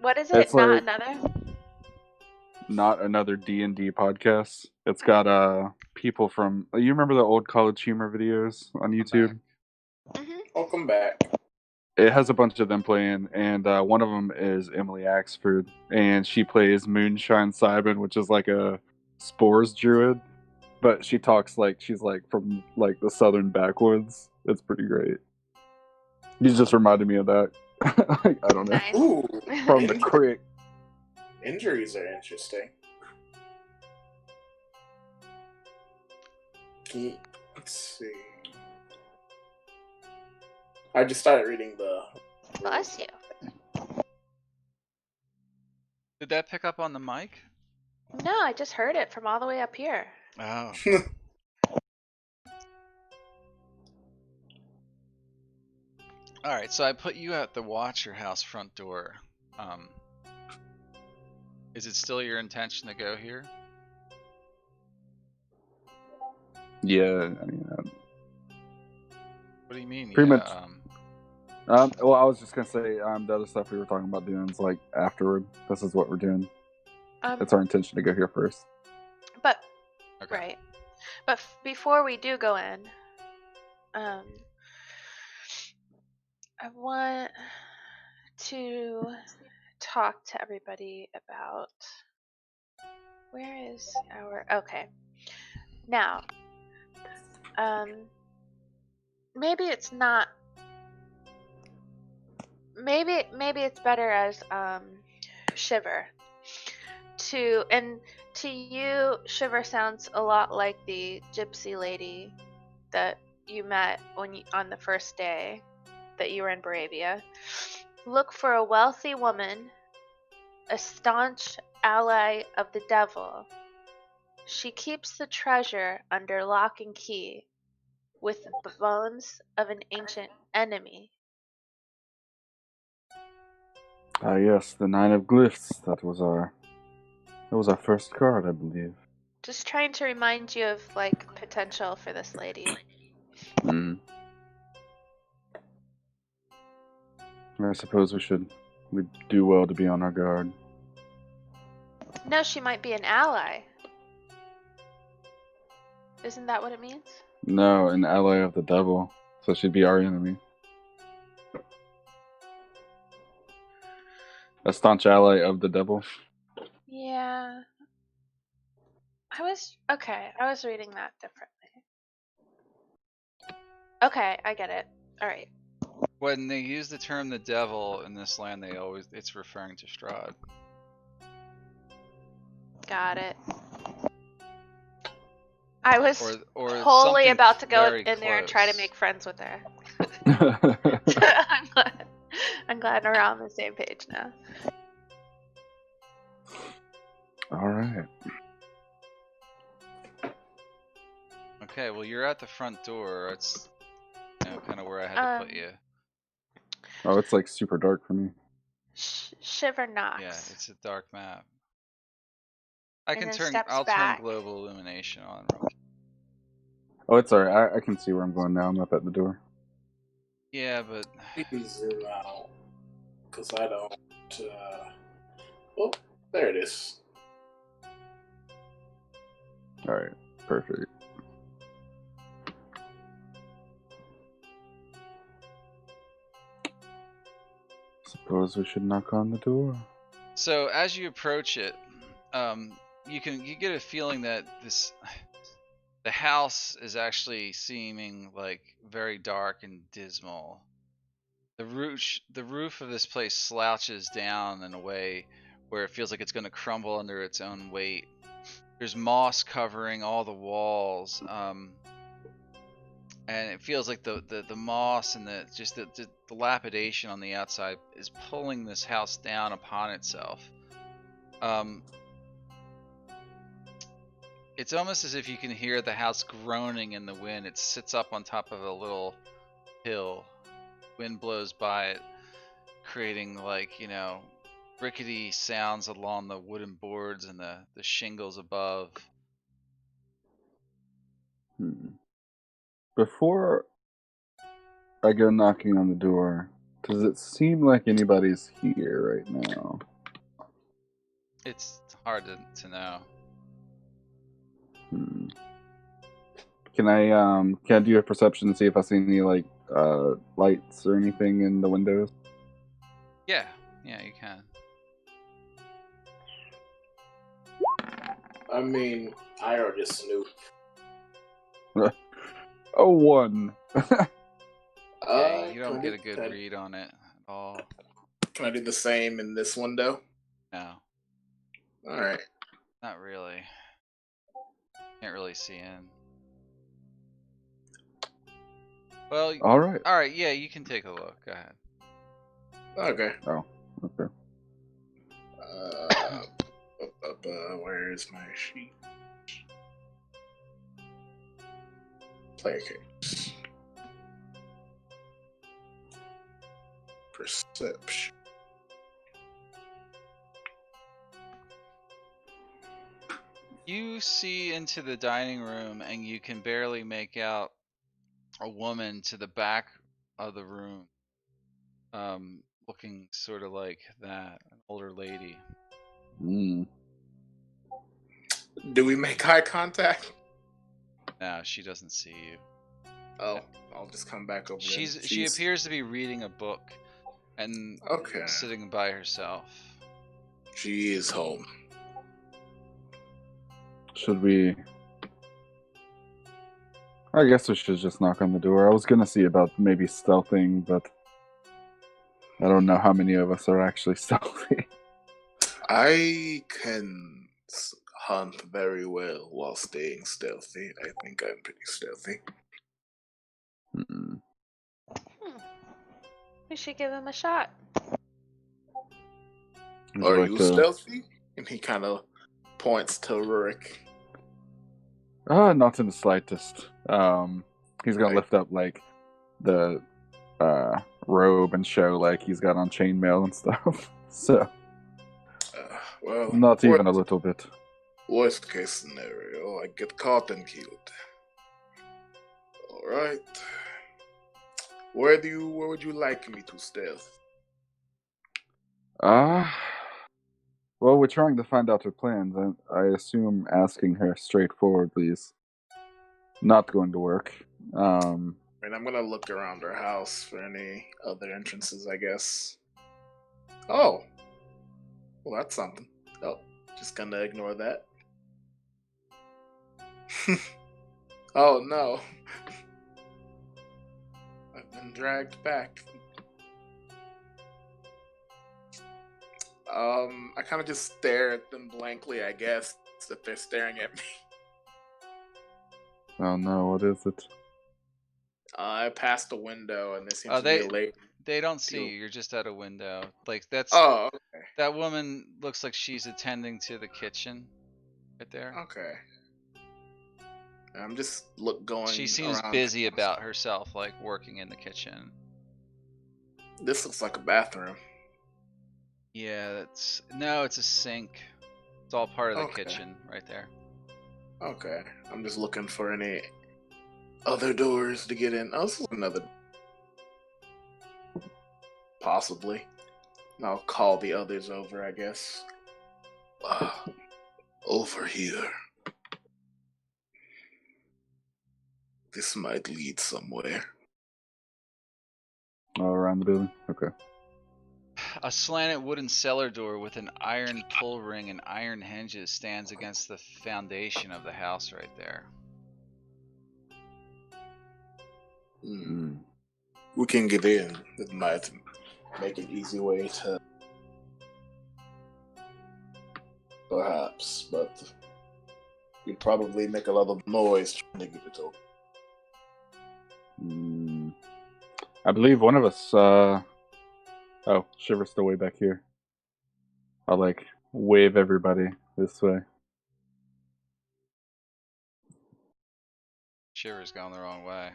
What is it? It's Not like another? not another D&D podcast. It's got people from. You remember the old College Humor videos on YouTube? Mm-hmm. Welcome back. It has a bunch of them playing, and one of them is Emily Axford, and she plays Moonshine Cybin, which is like a spores druid, but she talks like she's like from like the southern backwoods. It's pretty great. You just reminded me of that. Like, I don't know. Nice. Ooh, From the creek. injuries are interesting. Let's see. I just started reading the. Bless you. Did that pick up on the mic? No, I just heard it from all the way up here. Oh. All right, so I put you at the Watcher House front door. Is it still your intention to go here? Yeah, I mean, What do you mean? Pretty yeah. much. Well, I was just gonna say, the other stuff we were talking about doing is like afterward. This is what we're doing. It's our intention to go here first. But Okay. right. But before we do go in, I want to talk to everybody about where is our okay. Now, maybe it's not. Maybe it's better as Shiver. To you, Shiver sounds a lot like the gypsy lady that you met on the first day that you were in Barovia. Look for a wealthy woman, a staunch ally of the devil. She keeps the treasure under lock and key with the bones of an ancient enemy. Yes, the Nine of Glyphs. That was our first card, I believe. Just trying to remind you of like potential for this lady. I suppose we'd do well to be on our guard. No, she might be an ally. Isn't that what it means? No, an ally of the devil. So she'd be our enemy. A staunch ally of the devil. Yeah. I was reading that differently. Okay, I get it. All right. When they use the term the devil in this land, it's referring to Strahd. Got it. I was or totally about to go in very there and try to close. make friends with her. I'm glad we're on the same page now. All right. Okay, well you're at the front door. It's kind of where I had to put you. Oh, it's like super dark for me. Shiver knocks. Yeah, it's a dark map. I'll then turn steps back. global illumination on. Oh, it's alright. I can see where I'm going now. I'm up at the door. Yeah, but Maybe zoom out because I don't. Oh, there it is. All right, perfect. Suppose we should knock on the door. So as you approach it, you get a feeling that the house is actually seeming like very dark and dismal. The roof of this place slouches down in a way where it feels like it's going to crumble under its own weight. There's moss covering all the walls, and it feels like the moss and the dilapidation on the outside is pulling this house down upon itself. It's almost as if you can hear the house groaning in the wind. It sits up on top of a little hill. Wind blows by it, creating rickety sounds along the wooden boards and the shingles above. Before I go knocking on the door, does it seem like anybody's here right now? It's hard to know. Hmm. Can I do a perception to see if I see any like lights or anything in the windows? Yeah, you can. I mean, I already snooped. Oh, 1. Yeah, you Can don't I get do- a good read on it at all. Can I do the same in this window? No, All right. not really. Can't really see in. Well, All right. alright, yeah, you can take a look. Go ahead. Okay. Oh, okay. Where is my sheet? Player case. Perception. You see into the dining room and you can barely make out a woman to the back of the room. Looking sort of like that, an older lady. Do we make eye contact? No, she doesn't see you. Oh, I'll just come back over there. She appears to be reading a book and Okay. sitting by herself. She is home. Should we? I guess we should just knock on the door. I was gonna see about maybe stealthing, but I don't know how many of us are actually stealthy. I can hunt very well while staying stealthy. I think I'm pretty stealthy. Mm-mm. We should give him a shot. Would Are like you to- stealthy? And he kind of points to Rurik. Not in the slightest. He's gonna Right. lift up like the robe and show like he's got on chainmail and stuff. So Well, not even a little bit. worst case scenario, I get caught and killed. All right. Where would you like me to stealth? Well, we're trying to find out her plans, and I assume asking her straightforwardly is not going to work. And I'm gonna look around our house for any other entrances, I guess. Oh, well, that's something. Oh, just gonna ignore that. Oh no, I've been dragged back. I kind of just stare at them blankly, I guess, that they're staring at me. Oh no, what is it? I passed the window, and there seems Oh, to be a lady. they don't see you. You're just at a window. Like that's Oh, okay. that woman looks like she's attending to the kitchen, right there. Okay. I'm just going. She seems around. busy about herself, like working in the kitchen. This looks like a bathroom. Yeah, it's a sink. It's all part of the Okay. kitchen right there. Okay. I'm just looking for any other doors to get in. Oh, this is another. Possibly. And I'll call the others over, I guess. Over here. This might lead somewhere. All around the building? Okay. A slanted wooden cellar door with an iron pull ring and iron hinges stands against the foundation of the house right there. We can get in. It might make an easy way to. Perhaps, but we'd probably make a lot of noise trying to get it open. I believe one of us, oh, Shiver's still way back here. I'll, like, wave everybody this way. Shiver's gone the wrong way.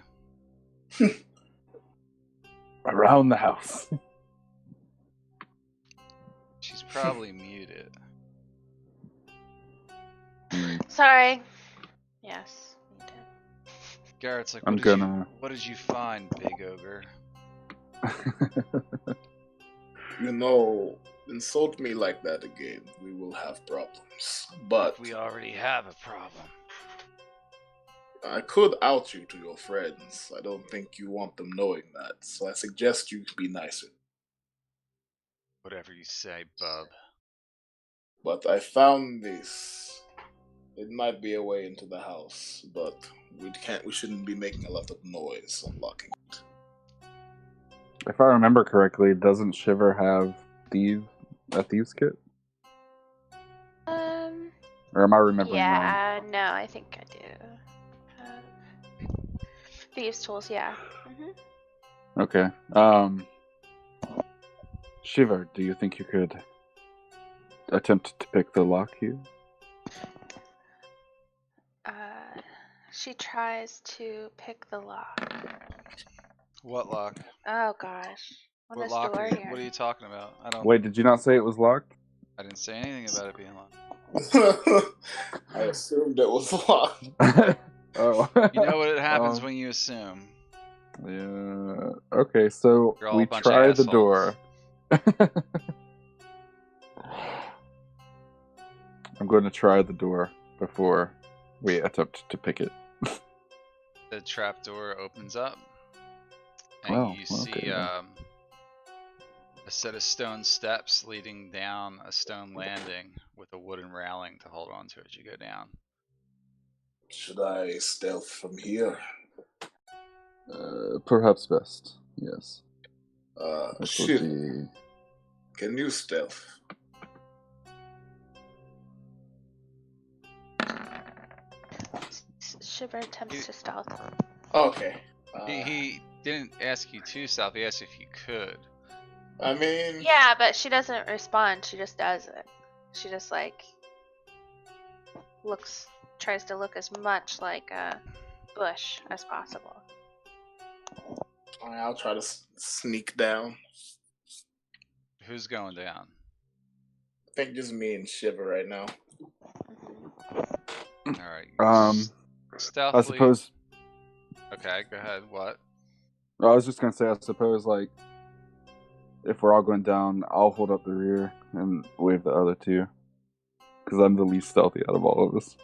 Around the house. She's probably muted. Sorry. Yes, we did. Garrett's like, I'm gonna- what did you find, big ogre? You know, insult me like that again, we will have problems. But We already have a problem. I could out you to your friends. I don't think you want them knowing that, so I suggest you be nicer. Whatever you say, bub. But I found this. It might be a way into the house, but we shouldn't be making a lot of noise unlocking it. If I remember correctly, doesn't Shiver have a thieves kit? Or am I remembering wrong? Yeah, no, I think I do. Thieves' tools, yeah. Okay. Shiver, do you think you could attempt to pick the lock here? She tries to pick the lock. What lock? Oh gosh. On What this lock door are you? here. What are you talking about? I don't. Wait, did you not say it was locked? I didn't say anything about it being locked. I assumed it was locked. Oh. You know what happens when you assume. Yeah. Okay, so You're all we a bunch of try the assholes. door. I'm going to try the door before we attempt to pick it. The trap door opens up, and Wow, you see okay, yeah. a set of stone steps leading down a stone landing with a wooden railing to hold on to as you go down. Should I stealth from here? Perhaps best. Yes. That would Shiv, be... can you stealth? Shiver attempts to stealth. Okay. He didn't ask you to stealth. He asked if you could. I mean, Yeah, but she doesn't respond. She just does it. She just like tries to look as much like a bush as possible. I'll try to sneak down. Who's going down? I think just me and Shiver right now. All right. Stealthily. I suppose... Okay, go ahead. What? I was just going to say, I suppose, like, if we're all going down, I'll hold up the rear and wave the other two. Because I'm the least stealthy out of all of us.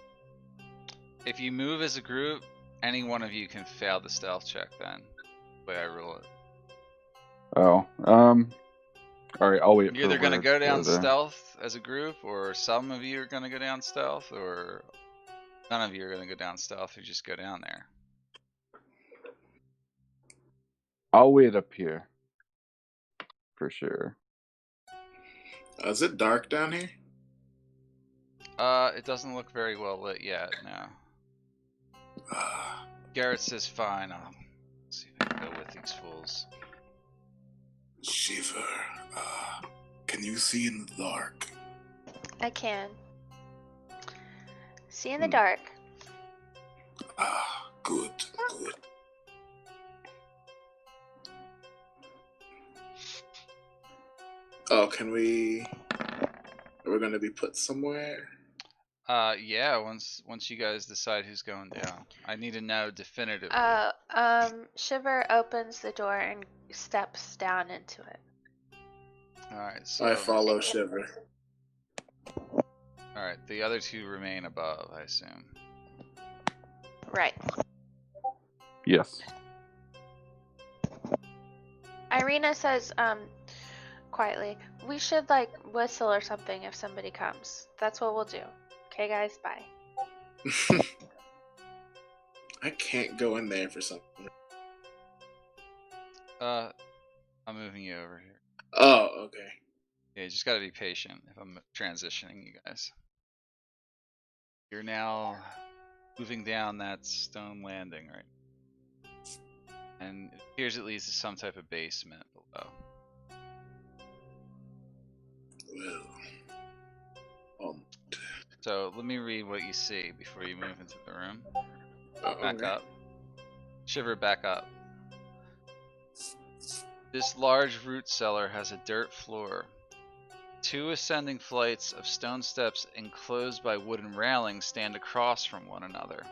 If you move as a group, any one of you can fail the stealth check then. The way I rule it. Oh, alright, I'll wait. You're either going to go down the... stealth as a group, or some of you are going to go down stealth, or none of you are going to go down stealth. You just go down there. I'll wait up here. For sure. Is it dark down here? It doesn't look very well lit yet, no. Garrett says fine, I'll see if I can go with these fools. Shiver, can you see in the dark? I can. See in the dark. Good. Oh, can we... Are we gonna be put somewhere? Yeah, once you guys decide who's going down. I need to know definitively. Shiver opens the door and steps down into it. Alright, so... I follow Shiver. Alright, the other two remain above, I assume. Right. Yes. Irina says, quietly, we should like whistle or something if somebody comes. That's what we'll do. Okay, guys, bye. I can't go in there for something. I'm moving you over here. Oh, okay. Yeah, you just gotta be patient if I'm transitioning you guys. You're now moving down that stone landing, right? And it appears it leads to some type of basement below. Well, So let me read what you see before you move into the room. Back okay. up. Shiver, back up. This large root cellar has a dirt floor. 2 ascending flights of stone steps enclosed by wooden railings stand across from one another.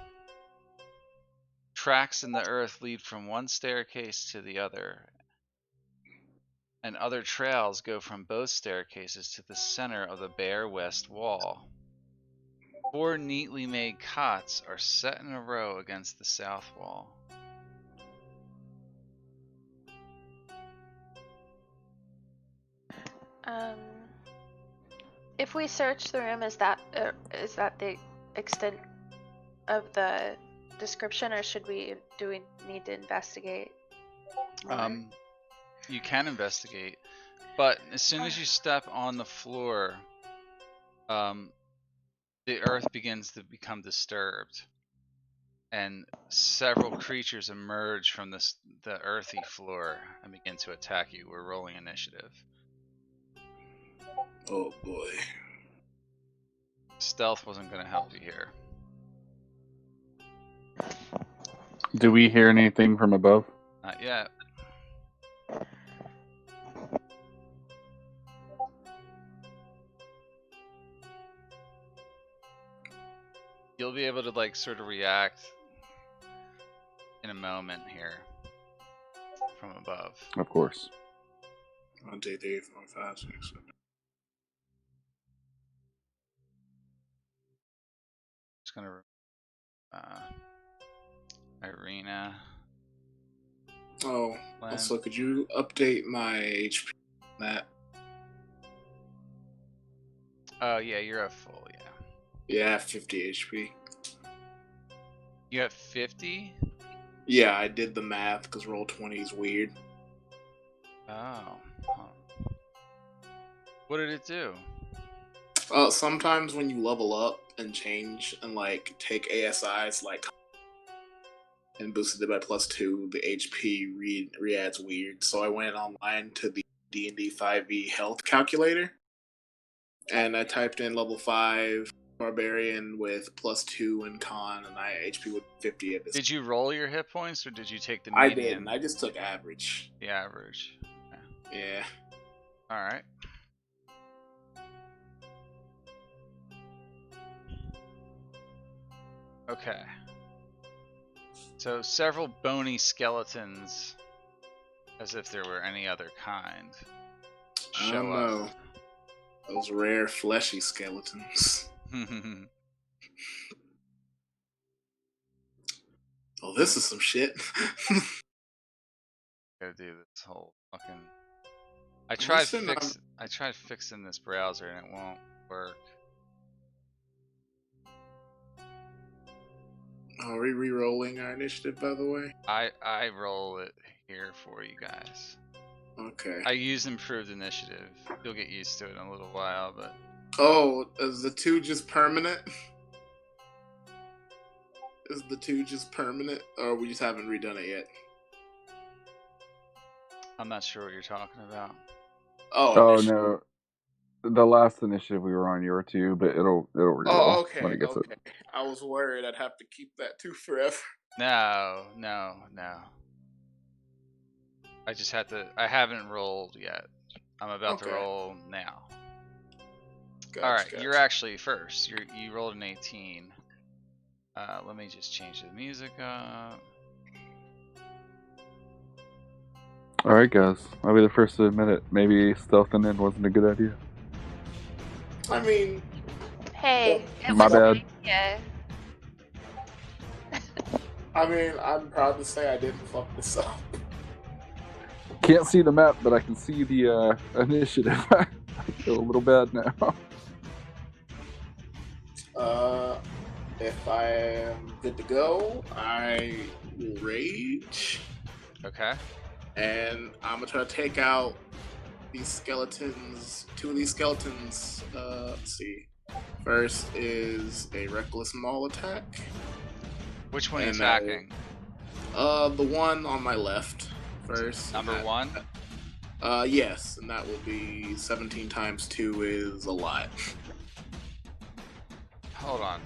Tracks in the earth lead from one staircase to the other, and other trails go from both staircases to the center of the bare west wall. 4 neatly made cots are set in a row against the south wall. If we search the room, is that the extent of the description, or do we need to investigate more? You can investigate, but as soon as you step on the floor, the earth begins to become disturbed, and several creatures emerge from the earthy floor and begin to attack you. We're rolling initiative. Oh boy. Stealth wasn't going to help you here. Do we hear anything from above? Not yet. You'll be able to like sort of react in a moment here from above. Of course. 1, 2, 3, 4, 5, 6, 7. Just gonna Irina. Oh, Plan. also, could you update my HP, Matt? Oh yeah, you're at full. Yeah. Yeah, I have 50 HP. You have 50? Yeah, I did the math because roll 20 is weird. Oh. Huh. What did it do? Sometimes when you level up and change and like take ASIs like and boosted it by +2, the HP re-adds weird. So I went online to the D&D 5e health calculator, and I typed in level 5 barbarian with +2 in con, and I HP with 50 at this. Did you roll your hit points, or did you take the I median? didn't. I just took average. The average. Okay. Yeah. All right. Okay. So several bony skeletons, as if there were any other kind, I show don't know. Those rare fleshy skeletons. up. Oh, this is some shit. Gotta do this whole fucking. I tried fixing this browser and it won't work. Are we re-rolling our initiative, by the way? I roll it here for you guys. Okay. I use improved initiative. You'll get used to it in a little while, but. Oh, is the 2 just permanent? Is the 2 just permanent, or we just haven't redone it yet? I'm not sure what you're talking about. Oh no, the last initiative we were on, you were 2, but it'll reroll. Oh, okay. When it gets Okay. I was worried I'd have to keep that 2 forever. No. I haven't rolled yet. I'm about to roll now. Gotcha, Alright, gotcha. you're actually first. You rolled an 18. Let me just change the music up. Alright guys, I'll be the first to admit it. Maybe stealthing in wasn't a good idea. I mean... Hey, it My was bad. Yeah. I mean, I'm proud to say I didn't fuck this up. Can't see the map, but I can see the initiative. I feel a little bad now. If I am good to go, I will rage. Okay. And I'm gonna try to take out these skeletons. 2 of these skeletons. Let's see. First is a reckless maul attack. Which one are you And attacking? The one on my left first. Number 1? Yes, and that will be 17 times 2 is a lot. Hold on.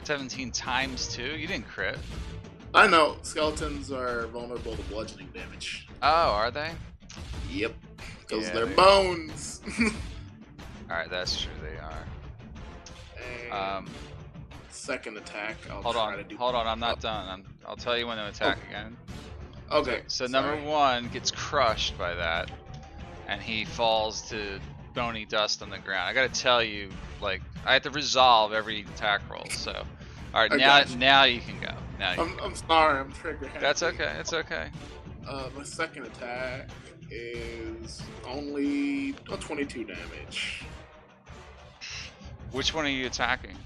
17 times 2? You didn't crit. I know, skeletons are vulnerable to bludgeoning damage. Oh, are they? Yep, because Yeah, they're they- bones. Alright, that's true, they are. And second attack, I'll Hold try to on, do. I'm not done. I'll tell you when to attack again. Okay. So sorry. number 1 gets crushed by that, and he falls to bony dust on the ground. I gotta tell you, like, I have to resolve every attack roll. So, all right, I now got you. now you can go. Now you can go. I'm sorry. I'm trigger happy. That's okay. It's okay. My second attack is only 22 damage. Which one are you attacking?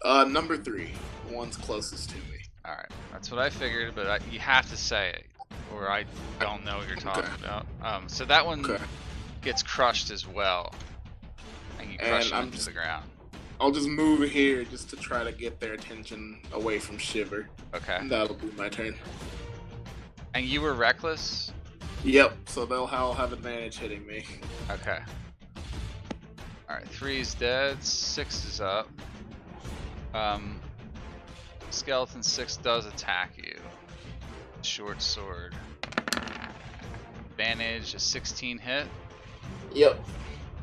Number 3, the one's closest to me. All right, that's what I figured, but you have to say it, or I don't know what you're talking about. So that one Okay. gets crushed as well, and you crush him into the ground. I'll just move here just to try to get their attention away from Shiver. Okay. And that'll be my turn. And you were reckless? Yep, so they'll have advantage hitting me. Okay. Alright, 3 is dead, 6 is up. Skeleton 6 does attack you. Short sword. Advantage, a 16 hit. Yep.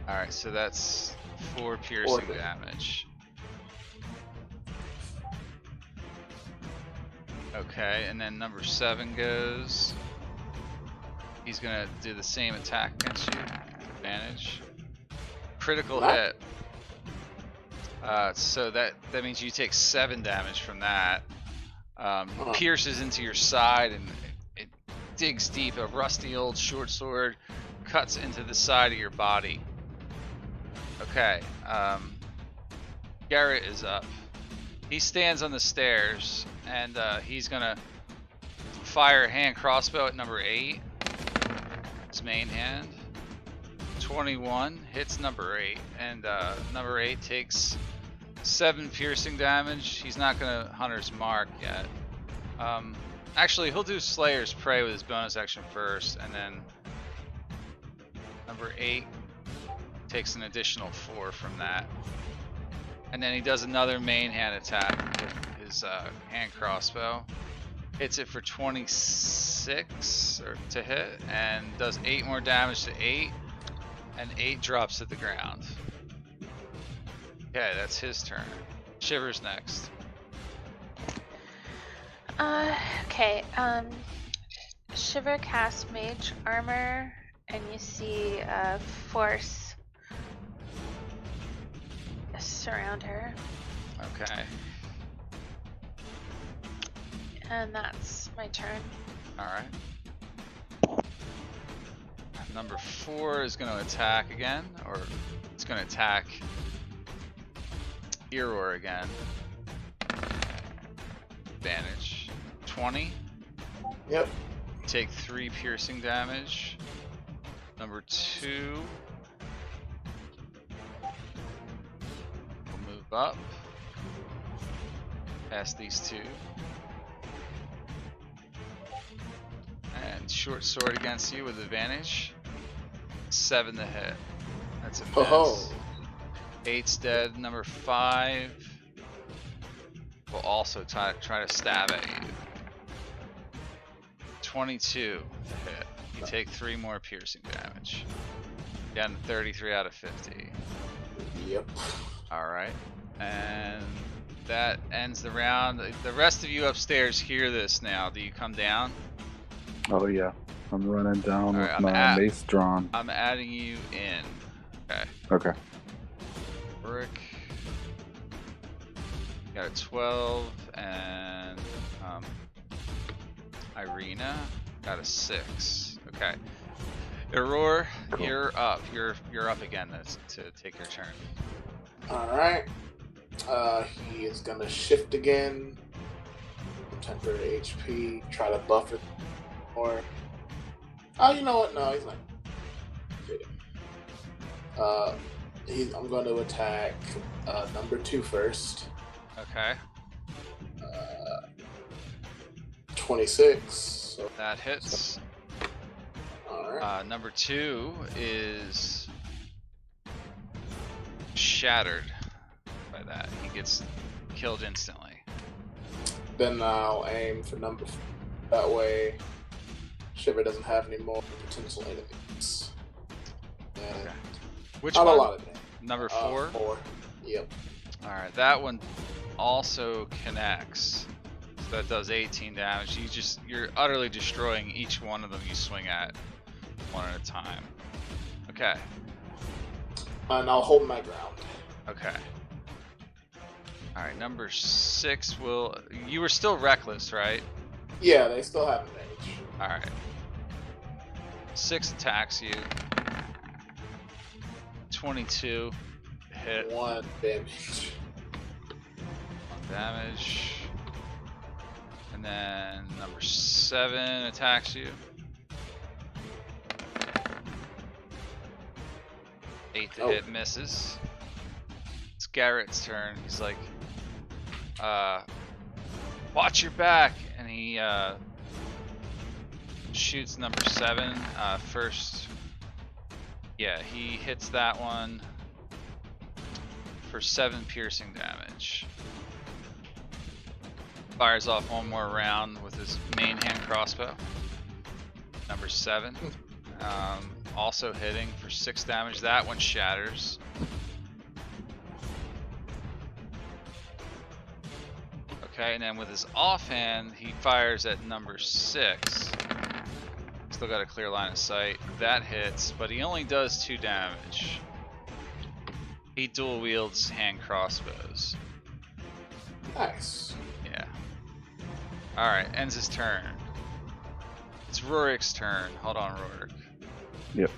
Alright, so that's 4 piercing damage. Okay, and then number 7 goes. He's gonna do the same attack against you. Advantage. Critical hit. So that means you take 7 damage from that. Pierces into your side and it digs deep. A rusty old short sword cuts into the side of your body. Okay. Garrett is up. He stands on the stairs and he's gonna fire a hand crossbow at number 8. His main hand. 21 hits number 8, and number 8 takes 7 piercing damage. He's not gonna Hunter's Mark yet. Actually, he'll do Slayer's Prey with his bonus action first, and then number 8 takes an additional 4 from that. And then he does another main hand attack with his hand crossbow. Hits it for 26 to hit, and does 8 more damage to 8. And 8 drops to the ground. Okay, that's his turn. Shiver's next. Okay. Shiver casts Mage Armor, and you see Force surround her. Okay. And that's my turn. Alright. Number 4 is going to attack again, or it's going to attack Eeyore again. Advantage. 20. Yep. Take 3 piercing damage. Number 2. We'll move up. Past these 2. And short sword against you with advantage. 7 to hit. That's a miss. Oh. 8's dead. Number 5 will also try to stab at you. 22 to hit. You take 3 more piercing damage. Down to 33 out of 50. Yep. Alright. And that ends the round. The rest of you upstairs hear this now. Do you come down? Oh yeah, I'm running down Alright, with my mace drawn. I'm adding you in. Okay. Okay. Rick. Got a 12, and Irina got a 6. Okay. Aurora, Cool. you're up. You're up again to take your turn. Alright. He is gonna shift again. Temporary HP. Try to buff it more. Oh, you know what? No, he's not. I'm going to attack number 2 first. Okay. 26. So, That hits. alright. Number 2 is shattered by that. He gets killed instantly. Then I'll aim for number 4. That way, Shiver doesn't have any more potential enemies. And Okay. Which not one? a lot of damage. Number 4? 4. Yep. Alright, that one also connects. That does 18 damage. You're utterly destroying each one of them you swing at, one at a time. Okay. And I'll hold my ground. Okay. All right. Number 6 will. You were still reckless, right? Yeah, they still have advantage. All right. 6 attacks you. 22 hit. 1 damage. 1 damage. And then number 7 attacks you. 8 to hit, misses. It's Garrett's turn. He's like, watch your back, and he shoots number 7 first. Yeah, he hits that one for 7 piercing damage. Fires off one more round with his main hand crossbow. Number 7. Also hitting for 6 damage. That one shatters. Okay, and then with his offhand, he fires at number 6. Still got a clear line of sight. That hits, but he only does 2 damage. He dual wields hand crossbows. Nice. Yeah. Alright, ends his turn. It's Rurik's turn. Hold on, Rurik. Yep.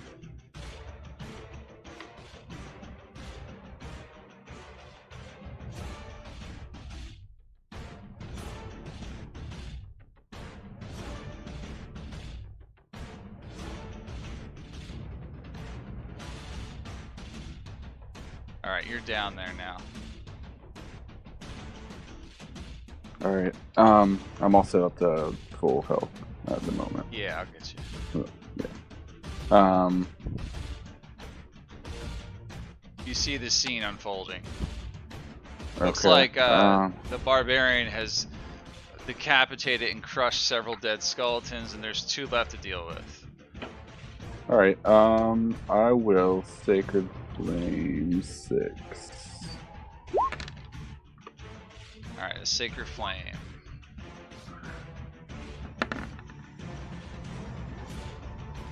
Alright, you're down there now. Alright. I'm also up to full health at the moment. Yeah, I'll get you. Yeah. You see the scene unfolding. Looks Okay. like the barbarian has decapitated and crushed several dead skeletons, and there's 2 left to deal with. Alright, I will Sacred Flame 6. Alright, a Sacred Flame.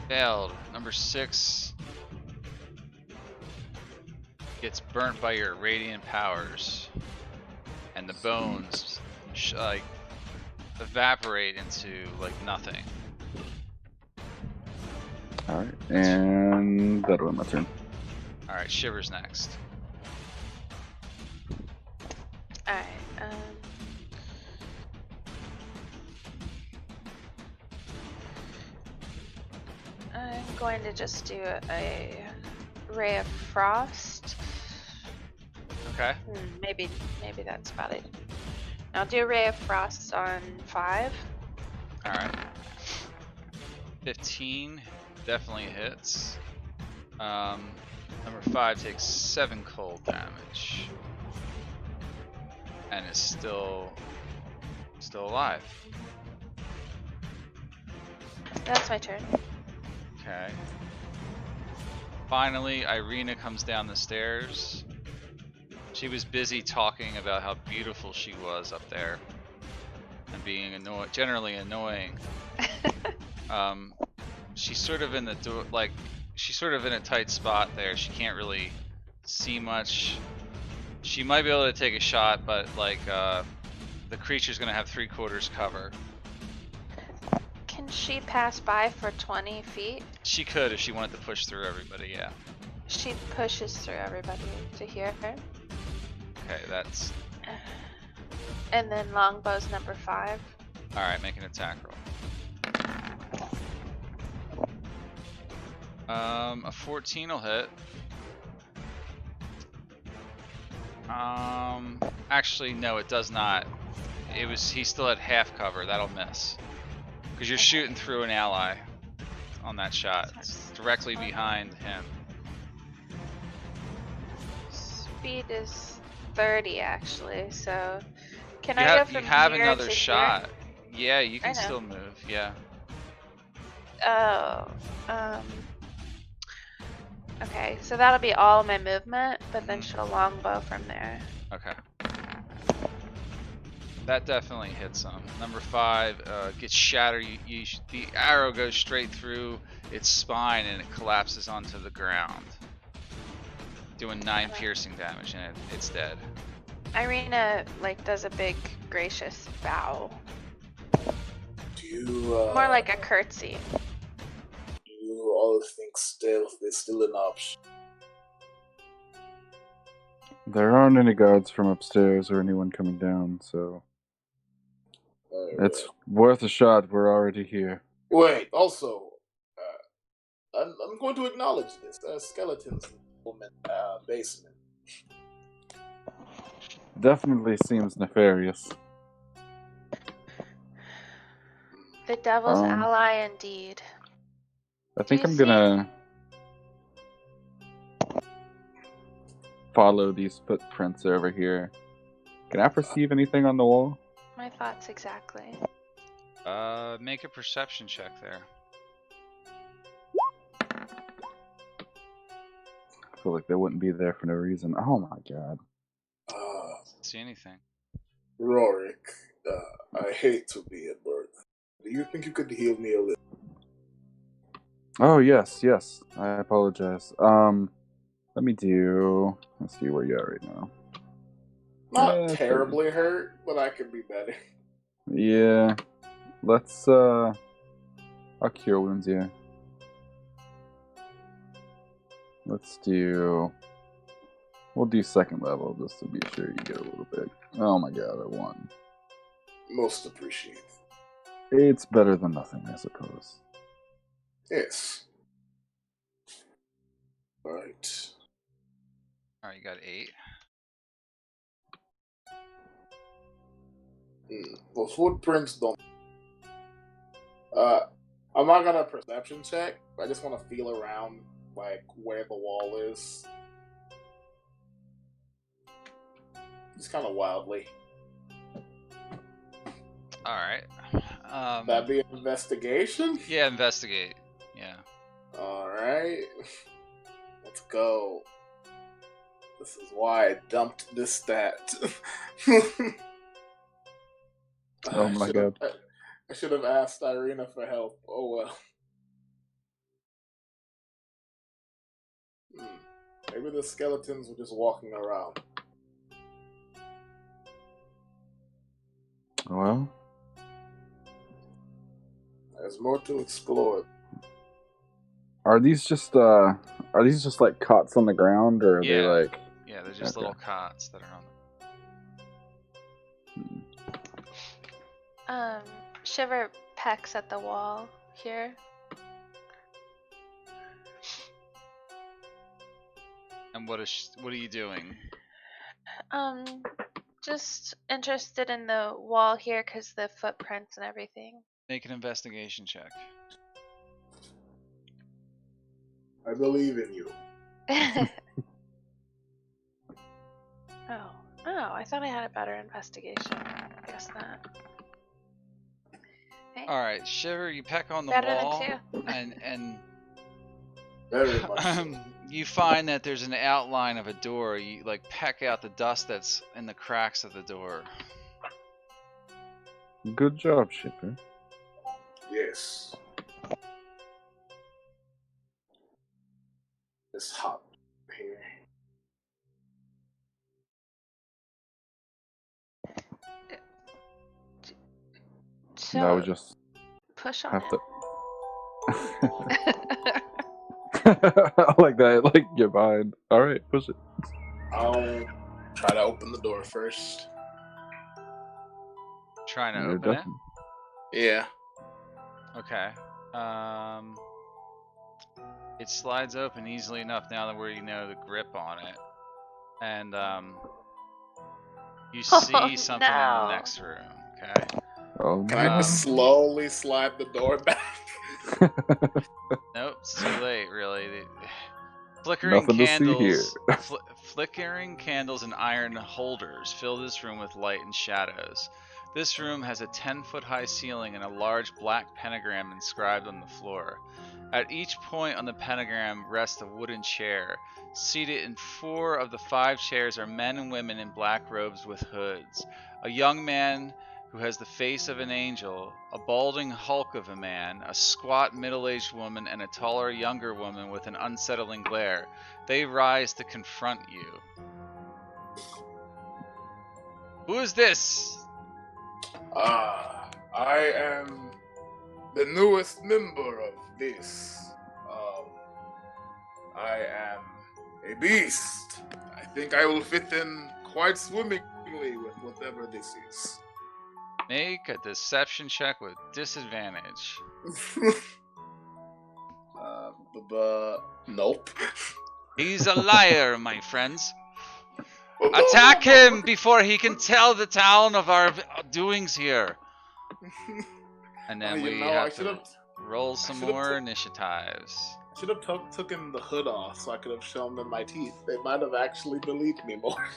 Failed. Number 6 gets burnt by your radiant powers, and the bones like evaporate into like nothing. Alright, and that'll end my turn. Alright, Shiver's next. Alright, I'm going to just do a Ray of Frost. Okay. Maybe that's about it. I'll do a Ray of Frost on 5. Alright. 15 definitely hits. Number 5 takes 7 cold damage. And is still alive. That's my turn. Okay. Finally, Irina comes down the stairs. She was busy talking about how beautiful she was up there and being generally annoying. She's sort of in the door, like she's sort of in a tight spot there. She can't really see much. She might be able to take a shot, but like the creature's gonna have 3/4 cover. Can she pass by for 20 feet? She could if she wanted to push through everybody, yeah. She pushes through everybody to here. Okay, that's And then longbow's number 5. alright, make an attack roll. A 14 will hit. Actually, no, it does not. He still had half cover. That'll miss. Because you're shooting through an ally on that shot. It's directly behind him. Speed is 30 actually, so can You I go from you have here another to shot. Yeah, you I can know. still move. Yeah. Here? Oh, okay, so that'll be all my movement, but then she'll longbow from there. Okay. That definitely hits him. Number 5 gets shattered. The arrow goes straight through its spine and it collapses onto the ground, doing 9 piercing damage, and it's dead. Irina does a big gracious bow. Do you More like a curtsy. do you all think stealth is still an option? There aren't any guards from upstairs or anyone coming down, so it's worth a shot. We're already here. Wait, also, I'm going to acknowledge this. Skeletons in the woman basement. Definitely seems nefarious. The devil's Um, ally indeed. I think you I'm see- gonna follow these footprints over here. Can I perceive anything on the wall? My thoughts exactly. Make a perception check there. I feel like they wouldn't be there for no reason. Oh my god. See anything? Rorik, I hate to be a burden. Do you think you could heal me a little? Oh yes, yes. I apologize. Let me do. Let's see where you are right now. Not terribly hurt, but I could be better. Yeah. Let's I'll cure wounds, yeah. Let's do. We'll do second level just to be sure you get a little bit. Oh my god, I won. Most appreciated. It's better than nothing, I suppose. Yes. Right. Alright, you got 8. Well, footprints don't. I'm not gonna perception check. I just want to feel around, where the wall is. Just kind of wildly. Alright. That'd be an investigation? Yeah, investigate. Yeah. Alright. Let's go. This is why I dumped this stat. Oh my god. I should have asked Irina for help. Oh well. Maybe the skeletons were just walking around. Well, There's more to explore. are these just like cots on the ground, or are they Yeah. like? Yeah, they're just Okay. little cots that are on Shiver pecks at the wall here. And what are you doing? Just interested in the wall here because the footprints and everything. Make an investigation check. I believe in you. Oh, I thought I had a better investigation. Guess not. Okay. Alright, Shiver, you peck on the Better wall, than 2. and Very much so. you find that there's an outline of a door. You peck out the dust that's in the cracks of the door. Good job, Shipper. Yes. It's hot here. So Now we just push on have it. to. I like that. Like you're behind. All right, push it. I'll try to open the door first. Trying to You're open it. definitely- Yeah. Okay. It slides open easily enough now that you know the grip on it, and you see something in no. the next room. Okay. Oh Can I just slowly slide the door back? Nope, it's too late. Really. Flickering Nothing to see here. candles, flickering candles and iron holders fill this room with light and shadows. This room has a 10-foot high ceiling and a large black pentagram inscribed on the floor. At each point on the pentagram rests a wooden chair. Seated in 4 of the 5 chairs are men and women in black robes with hoods. A young man who has the face of an angel, a balding hulk of a man, a squat middle-aged woman, and a taller younger woman with an unsettling glare. They rise to confront you. Who is this? I am the newest member of this. I am a beast. I think I will fit in quite swimmingly with whatever this is. Make a deception check with disadvantage. Nope. He's a liar, my friends. Attack him before he can tell the town of our doings here. And then we have to roll some more initiatives. I should have taken the hood off so I could have shown them my teeth. They might have actually believed me more.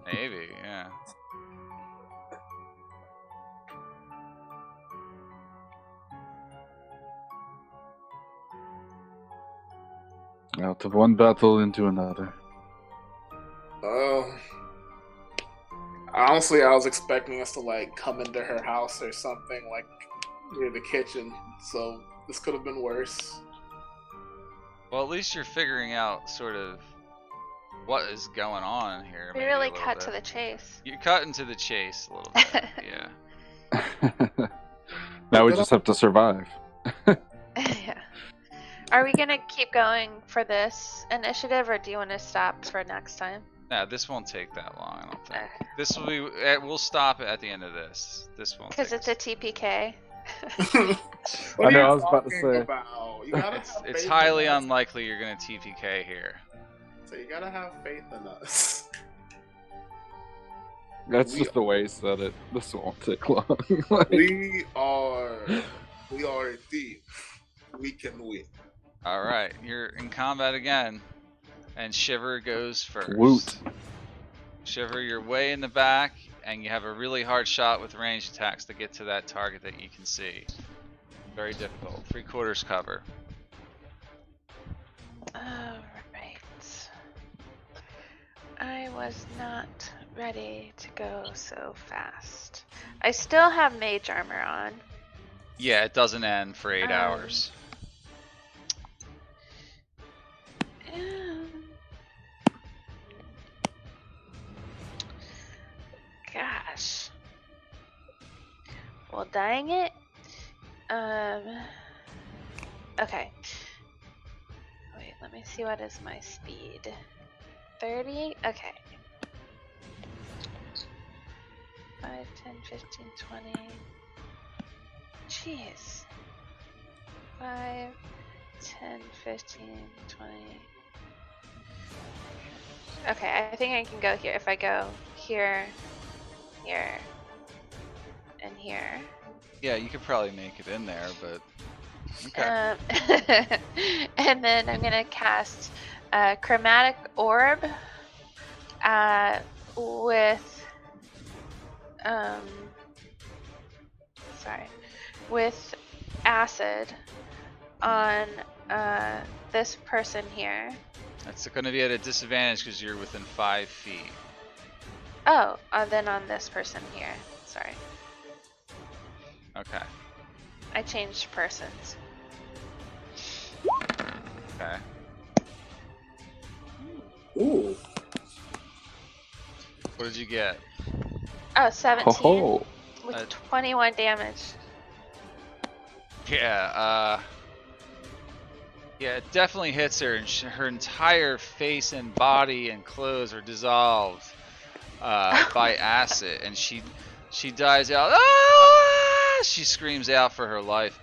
Maybe, yeah. Out of one battle into another. Honestly, I was expecting us to like come into her house or something like near the kitchen, so this could have been worse. Well, at least you're figuring out sort of what is going on here. We really cut to the chase. You're cutting to the chase a little bit, yeah. Now we just have to survive. Yeah. Are we gonna keep going for this initiative, or do you want to stop for next time? Nah, this won't take that long, I don't think. This will be. We'll stop at the end of this. This won't. Because it's a TPK. I know. I was about to say. It's highly unlikely you're gonna TPK here. So you gotta have faith in us. That's just the way he said it. This won't take long. Like... We are a team. We can win. All right, you're in combat again, and Shiver goes first. Woot. Shiver, you're way in the back, and you have a really hard shot with range attacks to get to that target that you can see. Very difficult. 3/4 cover. Alright. I was not ready to go so fast. I still have mage armor on. Yeah, it doesn't end for 8 hours. Gosh. Well, dang it. Okay. Wait, let me see what is my speed. 30? Okay. 5, 10, 15, 20. Jeez. 5, 10, 15, 20. Okay, I think I can go here. If I go here, here, and here. Yeah, you could probably make it in there, but okay. And then I'm gonna cast a chromatic orb with acid on this person here. That's going to be at a disadvantage because you're within 5 feet. Oh, then on this person here. Sorry. Okay. I changed persons. Okay. Ooh. What did you get? Oh, 17 Ho-ho. with 21 damage. Yeah, yeah, it definitely hits her, and her entire face and body and clothes are dissolved by acid, and she dies out. Ah! She screams out for her life.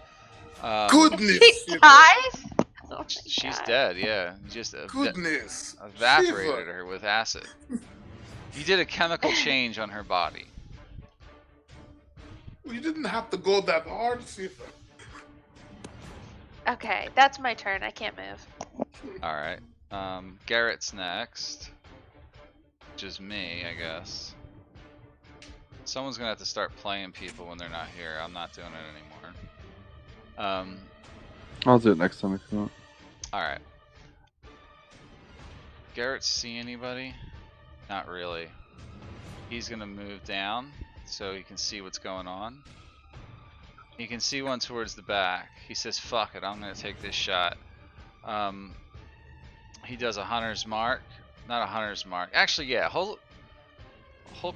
Goodness! She dies? Oh my She's God. dead. Yeah, just Goodness! evaporated Shiver. her with acid. You did a chemical change on her body. You didn't have to go that hard, Shiver. Okay, that's my turn. I can't move. All right. Garrett's next, which is me, I guess. Someone's gonna have to start playing people when they're not here. I'm not doing it anymore. I'll do it next time if you want. Alright. Garrett see anybody? Not really. He's gonna move down so he can see what's going on. You can see one towards the back. He says, fuck it, I'm gonna take this shot. He does a hunter's mark. Not a hunter's mark. Actually, yeah, whole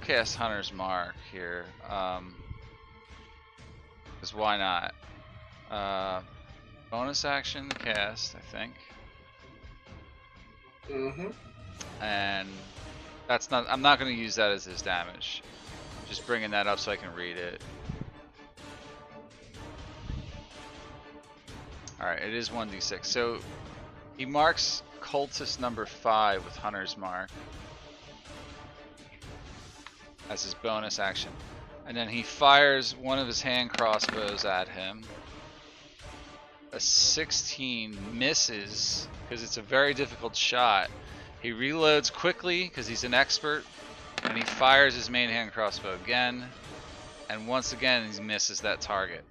cast hunter's mark here. Because why not? Bonus action cast, I think. Mm-hmm. And that's not. I'm not going to use that as his damage. Just bringing that up so I can read it. All right, it is 1d6. So he marks cultist number 5 with hunter's mark as his bonus action, and then he fires one of his hand crossbows at him. A 16 misses because it's a very difficult shot. He reloads quickly because he's an expert, and he fires his main hand crossbow again, and once again he misses that target.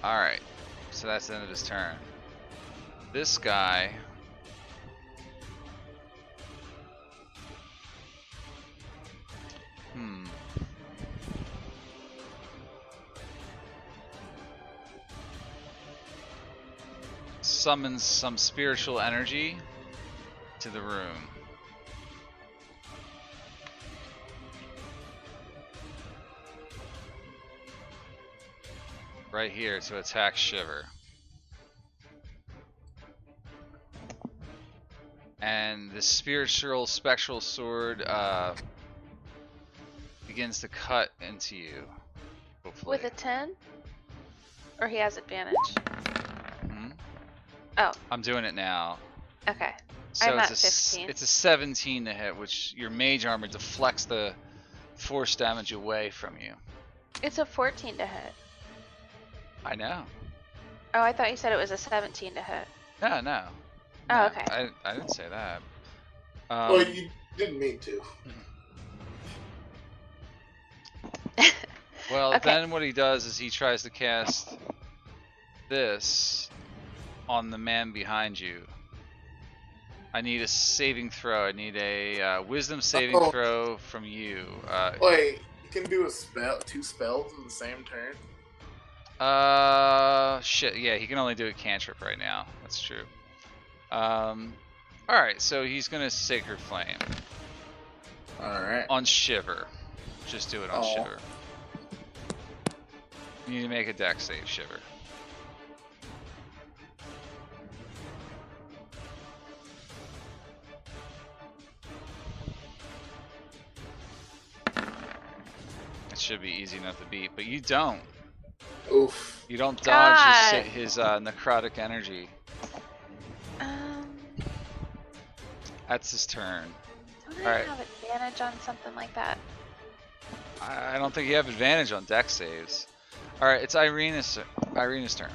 Alright, so that's the end of his turn. This guy summons some spiritual energy to the room. Right here to attack Shiver. And the spiritual spectral sword begins to cut into you. Hopefully. With a 10? Or he has advantage? Hmm? Oh, I'm doing it now. okay. So I'm it's at 15. It's a 17 to hit, which your mage armor deflects the force damage away from you. It's a 14 to hit. I know. Oh, I thought you said it was a 17 to hit. No, no. Oh, No, okay. I didn't say that. Well, you didn't mean to. Well, Okay. then what he does is he tries to cast this on the man behind you. I need a saving throw. I need a wisdom saving throw from you. Wait, you can do two spells in the same turn? Shit. Yeah, he can only do a cantrip right now. That's true. Alright, so he's gonna Sacred Flame. Alright. On Shiver. Just do it on Shiver. You need to make a dex save, Shiver. It should be easy enough to beat, but you don't. Oof. You don't dodge God. his necrotic energy. That's his turn. Don't I have advantage on something like that? I don't think you have advantage on dex saves. Alright, it's Irina's turn.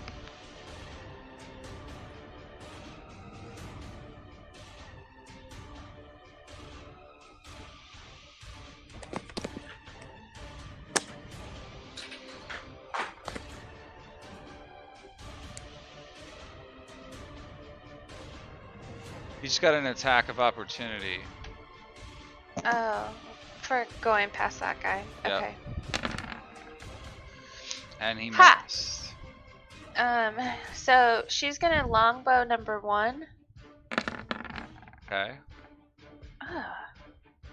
You just got an attack of opportunity. Oh, for going past that guy. Yep. Okay. And he Ha! missed. So she's gonna longbow number 1. Okay. Oh.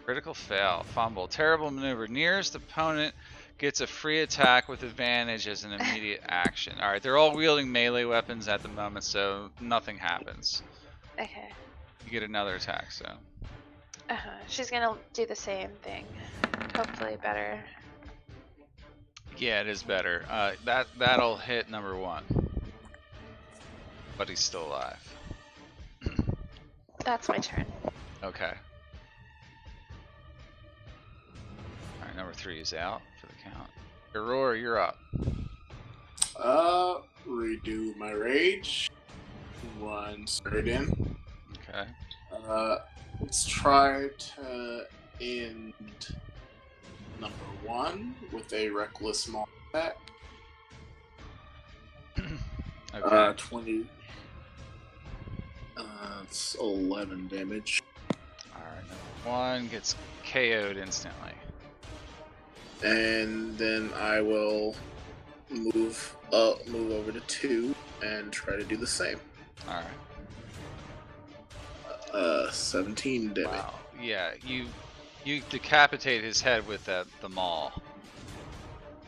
Critical fail. Fumble. Terrible maneuver. Nearest opponent gets a free attack with advantage as an immediate action. Alright, they're all wielding melee weapons at the moment, so nothing happens. Okay. You get another attack, so. She's gonna do the same thing. Hopefully better. Yeah, it is better. That'll hit number 1. But he's still alive. That's my turn. Okay. Alright, number 3 is out for the count. Aurora, you're up. Redo my rage. One straight in. Okay. Let's try to end number 1 with a reckless small attack. Okay. 20. It's 11 damage. Alright, number 1 gets KO'd instantly. And then I will move over to 2 and try to do the same. Alright. 17 damage. Wow. Yeah, you decapitate his head with the maul.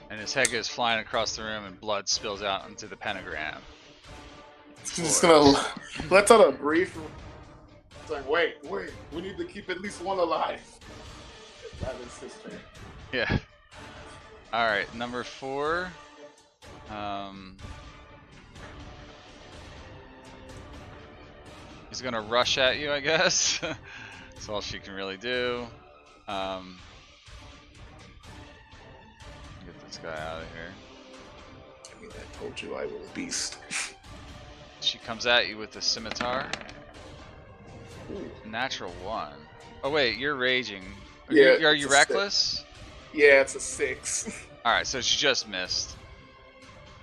And his head goes flying across the room and blood spills out into the pentagram. Just gonna let's out a brief. It's like, wait, we need to keep at least one alive. That is his turn. Yeah. Alright, number 4. He's gonna rush at you, I guess. That's all she can really do. Get this guy out of here. I mean, I told you I was a beast. She comes at you with the scimitar. Ooh. Natural 1. Oh wait, you're raging. Yeah, Are you it's a reckless? Yeah, it's a 6. Alright, so she just missed.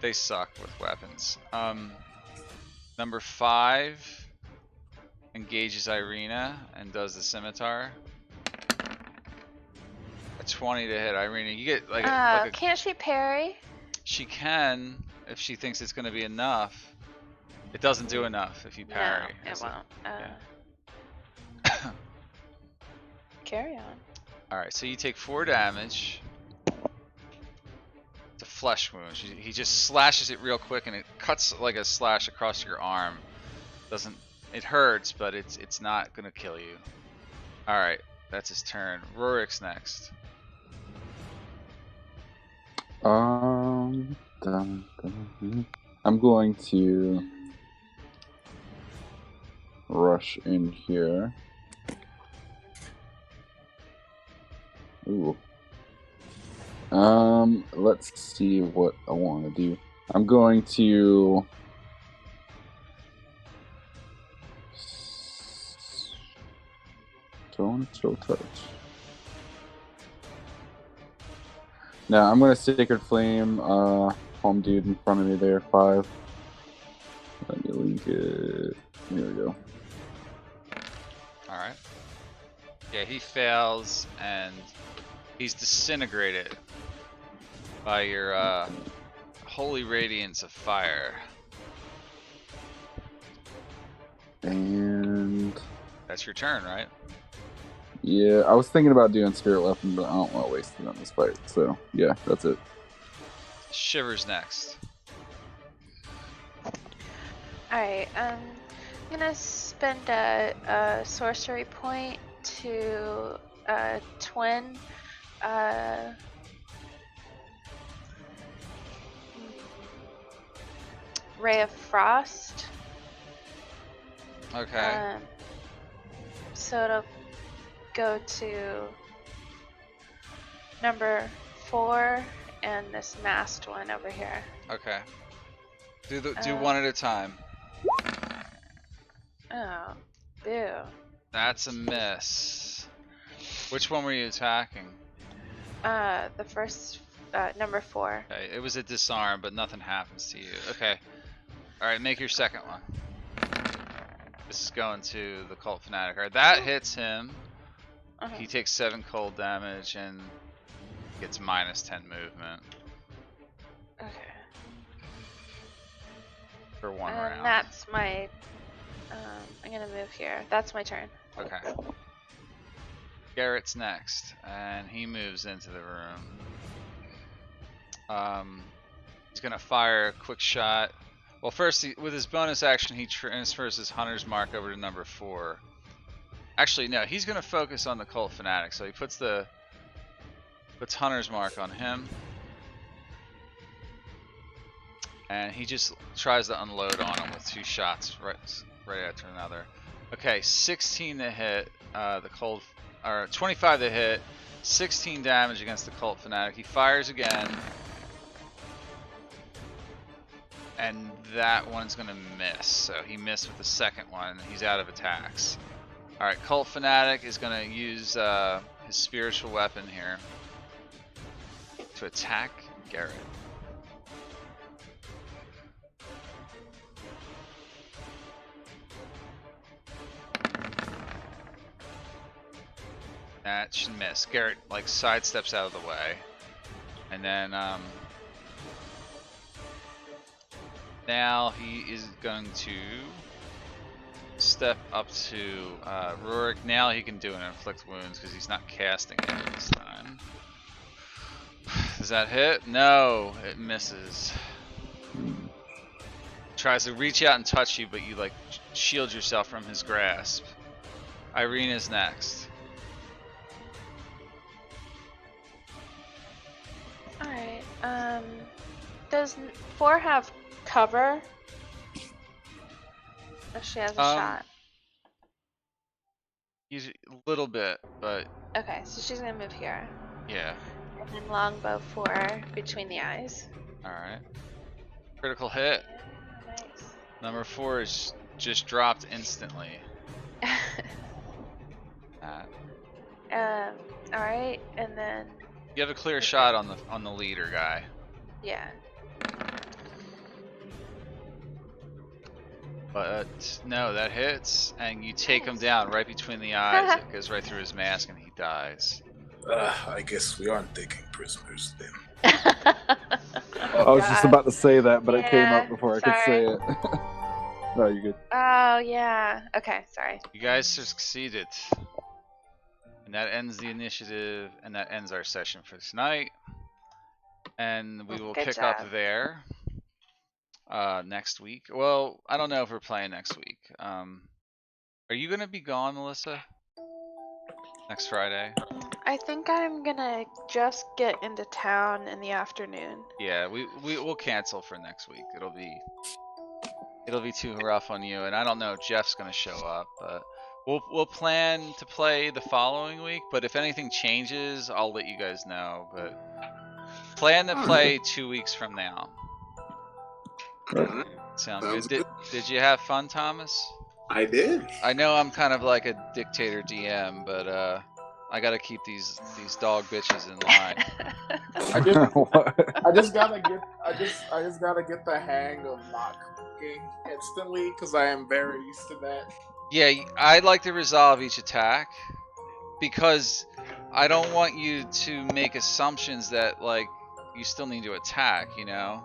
They suck with weapons. Number 5 engages Irina and does the scimitar. A 20 to hit Irina. You get like a can't she parry? She can if she thinks it's gonna be enough. It doesn't do enough if you parry. No, it won't. Yeah. Carry on. Alright, so you take 4 damage. It's a flesh wound. He just slashes it real quick and it cuts like a slash across your arm. It hurts, but it's not gonna kill you. Alright, that's his turn. Rorik's next. I'm going to rush in here. Ooh. Let's see what I want to do. I'm going to don't touch. Now I'm gonna Sacred Flame, home dude in front of me there, 5. Let me link it. Here we go. Alright. Yeah, he fails and he's disintegrated by your holy radiance of fire. And That's your turn, right? yeah, I was thinking about doing Spirit Weapon, but I don't want to waste it on this fight. So yeah, that's it. Shiver's next. Alright, I'm gonna spend a sorcery point to twin Ray of Frost. Okay. So it'll go to number 4 and this masked one over here. Okay. Do one at a time. Oh, boo. That's a miss. Which one were you attacking? The first, number 4. Okay, it was a disarm, but nothing happens to you. Okay. Alright, make your second one. This is going to the Cult Fanatic. Alright, that hits him. He takes 7 cold damage and gets minus 10 movement. Okay. For 1 And round. that's my, I'm gonna move here. That's my turn. Okay. Garrett's next, and he moves into the room. He's gonna fire a quick shot. Well, first, with his bonus action, he transfers his Hunter's Mark over to number 4. Actually, no, he's gonna focus on the Cult Fanatic, so he puts Hunter's Mark on him. And he just tries to unload on him with 2 shots right after another. Okay, 16 to hit, 25 to hit, 16 damage against the Cult Fanatic. He fires again. And that one's gonna miss, so he missed with the second one. He's out of attacks. Alright, Cult Fanatic is gonna use his spiritual weapon here to attack Garrett. That should miss. Garrett like sidesteps out of the way, and then now he is going to step up to Rurik. Now he can do an inflict wounds because he's not casting it this time. Does that hit? No, it misses. Tries to reach out and touch you, but you like shield yourself from his grasp. Irene is next. Alright, does 4 have cover? Or she has a shot? Use a little bit, but Okay, so she's gonna move here. yeah. And then longbow 4 between the eyes. Alright. Critical hit. Nice. Number 4 is just dropped instantly. Alright, and then You have a clear shot on the leader guy. yeah. But no, that hits, and you take him down right between the eyes. It goes right through his mask, and he dies. I guess we aren't taking prisoners then. I was just about to say that, but it came Yeah, up before I could say it. No, you're good. Oh yeah. Okay, sorry. You guys succeeded. And that ends the initiative, and that ends our session for tonight. And we will Good pick job. up there next week. Well, I don't know if we're playing next week. Are you going to be gone, Melissa? Next Friday? I think I'm gonna just get into town in the afternoon. Yeah, we'll cancel for next week. It'll be too rough on you, and I don't know if Jeff's gonna show up, but we'll plan to play the following week. But if anything changes, I'll let you guys know. But plan to play 2 weeks from now. Sound Sounds good? Did you have fun, Thomas? I did. I know I'm kind of like a dictator DM, but I gotta keep these dog bitches in line. I just gotta get the hang of not cooking instantly because I am very used to that. Yeah, I'd like to resolve each attack because I don't want you to make assumptions that like you still need to attack, you know?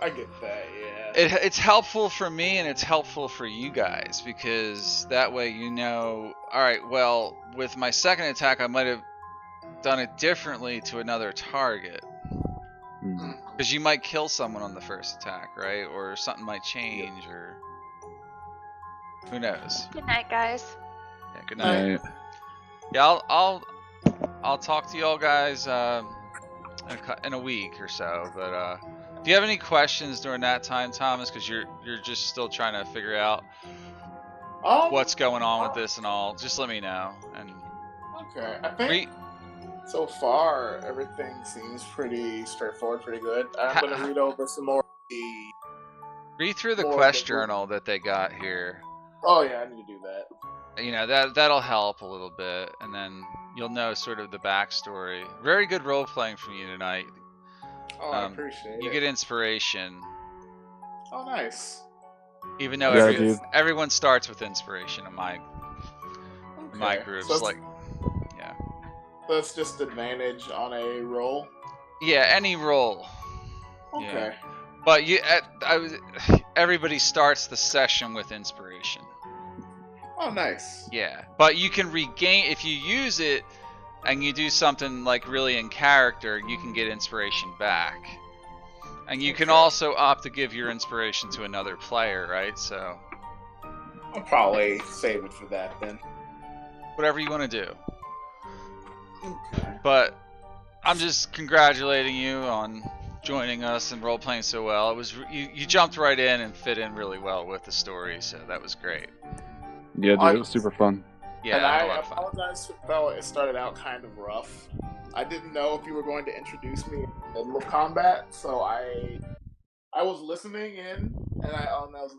I get that, yeah. It's helpful for me and it's helpful for you guys because that way you know, alright, well, with my second attack I might have done it differently to another target. Because you might kill someone on the first attack, right? Or something might change, or who knows? Good night, guys. Yeah, good night. Yeah, I'll talk to y'all guys in a week or so. But if you have any questions during that time, Thomas, because you're just still trying to figure out what's going on with this and all, just let me know. And okay, I think so far everything seems pretty straightforward, pretty good. I'm gonna read over some more. Read through the quest journal that they got here. Oh yeah, I need to do that. You know, that'll help a little bit, and then you'll know sort of the backstory. Very good role playing from you tonight. Oh, I appreciate it. You get inspiration. Oh, nice. Even though everyone starts with inspiration in my groups, so like yeah. That's just advantage on a roll. Yeah, any roll. Okay. Yeah. But everybody starts the session with inspiration. Oh, nice. Yeah, but you can regain if you use it and you do something like really in character, you can get inspiration back. And you can also opt to give your inspiration to another player, right? So I'll probably save it for that then. Whatever you want to do. But I'm just congratulating you on joining us and role playing so well. It was you jumped right in and fit in really well with the story, so that was great. Yeah, dude, it was super fun. Yeah, and I I apologize for it started out kind of rough. I didn't know if you were going to introduce me in the middle of combat, so I was listening in, and I was